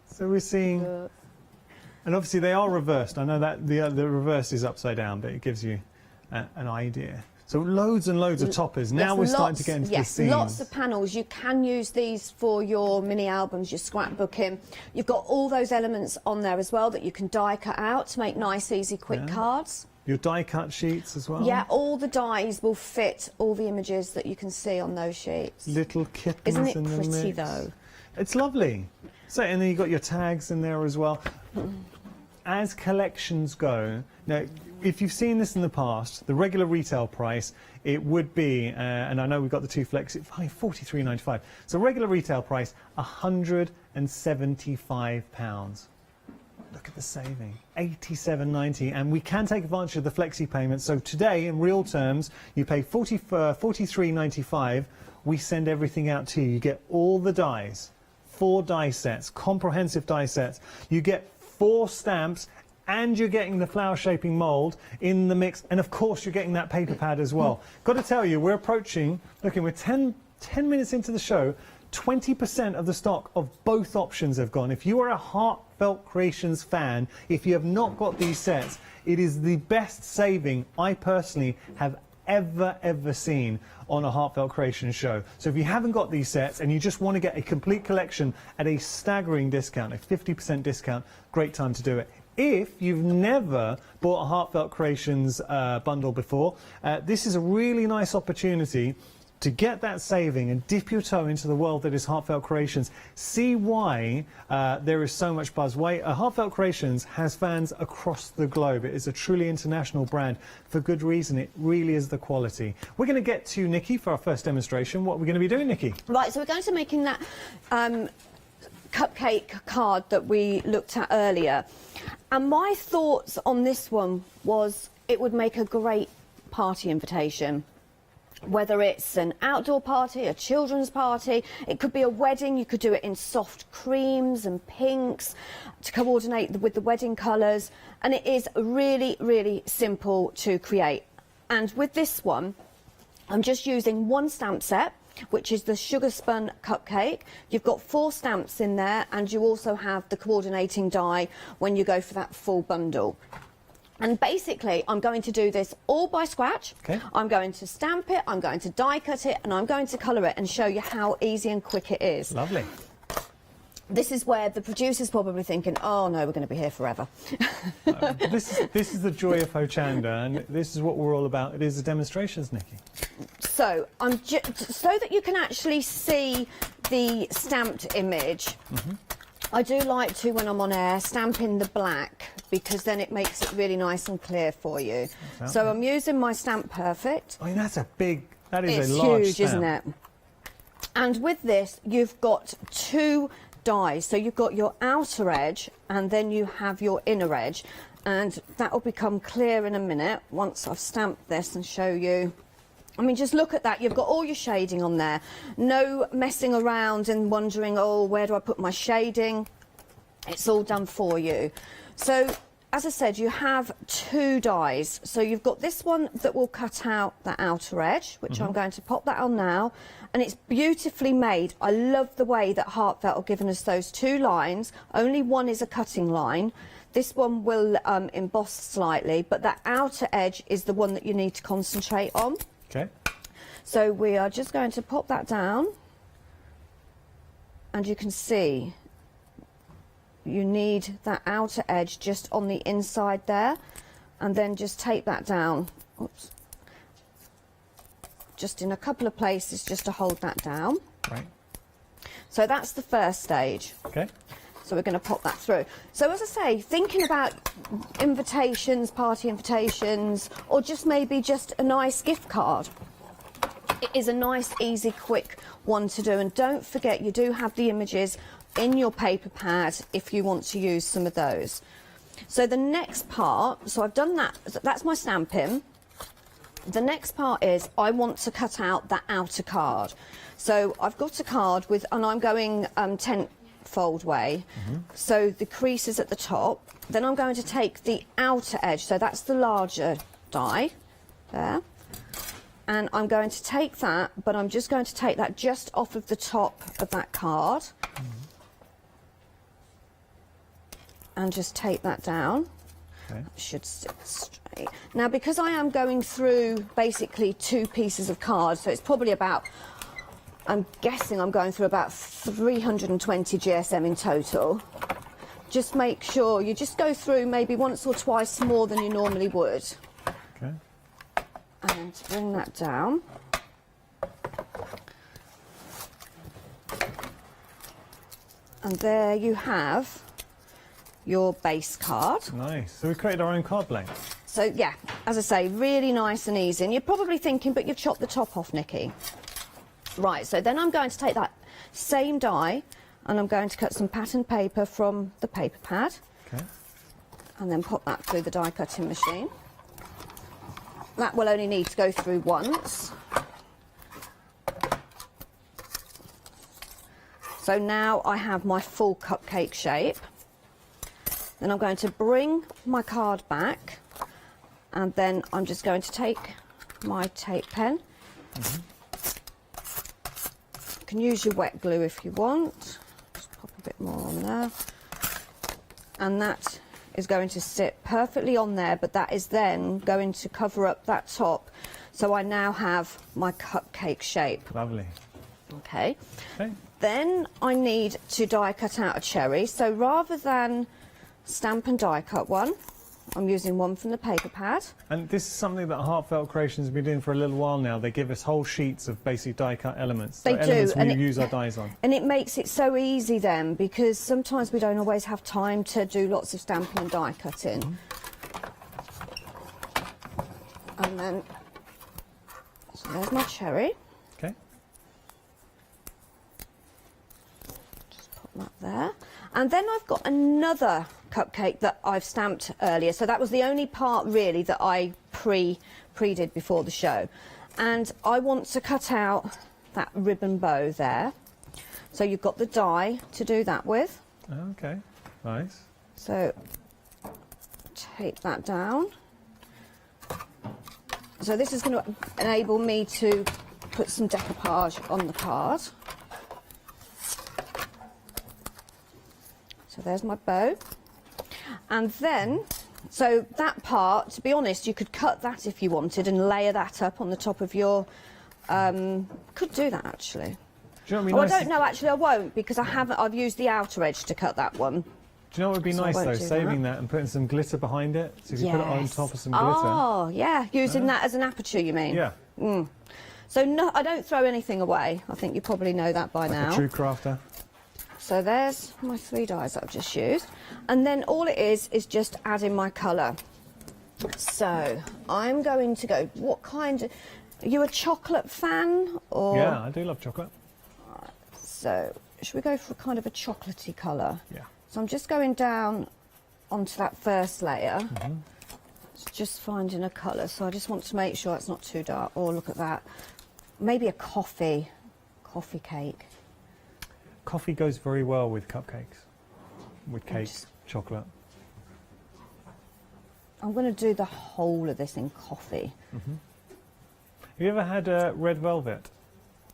So we're seeing, and obviously they are reversed. I know that the reverse is upside down, but it gives you an idea. So loads and loads of toppers. Now we're starting to get into the scenes. Lots of panels. You can use these for your mini albums, your scrapbooking. You've got all those elements on there as well that you can die cut out to make nice, easy, quick cards. Your die cut sheets as well. Yeah, all the dies will fit all the images that you can see on those sheets. Little kittens. Isn't it in the pretty mix. though? It's lovely. So, and then you've got your tags in there as well. As collections go, now, if you've seen this in the past, the regular retail price, it would be, and I know we've got the two flex, £43.95. So regular retail price, £175. Look at the saving, £87.90, and we can take advantage of the flexi payment. So today, in real terms, you pay £43.95. We send everything out to you. You get all the dies, 4 die sets, comprehensive die sets. You get 4 stamps, and you're getting the flower shaping mould in the mix, and of course you're getting that paper pad as well. Got to tell you, we're approaching, we're 10 minutes into the show, 20% of the stock of both options have gone. If you are a Heartfelt Creations fan, if you have not got these sets, it is the best saving I personally have ever seen on a Heartfelt Creations show. So if you haven't got these sets and you just want to get a complete collection at a staggering discount, a 50% discount, great time to do it. If you've never bought a Heartfelt Creations bundle before, this is a really nice opportunity to get that saving and dip your toe into the world that is Heartfelt Creations. See why there is so much buzz. Heartfelt Creations has fans across the globe. It is a truly international brand for good reason. It really is the quality. We're going to get to Nikki for our first demonstration. What are we going to be doing, Nikki? Right, so we're going to be making that cupcake card that we looked at earlier. And my thoughts on this one was it would make a great party invitation. Whether it's an outdoor party, a children's party, it could be a wedding. You could do it in soft creams and pinks to coordinate with the wedding colours. And it is really simple to create. And with this one, I'm just using 1 stamp set, which is the Sugar Spun Cupcake. You've got 4 stamps in there, and you also have the coordinating die when you go for that full bundle. And basically, I'm going to do this all by scratch. Okay. I'm going to stamp it, I'm going to die cut it, and I'm going to colour it and show you how easy and quick it is. Lovely. This is where the producer's probably thinking, oh no, we're going to be here forever. This is the joy of Hochanda, and this is what we're all about. It is the demonstrations, Nikki. So, so that you can actually see the stamped image, I do like to, when I'm on air, stamp in the black, because then it makes it really nice and clear for you. So I'm using my Stamp Perfect. I mean, that is a large huge, stamp. isn't it? And with this, you've got 2 dies. So you've got your outer edge, and then you have your inner edge. And that will become clear in a minute, once I've stamped this and show you. I mean, just look at that. You've got all your shading on there. No messing around and wondering, oh, where do I put my shading? It's all done for you. So, as I said, you have 2 dies. So you've got this one that will cut out the outer edge, which I'm going to pop that on now. And it's beautifully made. I love the way that Heartfelt have given us those 2 lines. Only one is a cutting line. This one will emboss slightly, but that outer edge is the one that you need to concentrate on. Okay. So we are just going to pop that down, and you can see you need that outer edge just on the inside there, and then just tape that down. Oops. Just in a couple of places just to hold that down. Right. So that's the first stage. Okay. So we're going to pop that through. So as I say, thinking about invitations, party invitations, or just maybe just a nice gift card. It is a nice, easy, quick one to do. And don't forget, you do have the images in your paper pad if you want to use some of those. So the next part, so I've done that, that's my stamping. The next part is I want to cut out that outer card. So I've got a card with, and I'm going tent-fold way. So the crease is at the top. Then I'm going to take the outer edge, so that's the larger die there. And I'm going to take that, but I'm just going to take that just off of the top of that card. And just take that down. Okay. That should sit straight. Now, because I am going through basically 2 pieces of cards, so it's probably about, I'm guessing I'm going through about 320 GSM in total. Just make sure you just go through maybe once or twice more than you normally would. Okay. And bring that down. And there you have your base card. Nice. So we created our own card blank. So yeah, as I say, really nice and easy. And you're probably thinking, but you've chopped the top off, Nikki. Right, so then I'm going to take that same die and I'm going to cut some pattern paper from the paper pad. Okay. And then pop that through the die cutting machine. That will only need to go through once. So now I have my full cupcake shape. Then I'm going to bring my card back, and then I'm just going to take my tape pen. You can use your wet glue if you want. Just pop a bit more on there. And that is going to sit perfectly on there, but that is then going to cover up that top. So I now have my cupcake shape. Lovely. Okay. Okay. Then I need to die cut out a cherry. So rather than stamp and die cut one, I'm using one from the paper pad. And this is something that Heartfelt Creations have been doing for a little while now. They give us whole sheets of basic die cut elements. They so elements do, we and use our dies on. And it makes it so easy then, because sometimes we don't always have time to do lots of stamping and die cutting. And then, so there's my cherry. Okay. Just put that there. And then I've got another cupcake that I've stamped earlier. So that was the only part really that I pre-did before the show. And I want to cut out that ribbon bow there. So you've got the die to do that with. Okay, nice. So tape that down. So this is going to enable me to put some decoupage on the card. So there's my bow. And then, so that part, to be honest, you could cut that if you wanted and layer that up on the top of your, could do that actually. Do you know what would be Oh, nice? I don't know, actually I won't, because I've used the outer edge to cut that one. Do you know what would be So I nice won't though? do Saving that and putting some glitter behind it. So if you put it on top of some glitter. Oh, yeah, using that as an aperture, you mean? Yeah. So no, I don't throw anything away. I think you probably know that by now. A true crafter. So there's my 3 dies that I've just used. And then all it is just adding my colour. So I'm going to go, what kind of, are you a chocolate fan? Or? Yeah, I do love chocolate. So should we go for kind of a chocolatey colour? Yeah. So I'm just going down onto that first layer. Just finding a colour. So I just want to make sure it's not too dark. Oh, look at that. Maybe a coffee cake. Coffee goes very well with cupcakes, with cakes, chocolate. I'm going to do the whole of this in coffee. Have you ever had red velvet?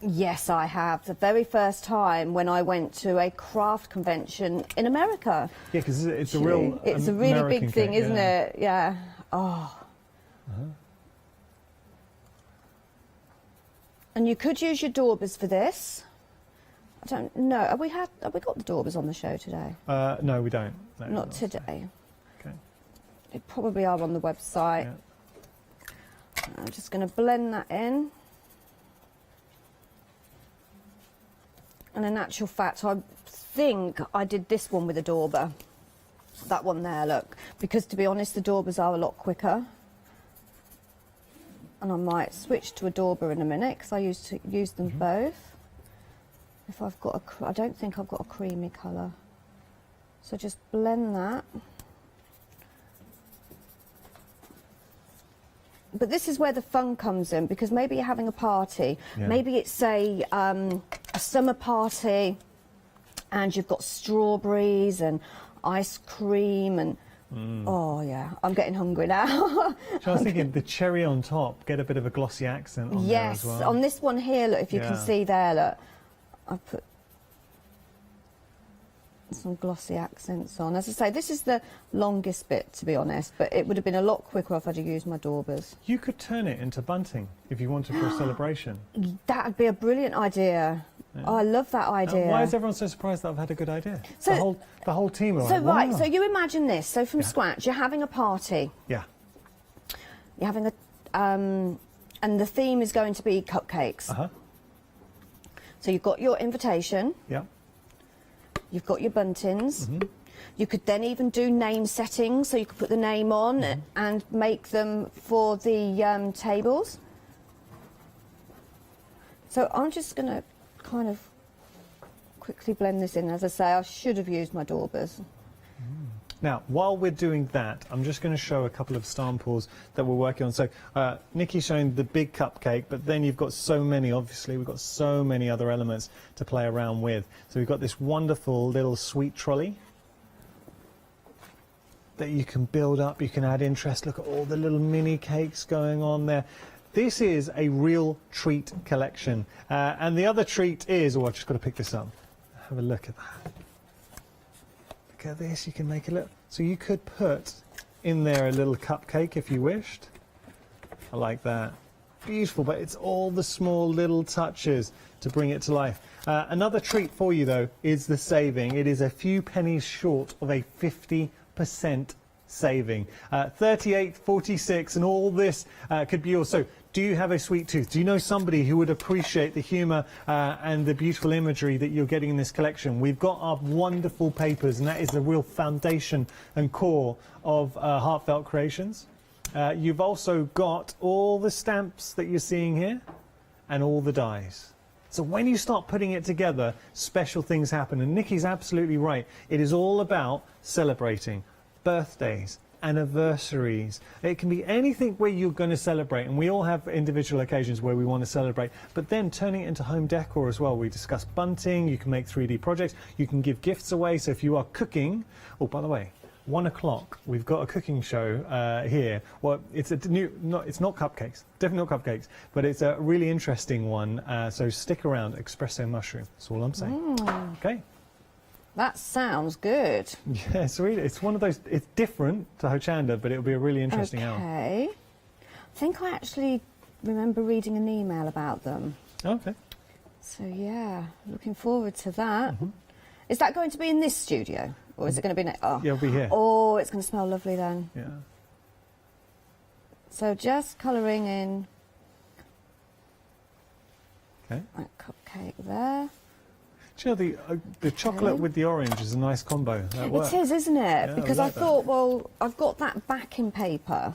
Yes, I have. The very first time when I went to a craft convention in America. Yeah, because it's a real It's a really American big thing, cake, isn't yeah. it? Yeah. Oh. And you could use your Daubers for this. I don't know. Have we got the Daubers on the show today? No, we don't. No, Not today. Okay. They probably are on the website. I'm just going to blend that in. And in actual fact, I think I did this one with a Dauber. That one there, look. Because to be honest, the Daubers are a lot quicker. And I might switch to a Dauber in a minute because I used to use them both. If I've got I don't think I've got a creamy colour. So just blend that. But this is where the fun comes in, because maybe you're having a party. Yeah. Maybe it's a summer party and you've got strawberries and ice cream and oh yeah, I'm getting hungry now. So I was thinking the cherry on top, get a bit of a glossy accent on there as well. Yes, on this one here, look, if you can see there, look, I've put some glossy accents on. As I say, this is the longest bit, to be honest, but it would have been a lot quicker if I'd have used my Daubers. You could turn it into bunting if you wanted for a celebration. That would be a brilliant idea. Yeah. Oh, I love that idea. Why is everyone so surprised that I've had a good idea? So- the whole team are So like, right, wow. so you imagine this. So from scratch, you're having a party. Yeah. You're having a, and the theme is going to be cupcakes. So you've got your invitation. Yeah. You've got your buntings. You could then even do name settings, so you could put the name on and make them for the tables. So I'm just going to kind of quickly blend this in. As I say, I should have used my Daubers. Now, while we're doing that, I'm just going to show a couple of samples that we're working on. So, Nikki's showing the big cupcake, but then you've got so many, obviously, we've got so many other elements to play around with. So we've got this wonderful little sweet trolley. that you can build up. You can add interest. Look at all the little mini cakes going on there. This is a real treat collection. And the other treat is, oh, I've just got to pick this up. Have a look at that. Look at this, you can make a little, so you could put in there a little cupcake if you wished. I like that. Beautiful, but it's all the small little touches to bring it to life. Another treat for you though is the saving. It is a few pennies short of a 50% saving. 38.46, and all this could be yours. So, do you have a sweet tooth? Do you know somebody who would appreciate the humour and the beautiful imagery that you're getting in this collection? We've got our wonderful papers, and that is the real foundation and core of Heartfelt Creations. You've also got all the stamps that you're seeing here and all the dies. So when you start putting it together, special things happen. And Nikki's absolutely right. It is all about celebrating birthdays, anniversaries. It can be anything where you're going to celebrate, and we all have individual occasions where we want to celebrate, but then turning it into home decor as well. We discussed bunting, you can make 3D projects, you can give gifts away. So if you are cooking, oh, by the way, 1 o'clock, we've got a cooking show here. Well, it's a new, it's not cupcakes, definitely not cupcakes, but it's a really interesting one. So stick around, espresso mushroom. That's all I'm saying. Okay. That sounds good. Yes, really. It's one of those, it's different to Hochanda, but it'll be a really interesting hour. Okay. I think I actually remember reading an email about them. Okay. So, yeah, looking forward to that. Is that going to be in this studio? Or is it going to be... Oh. Yeah, it'll be here. Oh, it's going to smell lovely then. Yeah. So just colouring in Okay. that cupcake there. Do you know, the chocolate with the orange is a nice combo. That works. It is, isn't it? Yeah, because I I like thought, well, I've got that backing paper.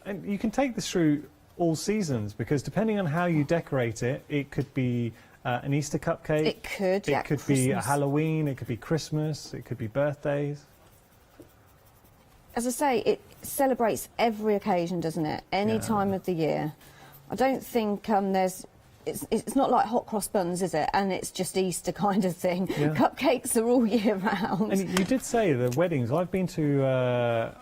And you can take this through all seasons, because depending on how you decorate it, it could be an Easter cupcake. It could, yeah, It could be a Christmas. Halloween. It could be Christmas. It could be birthdays. As I say, it celebrates every occasion, doesn't it? Any Yeah. time of the year. I don't think there's... It's not like hot cross buns, is it? And it's just Easter kind of thing. Yeah. Cupcakes are all year round. And you did say the weddings. I've been to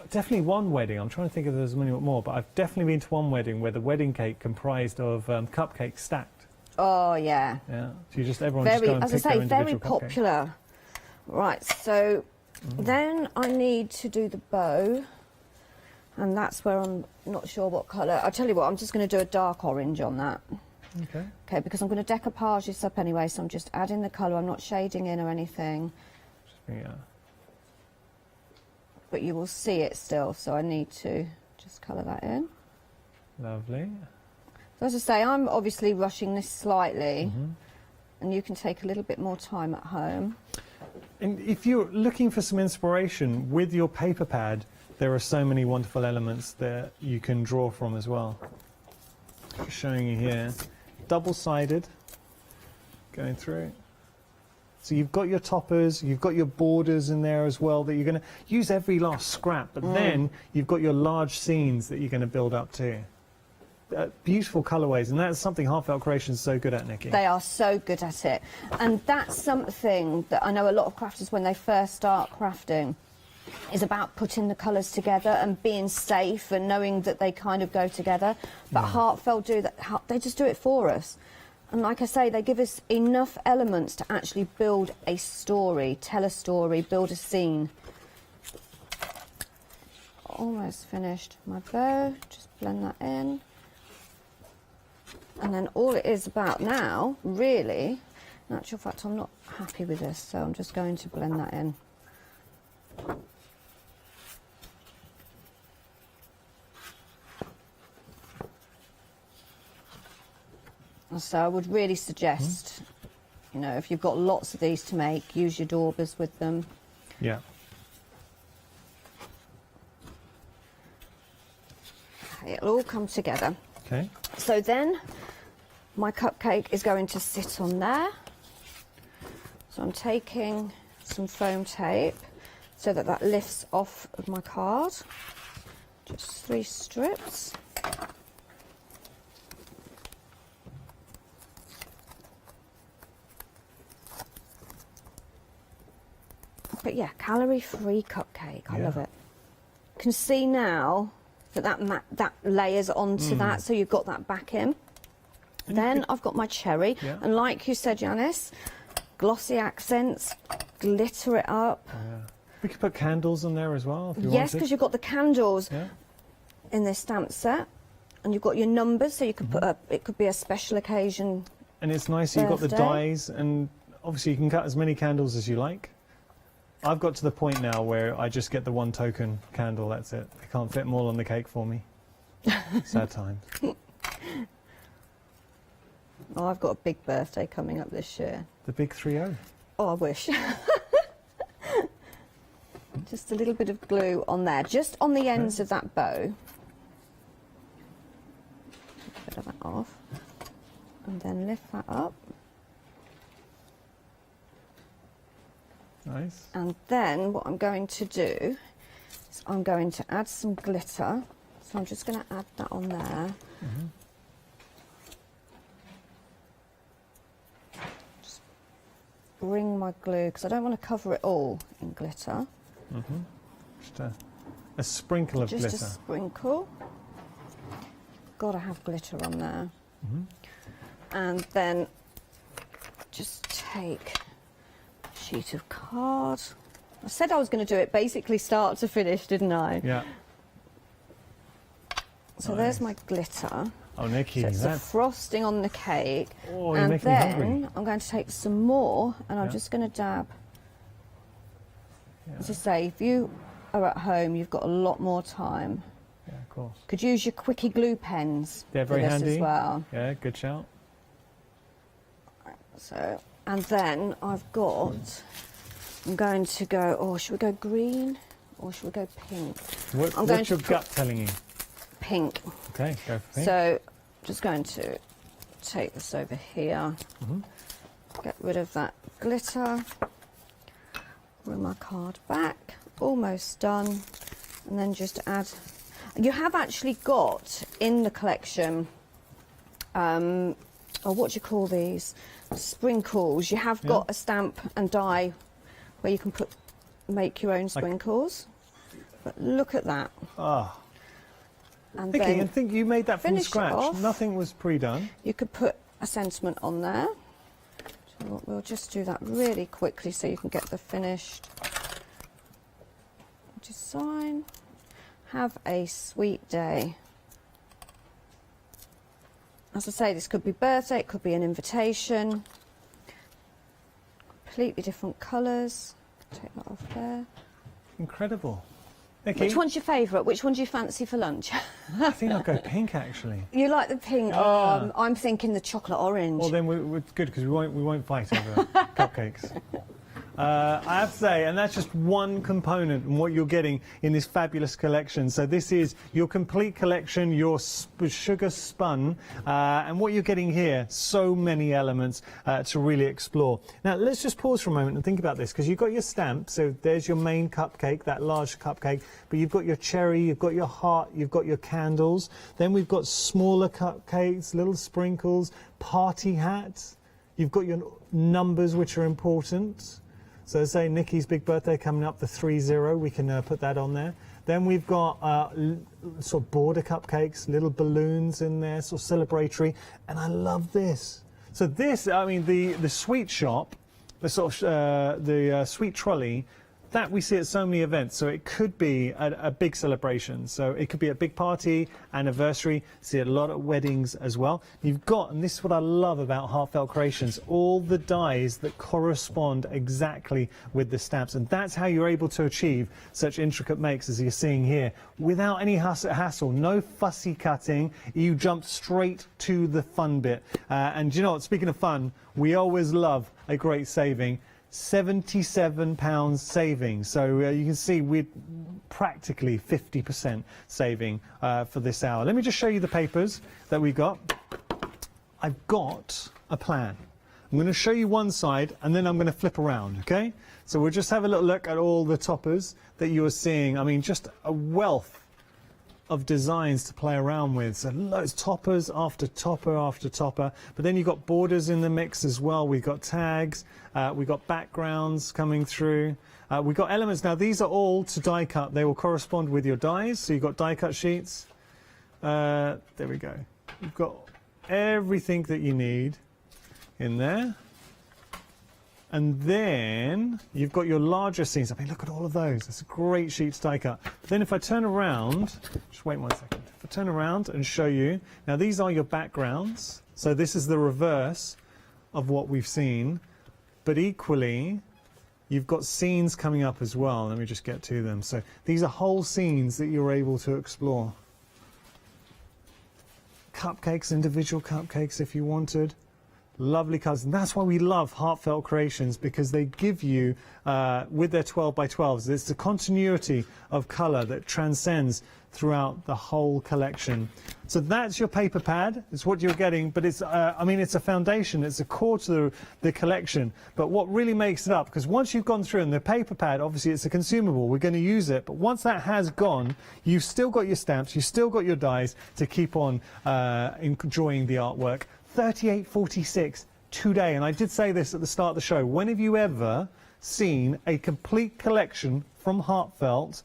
definitely one wedding. I'm trying to think if there's many more, but I've definitely been to one wedding where the wedding cake comprised of cupcakes stacked. Oh, yeah. Yeah. So you just everyone Very, just go and as I pick their say, very individual cupcake. popular. Right, so then I need to do the bow. And that's where I'm not sure what colour. I'll tell you what, I'm just going to do a dark orange on that. Okay. Okay, because I'm going to decoupage this up anyway, so I'm just adding the colour. I'm not shading in or anything. Yeah. But you will see it still, so I need to just colour that in. Lovely. So as I say, I'm obviously rushing this slightly, and you can take a little bit more time at home. And if you're looking for some inspiration with your paper pad, there are so many wonderful elements that you can draw from as well. Just showing you here. Double-sided, going through. So you've got your toppers, you've got your borders in there as well that you're going to use every last scrap, but then you've got your large scenes that you're going to build up too. Beautiful colourways, and that's something Heartfelt Creations is so good at, Nikki. They are so good at it. And that's something that I know a lot of crafters, when they first start crafting, is about putting the colours together and being safe and knowing that they kind of go together. But Heartfelt do that, they just do it for us. And like I say, they give us enough elements to actually build a story, tell a story, build a scene. Almost finished my bow, just blend that in. And then all it is about now, really, in actual fact, I'm not happy with this, so I'm just going to blend that in. So I would really suggest, you know, if you've got lots of these to make, use your daubers with them. Yeah. Okay, it'll all come together. Okay. So then my cupcake is going to sit on there. So I'm taking some foam tape so that that lifts off of my card. Just 3 strips. But yeah, calorie-free cupcake. I Yeah. love it. You can see now that that layers onto that, so you've got that backing. Then I've got my cherry, Yeah. and like you said, Janice, glossy accents, glitter it up. We could put candles on there as well if you Yes, wanted. because you've got the candles Yeah. in this stamp set, and you've got your numbers, so you could put up. It could be a special occasion. And it's nice, you've got the birthday. dies, and obviously you can cut as many candles as you like. I've got to the point now where I just get the one token candle, that's it. They can't fit them all on the cake for me. Sad times. Oh, I've got a big birthday coming up this year. The big 3-0. Oh, I wish. Just a little bit of glue on there, just on the ends of that bow. A bit of that off. And then lift that up. Nice. And then what I'm going to do is I'm going to add some glitter. So I'm just going to add that on there. Just bring my glue, because I don't want to cover it all in glitter. Just a sprinkle of Just glitter. a sprinkle. Got to have glitter on there. And then just take a sheet of card. I said I was going to do it basically start to finish, didn't I? Yeah. So Nice. there's my glitter. Oh, Nikki, So it's the that's... frosting on the cake. Oh, you're and making me hungry. then I'm going to take some more, and I'm Yeah. just going to dab. As I say, if you are at home, you've got a lot more time. Yeah, of course. Could use your quickie glue pens They're very for this handy. as well. Yeah, good shout. So, and then I've got, I'm going to go, oh, should we go green or should we go pink? I'm going What's to your gut telling you? Pink. Okay, go for pink. So, just going to take this over here, get rid of that glitter, bring my card back, almost done, and then just add. You have actually got in the collection, oh, what do you call these? Sprinkles. You have got a stamp and die where you can make your own sprinkles. But look at that. Ah. And Nikki, then I think you made that from finish it scratch. off. Nothing was pre-done. You could put a sentiment on there. So we'll just do that really quickly so you can get the finished design. Have a sweet day. As I say, this could be birthday, it could be an invitation. Completely different colours. Take that off there. Incredible. Nikki, Which one's your favourite? Which one do you fancy for lunch? I think I'll go pink, actually. You like the pink? I'm thinking the chocolate orange. Well, then we're good, because we won't fight over cupcakes. I have to say, and that's just one component in what you're getting in this fabulous collection. So this is your complete collection, your sugar spun, and what you're getting here, so many elements to really explore. Now, let's just pause for a moment and think about this, because you've got your stamp, so there's your main cupcake, that large cupcake, but you've got your cherry, you've got your heart, you've got your candles, then we've got smaller cupcakes, little sprinkles, party hats, you've got your numbers, which are important. So say Nikki's big birthday coming up, the 3-0, we can put that on there. Then we've got sort of border cupcakes, little balloons in there, sort of celebratory, and I love this. So this, I mean, the sweet shop, the sort of the sweet trolley, that we see at so many events. So it could be a big celebration. So it could be a big party, anniversary. See a lot of weddings as well. You've got, and this is what I love about Heartfelt Creations, all the dies that correspond exactly with the stamps. And that's how you're able to achieve such intricate makes as you're seeing here, without any hassle, no fussy cutting. You jump straight to the fun bit. And you know what, speaking of fun, we always love a great saving. £77 saving. So you can see we're practically 50% saving for this hour. Let me just show you the papers that we got. I've got a plan. I'm going to show you one side and then I'm going to flip around, okay? So we'll just have a little look at all the toppers that you are seeing. I mean, just a wealth of designs to play around with. So loads, toppers after topper after topper. But then you've got borders in the mix as well. We've got tags, we've got backgrounds coming through. We've got elements now. These are all to die cut. They will correspond with your dies. So you've got die cut sheets. There we go. You've got everything that you need in there. And then you've got your larger scenes. I mean, look at all of those. It's a great sheet to die cut. Then if I turn around, just wait 1 second. If I turn around and show you, now these are your backgrounds. So this is the reverse of what we've seen. But equally, you've got scenes coming up as well. Let me just get to them. So these are whole scenes that you're able to explore. Cupcakes, individual cupcakes if you wanted. Lovely colours, and that's why we love Heartfelt Creations, because they give you, with their 12 by 12s, it's the continuity of colour that transcends throughout the whole collection. So that's your paper pad, it's what you're getting, but it's, I mean, it's a foundation, it's a core to the collection, but what really makes it up, because once you've gone through, and the paper pad, obviously it's a consumable, we're going to use it, but once that has gone, you've still got your stamps, you've still got your dies to keep on enjoying the artwork. $38.46 today, and I did say this at the start of the show. When have you ever seen a complete collection from Heartfelt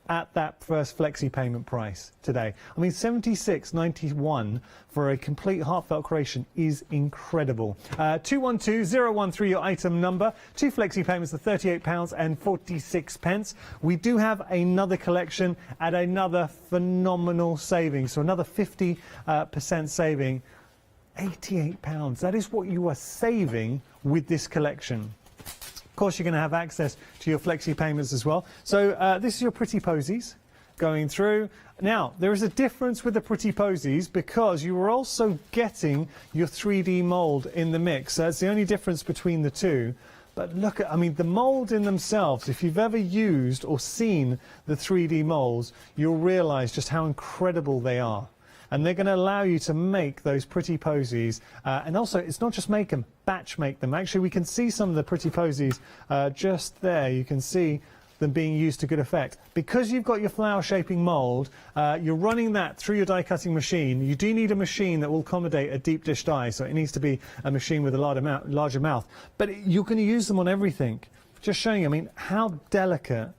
at that first flexi payment price today? I mean, $76.91 for a complete Heartfelt creation is incredible. 212013, your item number. 2 flexi payments of £38.46. We do have another collection at another phenomenal saving, so another 50% saving. £88. That is what you are saving with this collection. Of course, you're going to have access to your flexi payments as well. So this is your Pretty Posies going through. Now, there is a difference with the Pretty Posies because you are also getting your 3D mould in the mix. That's the only difference between the two. But look at, I mean, the mould in themselves, if you've ever used or seen the 3D moulds, you'll realise just how incredible they are. And they're going to allow you to make those Pretty Posies. And also, it's not just make them, batch make them. Actually, we can see some of the Pretty Posies just there. You can see them being used to good effect. Because you've got your flower shaping mould, you're running that through your die cutting machine. You do need a machine that will accommodate a deep dish die, so it needs to be a machine with a larger mouth. But you're going to use them on everything. Just showing you, I mean, how delicate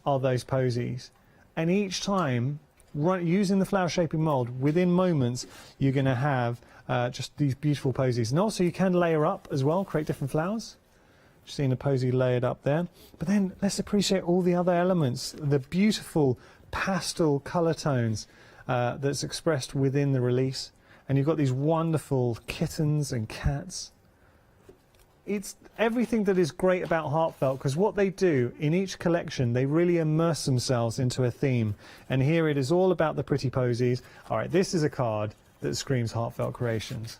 are those posies? And each time, using the flower shaping mould, within moments you're going to have just these beautiful posies. And also you can layer up as well, create different flowers. Just seeing a posy layered up there. But then let's appreciate all the other elements, the beautiful pastel colour tones that's expressed within the release. And you've got these wonderful kittens and cats. It's everything that is great about Heartfelt, because what they do in each collection, they really immerse themselves into a theme. And here it is all about the Pretty Posies. All right, this is a card that screams Heartfelt Creations.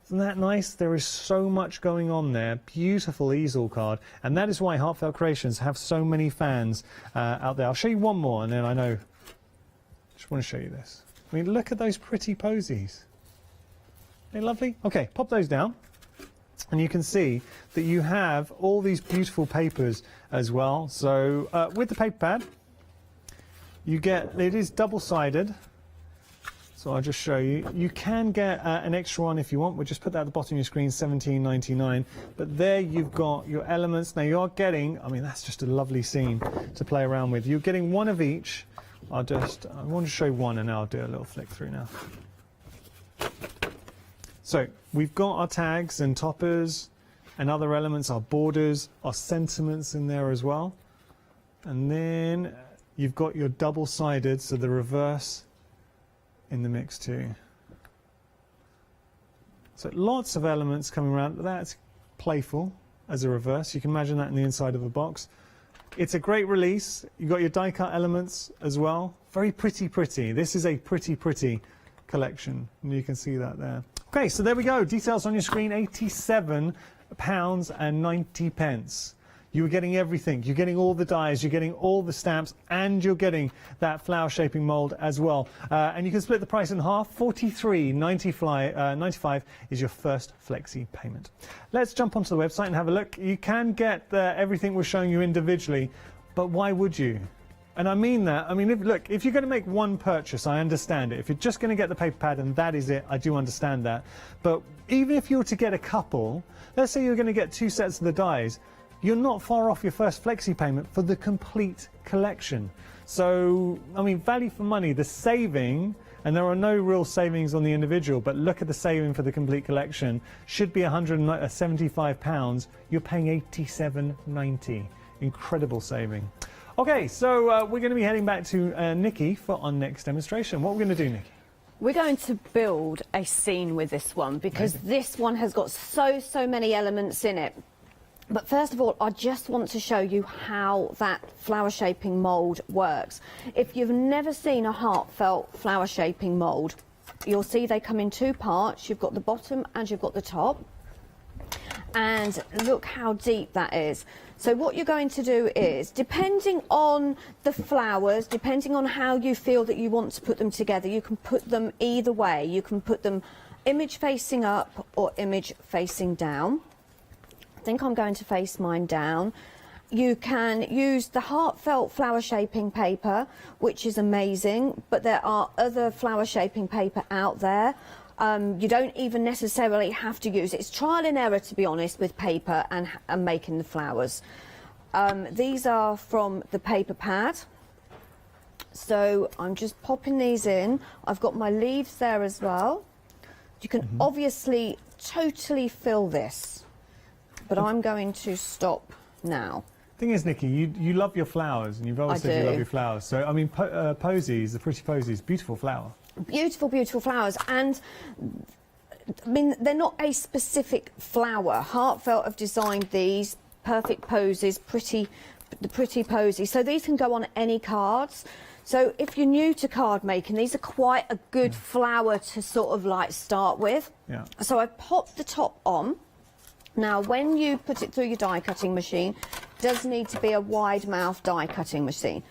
Isn't that nice? There is so much going on there. Beautiful easel card. And that is why Heartfelt Creations have so many fans out there. I'll show you one more, and then I know. Just want to show you this. I mean, look at those Pretty Posies. They're lovely. Okay, pop those down. And you can see that you have all these beautiful papers as well. So with the paper pad, you get, it is double-sided. So I'll just show you. You can get an extra one if you want. We'll just put that at the bottom of your screen, $17.99. But there you've got your elements. Now you are getting, I mean, that's just a lovely scene to play around with. You're getting one of each. I want to show one, and I'll do a little flick through now. So we've got our tags and toppers and other elements, our borders, our sentiments in there as well. And then you've got your double-sided, so the reverse in the mix too. So lots of elements coming around. That's playful as a reverse. You can imagine that in the inside of a box. It's a great release. You've got your die-cut elements as well. Very pretty. This is a pretty collection, and you can see that there. Okay, so there we go. Details on your screen, £87.90. You're getting everything. You're getting all the dies, you're getting all the stamps, and you're getting that flower shaping mould as well. And you can split the price in half. $43.95 is your first flexi payment. Let's jump onto the website and have a look. You can get everything we're showing you individually, but why would you? And I mean that. I mean, if you're going to make one purchase, I understand it. If you're just going to get the paper pad and that is it, I do understand that. But even if you were to get a couple, let's say you're going to get 2 sets of the dies, you're not far off your first flexi payment for the complete collection. So, I mean, value for money, the saving, and there are no real savings on the individual, but look at the saving for the complete collection, should be £175, you're paying £87.90. Incredible saving. Okay, so we're going to be heading back to Nikki for our next demonstration. What are we going to do, Nikki? We're going to build a scene with this one because this one has got so many elements in it. But first of all, I just want to show you how that flower shaping mould works. If you've never seen a heartfelt flower shaping mould, you'll see they come in two parts. You've got the bottom and you've got the top. And look how deep that is. So what you're going to do is, depending on the flowers, depending on how you feel that you want to put them together, you can put them either way. You can put them image facing up or image facing down. I think I'm going to face mine down. You can use the heartfelt flower shaping paper, which is amazing, but there are other flower shaping paper out there. You don't even necessarily have to use it. It's trial and error, to be honest, with paper and making the flowers. These are from the paper pad. So I'm just popping these in. I've got my leaves there as well. You can obviously totally fill this. But I'm going to stop now. Thing is, Nikki, you love your flowers, and you've always said you love your flowers. So, I mean, posies, the pretty posies, beautiful flower. Beautiful, beautiful flowers. And, I mean, they're not a specific flower. Heartfelt have designed these perfect posies, the pretty posies. So these can go on any cards. So if you're new to card making, these are quite a good flower to sort of like start with. Yeah. So I've popped the top on. Now, when you put it through your die cutting machine, it does need to be a wide mouth die cutting machine.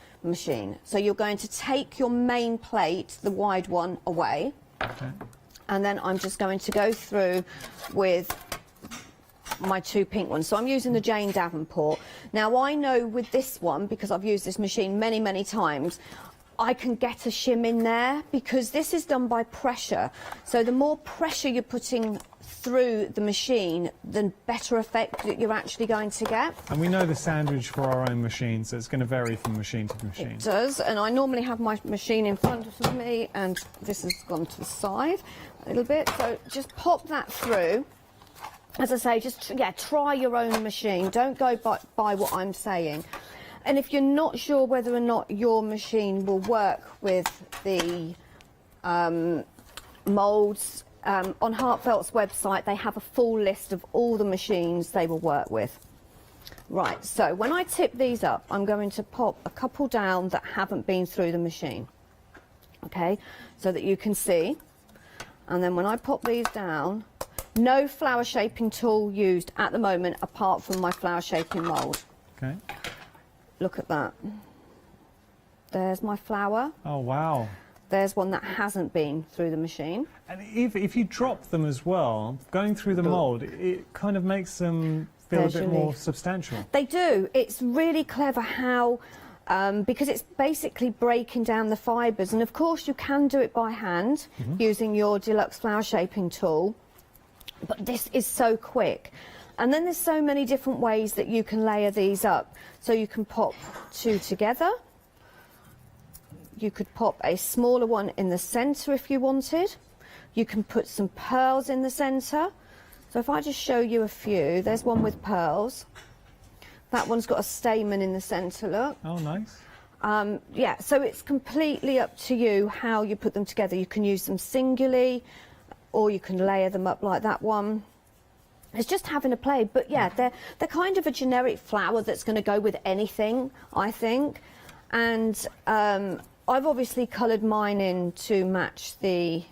So you're going to take your main plate, the wide one, away. Okay. And then I'm just going to go through with my two pink ones. So I'm using the Jane Davenport. Now, I know with this one, because I've used this machine many times, I can get a shim in there because this is done by pressure. So the more pressure you're putting through the machine, the better effect that you're actually going to get. And we know the sandwich for our own machine, so it's going to vary from machine to machine. It does, and I normally have my machine in front of me, and this has gone to the side a little bit. So just pop that through. As I say, just try your own machine. Don't go by what I'm saying. And if you're not sure whether or not your machine will work with the moulds, on Heartfelt's website they have a full list of all the machines they will work with. Right, so when I tip these up, I'm going to pop a couple down that haven't been through the machine. Okay, so that you can see. And then when I pop these down, no flower shaping tool used at the moment apart from my flower shaping mould. Okay. Look at that. There's my flower. Oh, wow. There's one that hasn't been through the machine. And if you drop them as well, going through the mould, it kind of makes them feel a bit more substantial. They do. It's really clever how, because it's basically breaking down the fibres. And of course you can do it by hand using your Deluxe flower shaping tool. But this is so quick. And then there's so many different ways that you can layer these up. So you can pop two together. You could pop a smaller one in the centre if you wanted. You can put some pearls in the centre. So if I just show you a few, there's one with pearls. That one's got a stamen in the centre, look. Oh, nice. Yeah, so it's completely up to you how you put them together. You can use them singularly, or you can layer them up like that one. It's just having a play, but yeah, they're kind of a generic flower that's going to go with anything, I think. And I've obviously coloured mine in to match the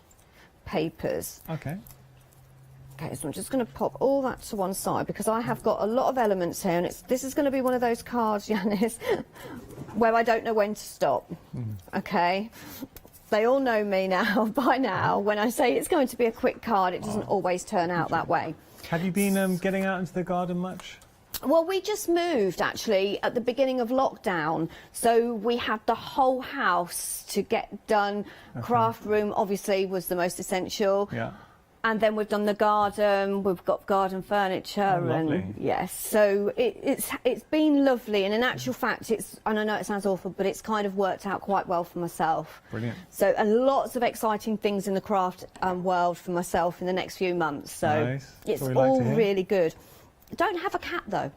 papers. Okay. Okay, so I'm just going to pop all that to one side because I have got a lot of elements here, and this is going to be one of those cards, Yanis, where I don't know when to stop. Okay. They all know me now, by now. When I say it's going to be a quick card, it doesn't always turn out that way. Have you been getting out into the garden much? Well, we just moved, actually, at the beginning of lockdown. So we had the whole house to get done. Okay. Craft room, obviously, was the most essential. Yeah. And then we've done the garden, we've got garden furniture, lovely. and yes, so it's been lovely. And in actual fact, and I know it sounds awful, but it's kind of worked out quite well for myself. Brilliant. So, and lots of exciting things in the craft world for myself in the next few months. So Nice. it's That's what we like all to hear. really good. I don't have a cat though.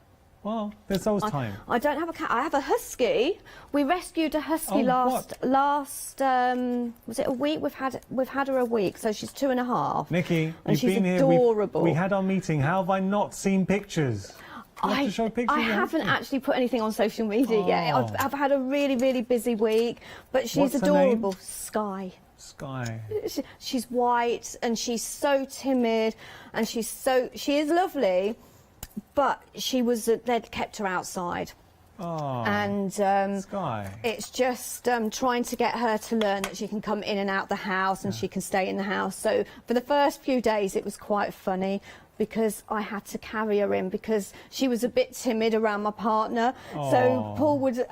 Well, there's always time. I don't have a cat. I have a husky. We rescued a husky Oh, last was it a week? We've had her a week, so she's 2.5. Nikki, and you've she's been here. adorable. We had our meeting. How have I not seen pictures? You have to show pictures. I haven't actually put anything on social media yet. Oh. I've had a really, really busy week, but she's What's her adorable. name? Sky. Sky. She's white and she's so timid and she is lovely, but they'd kept her outside. Oh, And Sky. it's just trying to get her to learn that she can come in and out the house and she can stay in the house. So for the first few days it was quite funny because I had to carry her in because she was a bit timid around my partner. So Paul would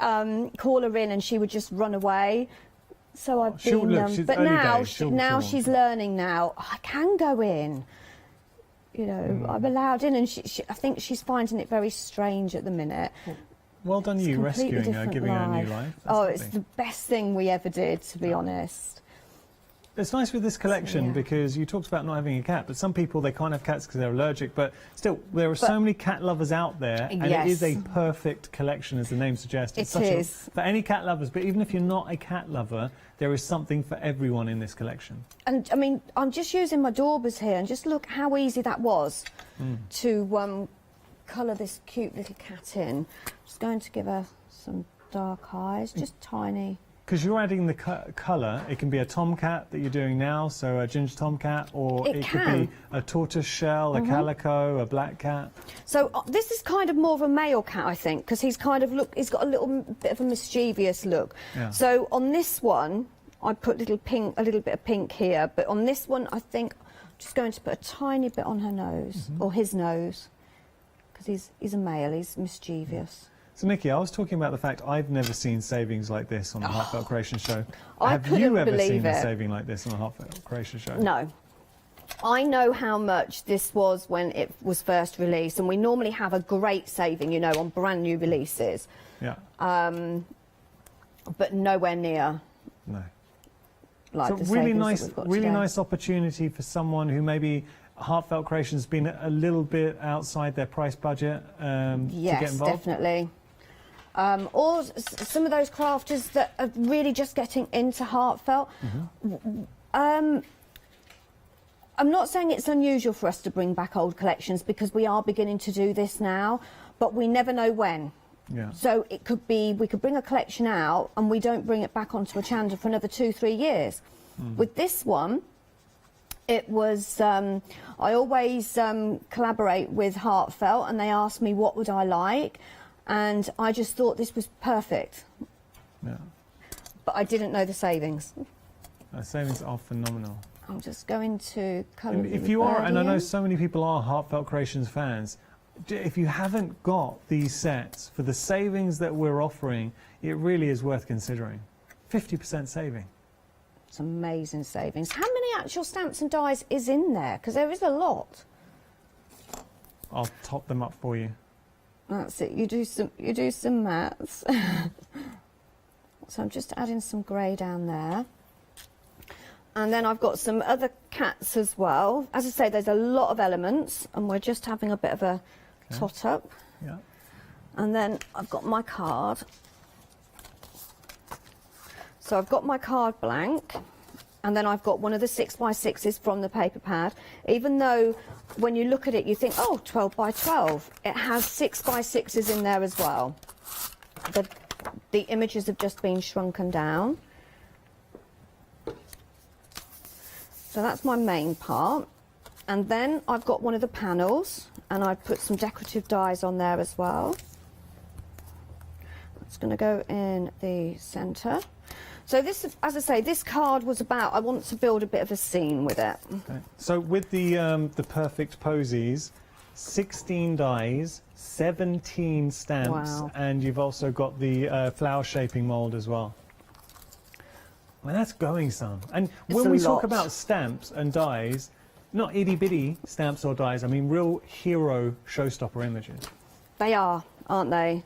call her in and she would just run away. So I've She'll been, look, she's but early now days, she'll she's learning now. I can go in. You know, I'm allowed in, and I think she's finding it very strange at the minute. Well done, It's you completely rescuing her, different giving her a new life. That's Oh, it's lovely. the best thing we ever did, to be honest. It's nice with this collection yeah. because you talked about not having a cat, but some people, they can't have cats because they're allergic, but still, there are so many cat lovers out there, and it is a perfect collection, as the name suggests. It is. For any cat lovers, but even if you're not a cat lover, there is something for everyone in this collection. And, I mean, I'm just using my daubers here, and just look how easy that was to colour this cute little cat in. Just going to give her some dark eyes, just tiny. Because you're adding the colour, it can be a tomcat that you're doing now, so a ginger tomcat, or It could can. be a tortoise shell, a calico, a black cat. So this is kind of more of a male cat, I think, because he's kind of he's got a little bit of a mischievous look. Yeah. So on this one, I put a little bit of pink here, but on this one, I think I'm just going to put a tiny bit on her nose, or his nose, because he's a male, he's mischievous. So, Nikki, I was talking about the fact I've never seen savings like this on a Heartfelt Creation show. I Have couldn't you ever believe seen a it. saving like this on a Heartfelt Creation show? No. I know how much this was when it was first released, and we normally have a great saving, you know, on brand new releases, Yeah. but nowhere near No. like So the really savings nice, that we've got really today. nice opportunity for someone who maybe Heartfelt Creation's been a little bit outside their price budget to get Yes, involved. definitely. Or some of those crafters that are really just getting into Heartfelt. I'm not saying it's unusual for us to bring back old collections because we are beginning to do this now, but we never know when. Yeah. So it could be we could bring a collection out and we don't bring it back onto Ochanda for another 2-3 years. With this one, it was I always collaborate with Heartfelt, and they asked me what would I like, and I just thought this was perfect. Yeah. But I didn't know the savings. Savings are phenomenal. I'm just going to colour And if you are, and I know so many people are Heartfelt Creations fans, if you haven't got these sets for the savings that we're offering, it really is worth considering. 50% saving. It's amazing savings. How many actual stamps and dies is in there? Because there is a lot. I'll top them up for you. That's it. You do some maths. So I'm just adding some grey down there. And then I've got some other cats as well. As I say, there's a lot of elements, and we're just having a bit of a tot up. Yeah. And then I've got my card. So I've got my card blank, and then I've got one of the 6x6s from the paper pad. Even though when you look at it, you think, oh, 12x12. It has 6x6s in there as well. The images have just been shrunken down. So that's my main part. And then I've got one of the panels, and I've put some decorative dies on there as well. It's going to go in the centre. So this, as I say, this card was about, I want to build a bit of a scene with it. Okay. So with the perfect posies, 16 dies, 17 stamps, Wow. and you've also got the flower shaping mould as well. I mean, that's going some. And It's when a we talk lot. about stamps and dies, not itty-bitty stamps or dies, I mean real hero showstopper images. They are, aren't they?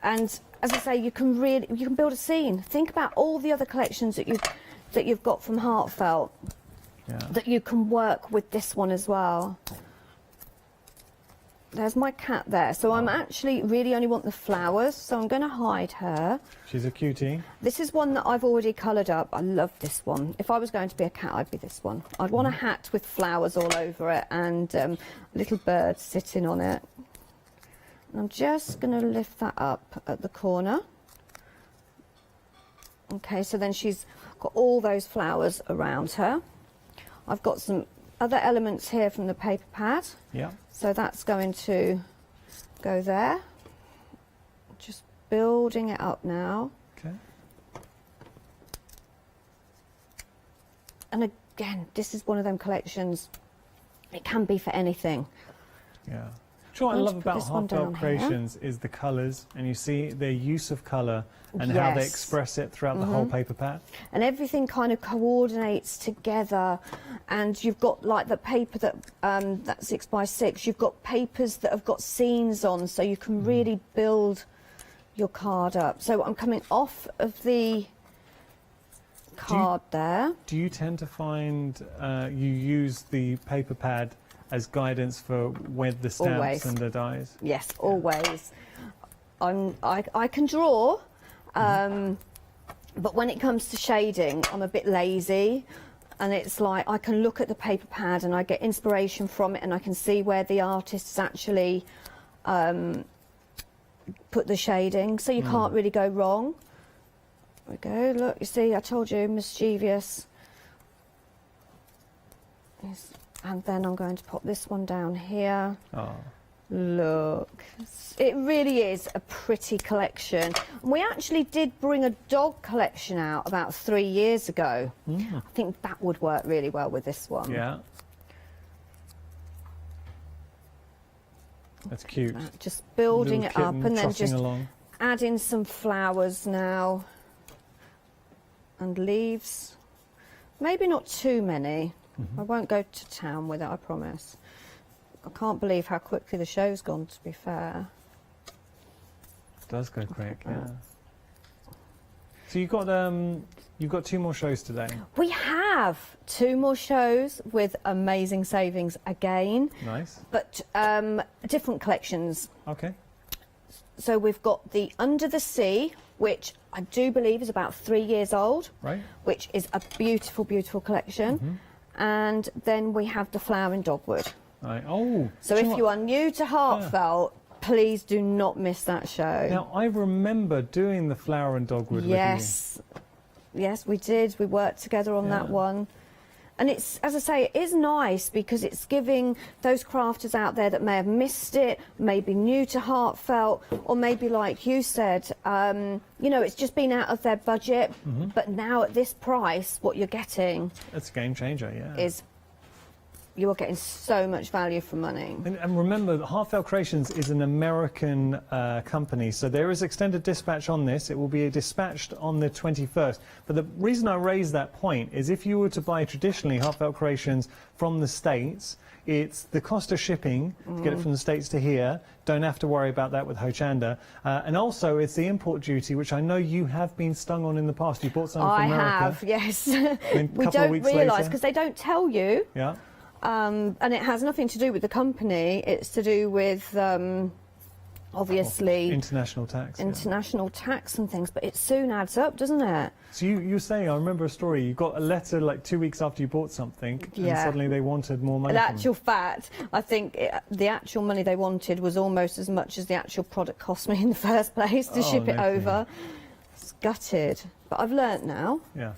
And as I say, you can build a scene. Think about all the other collections that you've got from Heartfelt, that you can work with this one as well. There's my cat there. So I'm actually really only want the flowers, so I'm going to hide her. She's a cutie. This is one that I've already coloured up. I love this one. If I was going to be a cat, I'd be this one. I'd want a hat with flowers all over it and a little bird sitting on it. And I'm just going to lift that up at the corner. Okay, so then she's got all those flowers around her. I've got some other elements here from the paper pad. Yeah. So that's going to go there. Just building it up now. Okay. And again, this is one of them collections. It can be for anything. Yeah. Do you know what I love about Heartfelt Creations is the colours, and you see their use of colour and how they express it throughout the whole paper pad. And everything kind of coordinates together, and you've got like the paper that that 6x6. You've got papers that have got scenes on, so you can really build your card up. So I'm coming off of the card there. Do you tend to find you use the paper pad as guidance for with the stamps and the dies? Yes, always. I can draw, but when it comes to shading, I'm a bit lazy, and it's like I can look at the paper pad and I get inspiration from it, and I can see where the artists actually put the shading, so you can't really go wrong. There we go. Look, you see, I told you, mischievous. And then I'm going to pop this one down here. Oh. Look, it really is a pretty collection. And we actually did bring a dog collection out about 3 years ago. I think that would work really well with this one. Yeah. That's cute. Just building it up and then just along. adding some flowers now. And leaves. Maybe not too many. I won't go to town with it, I promise. I can't believe how quickly the show's gone, to be fair. It does go quick, yeah. So you've got 2 more shows today. We have 2 more shows with amazing savings again. Nice. But different collections. Okay. So we've got the Under the Sea, which I do believe is about 3 years old. Right. Which is a beautiful, beautiful collection. And then we have the Flower in Dogwood. Right. Oh. So if you are new to Heartfelt, please do not miss that show. Now, I remember doing the Flower and Dogwood with you. Yes, we did. We worked together on that one. And it's, as I say, it is nice because it's giving those crafters out there that may have missed it, maybe new to Heartfelt, or maybe, like you said, you know, it's just been out of their budget. But now at this price, what you're getting... It's a game changer, yeah. ...is you are getting so much value for money. And remember, Heartfelt Creations is an American company, so there is extended dispatch on this. It will be dispatched on the 21st. But the reason I raise that point is if you were to buy traditionally Heartfelt Creations from the States, it's the cost of shipping to get it from the States to here. Don't have to worry about that with Hochanda. And also, it's the import duty, which I know you have been stung on in the past. You bought something from America. I have, yes. We don't don't realise, because they don't tell you. Yeah. And it has nothing to do with the company. It's to do with, obviously... international tax. International tax and things. But it soon adds up, doesn't it? So you were saying, I remember a story, you got a letter like 2 weeks after you bought something, and suddenly they wanted more money. In actual fact, I think the actual money they wanted was almost as much as the actual product cost me in the first place to ship it over. It's gutted. But I've learnt now. Yeah.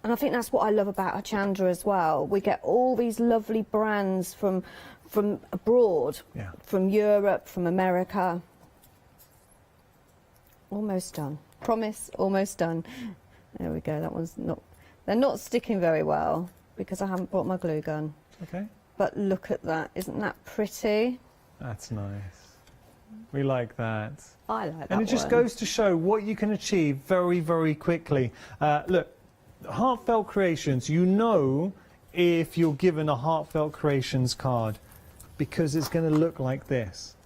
And I think that's what I love about Hochanda as well. We get all these lovely brands from abroad, from Europe, from America. Almost done. Promise, almost done. There we go. That one's not... They're not sticking very well because I haven't brought my glue gun. Okay. But look at that. Isn't that pretty? That's nice. We like that. I like that. And it just goes to show what you can achieve very, very quickly. Look, Heartfelt Creations, you know, if you're given a Heartfelt Creations card, because it's going to look like this.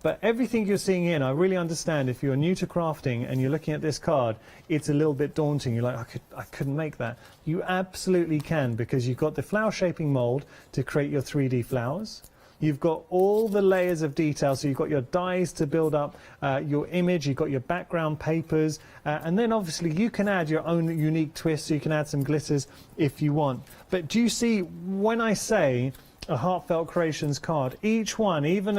But everything you're seeing here, and I really understand if you're new to crafting and you're looking at this card, it's a little bit daunting. You're like, I couldn't make that. You absolutely can, because you've got the flower shaping mold to create your 3D flowers. You've got all the layers of detail, so you've got your dies to build up your image, you've got your background papers, and then obviously you can add your own unique twist, so you can add some glitters if you want. But do you see, when I say a Heartfelt Creations card, each one, even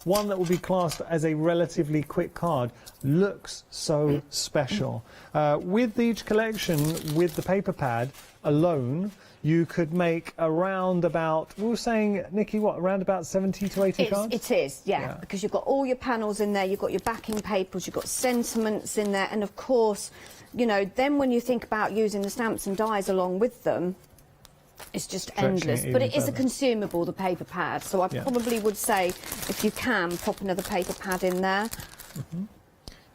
one that will be classed as a relatively quick card, looks so special. With each collection, with the paper pad alone, you could make around about, we were saying, Nikki, what, around about 70 to 80 cards? It is, yeah, because you've got all your panels in there, you've got your backing papers, you've got sentiments in there, and of course, you know, then when you think about using the stamps and dies along with them, it's just endless. But it is a consumable, the paper pad, so I probably would say, if you can, pop another paper pad in there.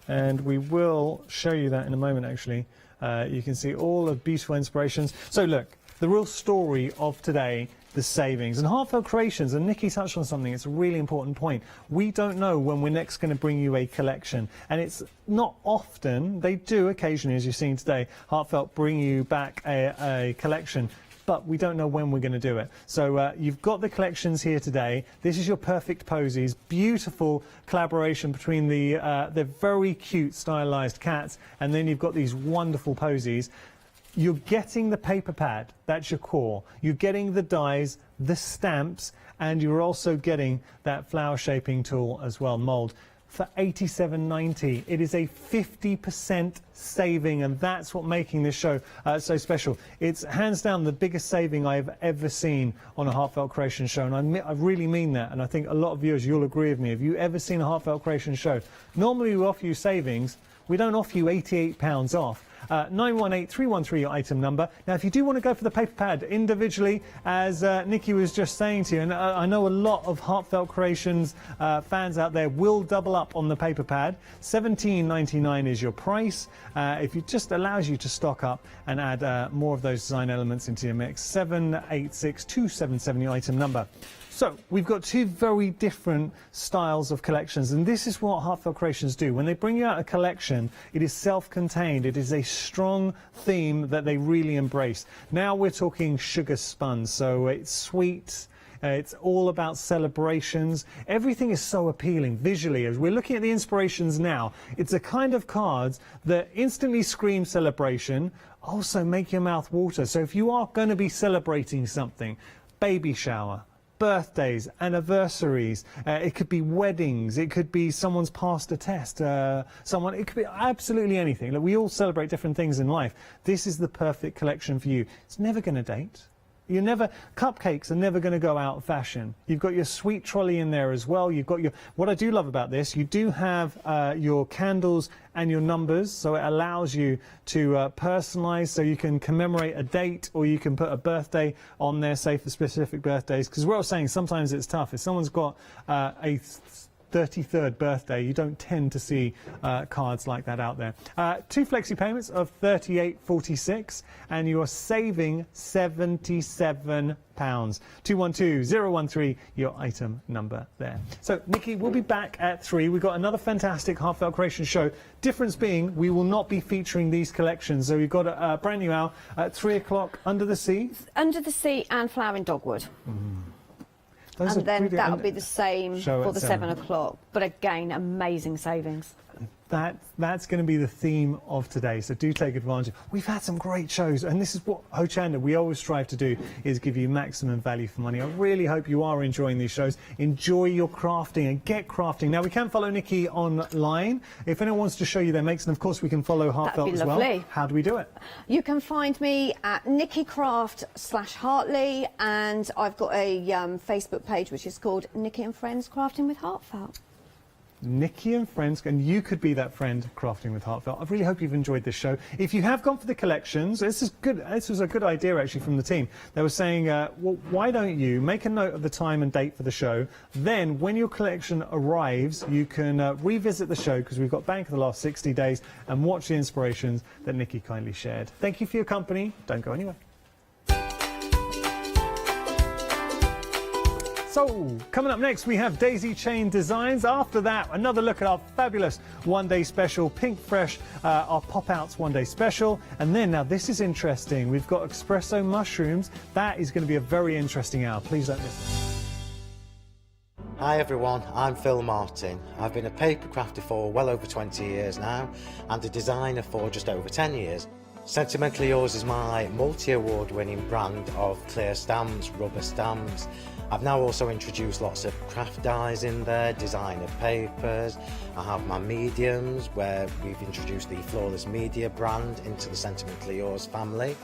And we will show you that in a moment, actually. You can see all the beautiful inspirations. So look, the real story of today, the savings. And Heartfelt Creations, and Nikki touched on something, it's a really important point. We don't know when we're next going to bring you a collection. And it's not often, they do occasionally, as you've seen today, Heartfelt bring you back a collection, but we don't know when we're going to do it. So you've got the collections here today. This is your perfect posies. Beautiful collaboration between the very cute stylized cats, and then you've got these wonderful posies. You're getting the paper pad, that's your core. You're getting the dies, the stamps, and you're also getting that flower shaping tool as well, mold, for $87.90. It is a 50% saving, and that's what making this show so special. It's hands down the biggest saving I've ever seen on a Heartfelt Creation show, and I really mean that, and I think a lot of viewers, you'll agree with me. Have you ever seen a Heartfelt Creation show? Normally we offer you savings, we don't offer you £88 off. 918313 your item number. Now, if you do want to go for the paper pad individually, as Nikki was just saying to you, and I know a lot of Heartfelt Creations fans out there will double up on the paper pad. $17.99 is your price. If it just allows you to stock up and add more of those design elements into your mix. 786277 your item number. So we've got two very different styles of collections, and this is what Heartfelt Creations do. When they bring you out a collection, it is self-contained. It is a strong theme that they really embrace. Now we're talking sugar spun, so it's sweet. It's all about celebrations. Everything is so appealing visually. As we're looking at the inspirations now, it's a kind of cards that instantly scream celebration, also make your mouth water. So if you are going to be celebrating something, baby shower, birthdays, anniversaries, it could be weddings, it could be someone's passed a test, it could be absolutely anything. Look, we all celebrate different things in life. This is the perfect collection for you. It's never going to date. Cupcakes are never going to go out of fashion. You've got your sweet trolley in there as well. You've got what I do love about this, you do have your candles and your numbers, so it allows you to personalize, so you can commemorate a date, or you can put a birthday on there, say for specific birthdays, because what I was saying, sometimes it's tough. If someone's got a 33rd birthday, you don't tend to see cards like that out there. Two flexi payments of $38.46, and you are saving £77. 212013, your item number there. So Nikki, we'll be back at 3. We've got another fantastic Heartfelt Creation show. Difference being, we will not be featuring these collections. So we've got a brand new hour at 3 o'clock, Under the Sea. Under the Sea and Flowering Dogwood. And then that'll be the same for the 7 o'clock. But again, amazing savings. That's going to be the theme of today, so do take advantage. We've had some great shows, and this is what Hochanda we always strive to do, is give you maximum value for money. I really hope you are enjoying these shows. Enjoy your crafting and get crafting. Now, we can follow Nikki online. If anyone wants to show you their makes, and of course we can follow Heartfelt as well. How do we do it? You can find me at NikkiCraft/Hartley, and I've got a Facebook page which is called Nikki and Friends Crafting with Heartfelt. Nikki and Friends, and you could be that friend crafting with Heartfelt. I really hope you've enjoyed this show. If you have gone for the collections, this is good. This was a good idea actually from the team. They were saying, well, why don't you make a note of the time and date for the show? Then when your collection arrives, you can revisit the show, because we've got bank of the last 60 days, and watch the inspirations that Nikki kindly shared. Thank you for your company. Don't go anywhere. So, coming up next, we have Daisy Chain Designs. After that, another look at our fabulous one-day special, Pink Fresh, our pop-outs one-day special. And then, now this is interesting, we've got espresso mushrooms. That is going to be a very interesting hour. Please don't miss it. Hi everyone, I'm Phil Martin. I've been a paper crafter for well over 20 years now and a designer for just over 10 years. Sentimentally Yours is my multi-award winning brand of clear stamps, rubber stamps. I've now also introduced lots of craft dyes in there, designer papers. I have my mediums where we've introduced the Flawless Media brand into the Sentimentally Yours family.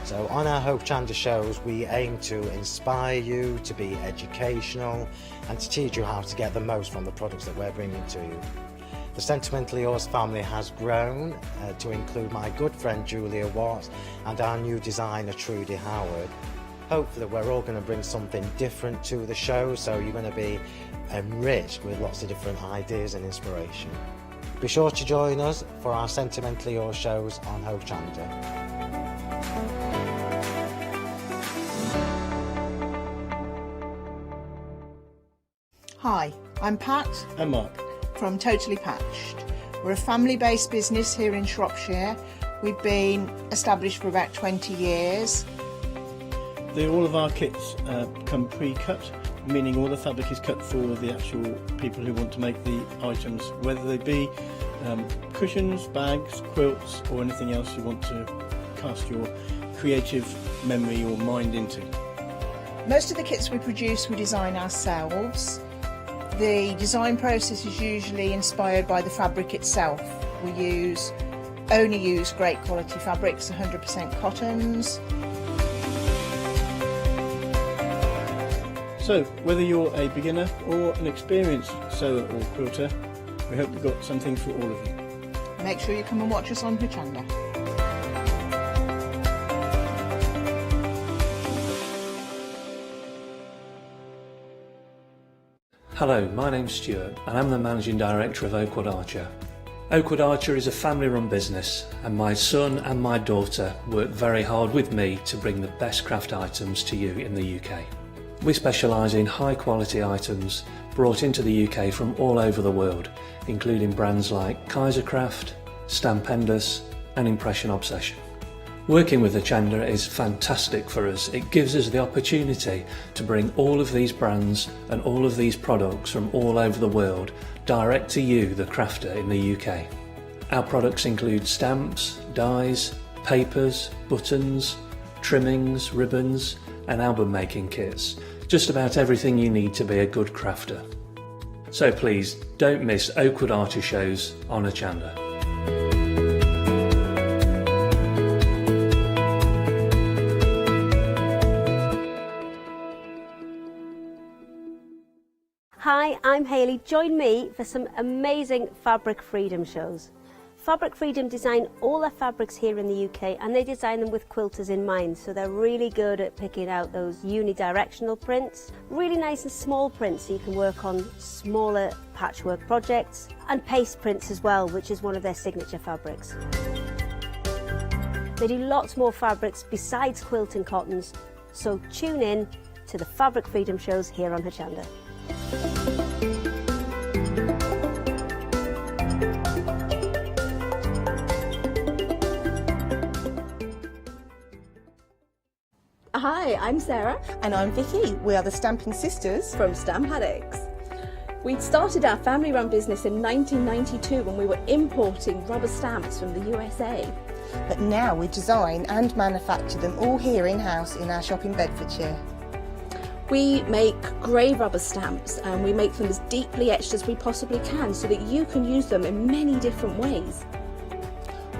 So on our Hope Chanda shows, we aim to inspire you, to be educational and to teach you how to get the most from the products that we're bringing to you. The Sentimentally Yours family has grown to include my good friend Julia Watts and our new designer Trudy Howard. Hopefully we're all going to bring something different to the show, so you're going to be enriched with lots of different ideas and inspiration. Be sure to join us for our Sentimentally Yours shows on Hope Chanda. Hi, I'm Pat. And Mark. From Totally Patched. We're a family-based business here in Shropshire. We've been established for about 20 years. All of our kits come pre-cut, meaning all the fabric is cut for the actual people who want to make the items, whether they be cushions, bags, quilts or anything else you want to cast your creative memory or mind into. Most of the kits we produce we design ourselves. The design process is usually inspired by the fabric itself. We only use great quality fabrics, 100% cottons. So, whether you're a beginner or an experienced sewer or quilter, we hope we've got something for all of you. Make sure you come and watch us on Hochanda. Hello, my name's Stuart and I'm the Managing Director of Oakwood Archer. Oakwood Archer is a family-run business and my son and my daughter work very hard with me to bring the best craft items to you in the UK. We specialise in high-quality items brought into the UK from all over the world, including brands like Kaisercraft, Stampendous and Impression Obsession. Working with Hochanda is fantastic for us. It gives us the opportunity to bring all of these brands and all of these products from all over the world direct to you, the crafter in the UK. Our products include stamps, dies, papers, buttons, trimmings, ribbons and album making kits. Just about everything you need to be a good crafter. So please don't miss Oakwood Archer shows on Hochanda. Hi, I'm Hayley. Join me for some amazing Fabric Freedom shows. Fabric Freedom design all their fabrics here in the UK and they design them with quilters in mind, so they're really good at picking out those unidirectional prints, really nice and small prints so you can work on smaller patchwork projects, and paste prints as well, which is one of their signature fabrics. They do lots more fabrics besides quilt and cottons, so tune in to the Fabric Freedom shows here on Hochanda. Hi, I'm Sarah. And I'm Vicky. We are the Stamping Sisters from Stamp Addicts. We started our family-run business in 1992 when we were importing rubber stamps from the USA. But now we design and manufacture them all here in-house in our shop in Bedfordshire. We make grey rubber stamps and we make them as deeply etched as we possibly can so that you can use them in many different ways.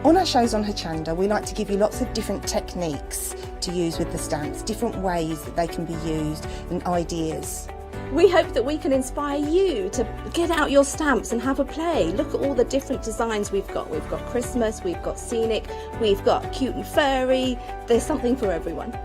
On our shows on Hochanda, we like to give you lots of different techniques to use with the stamps, different ways that they can be used and ideas. We hope that we can inspire you to get out your stamps and have a play. Look at all the different designs we've got. We've got Christmas, we've got scenic, we've got cute and furry. There's something for everyone.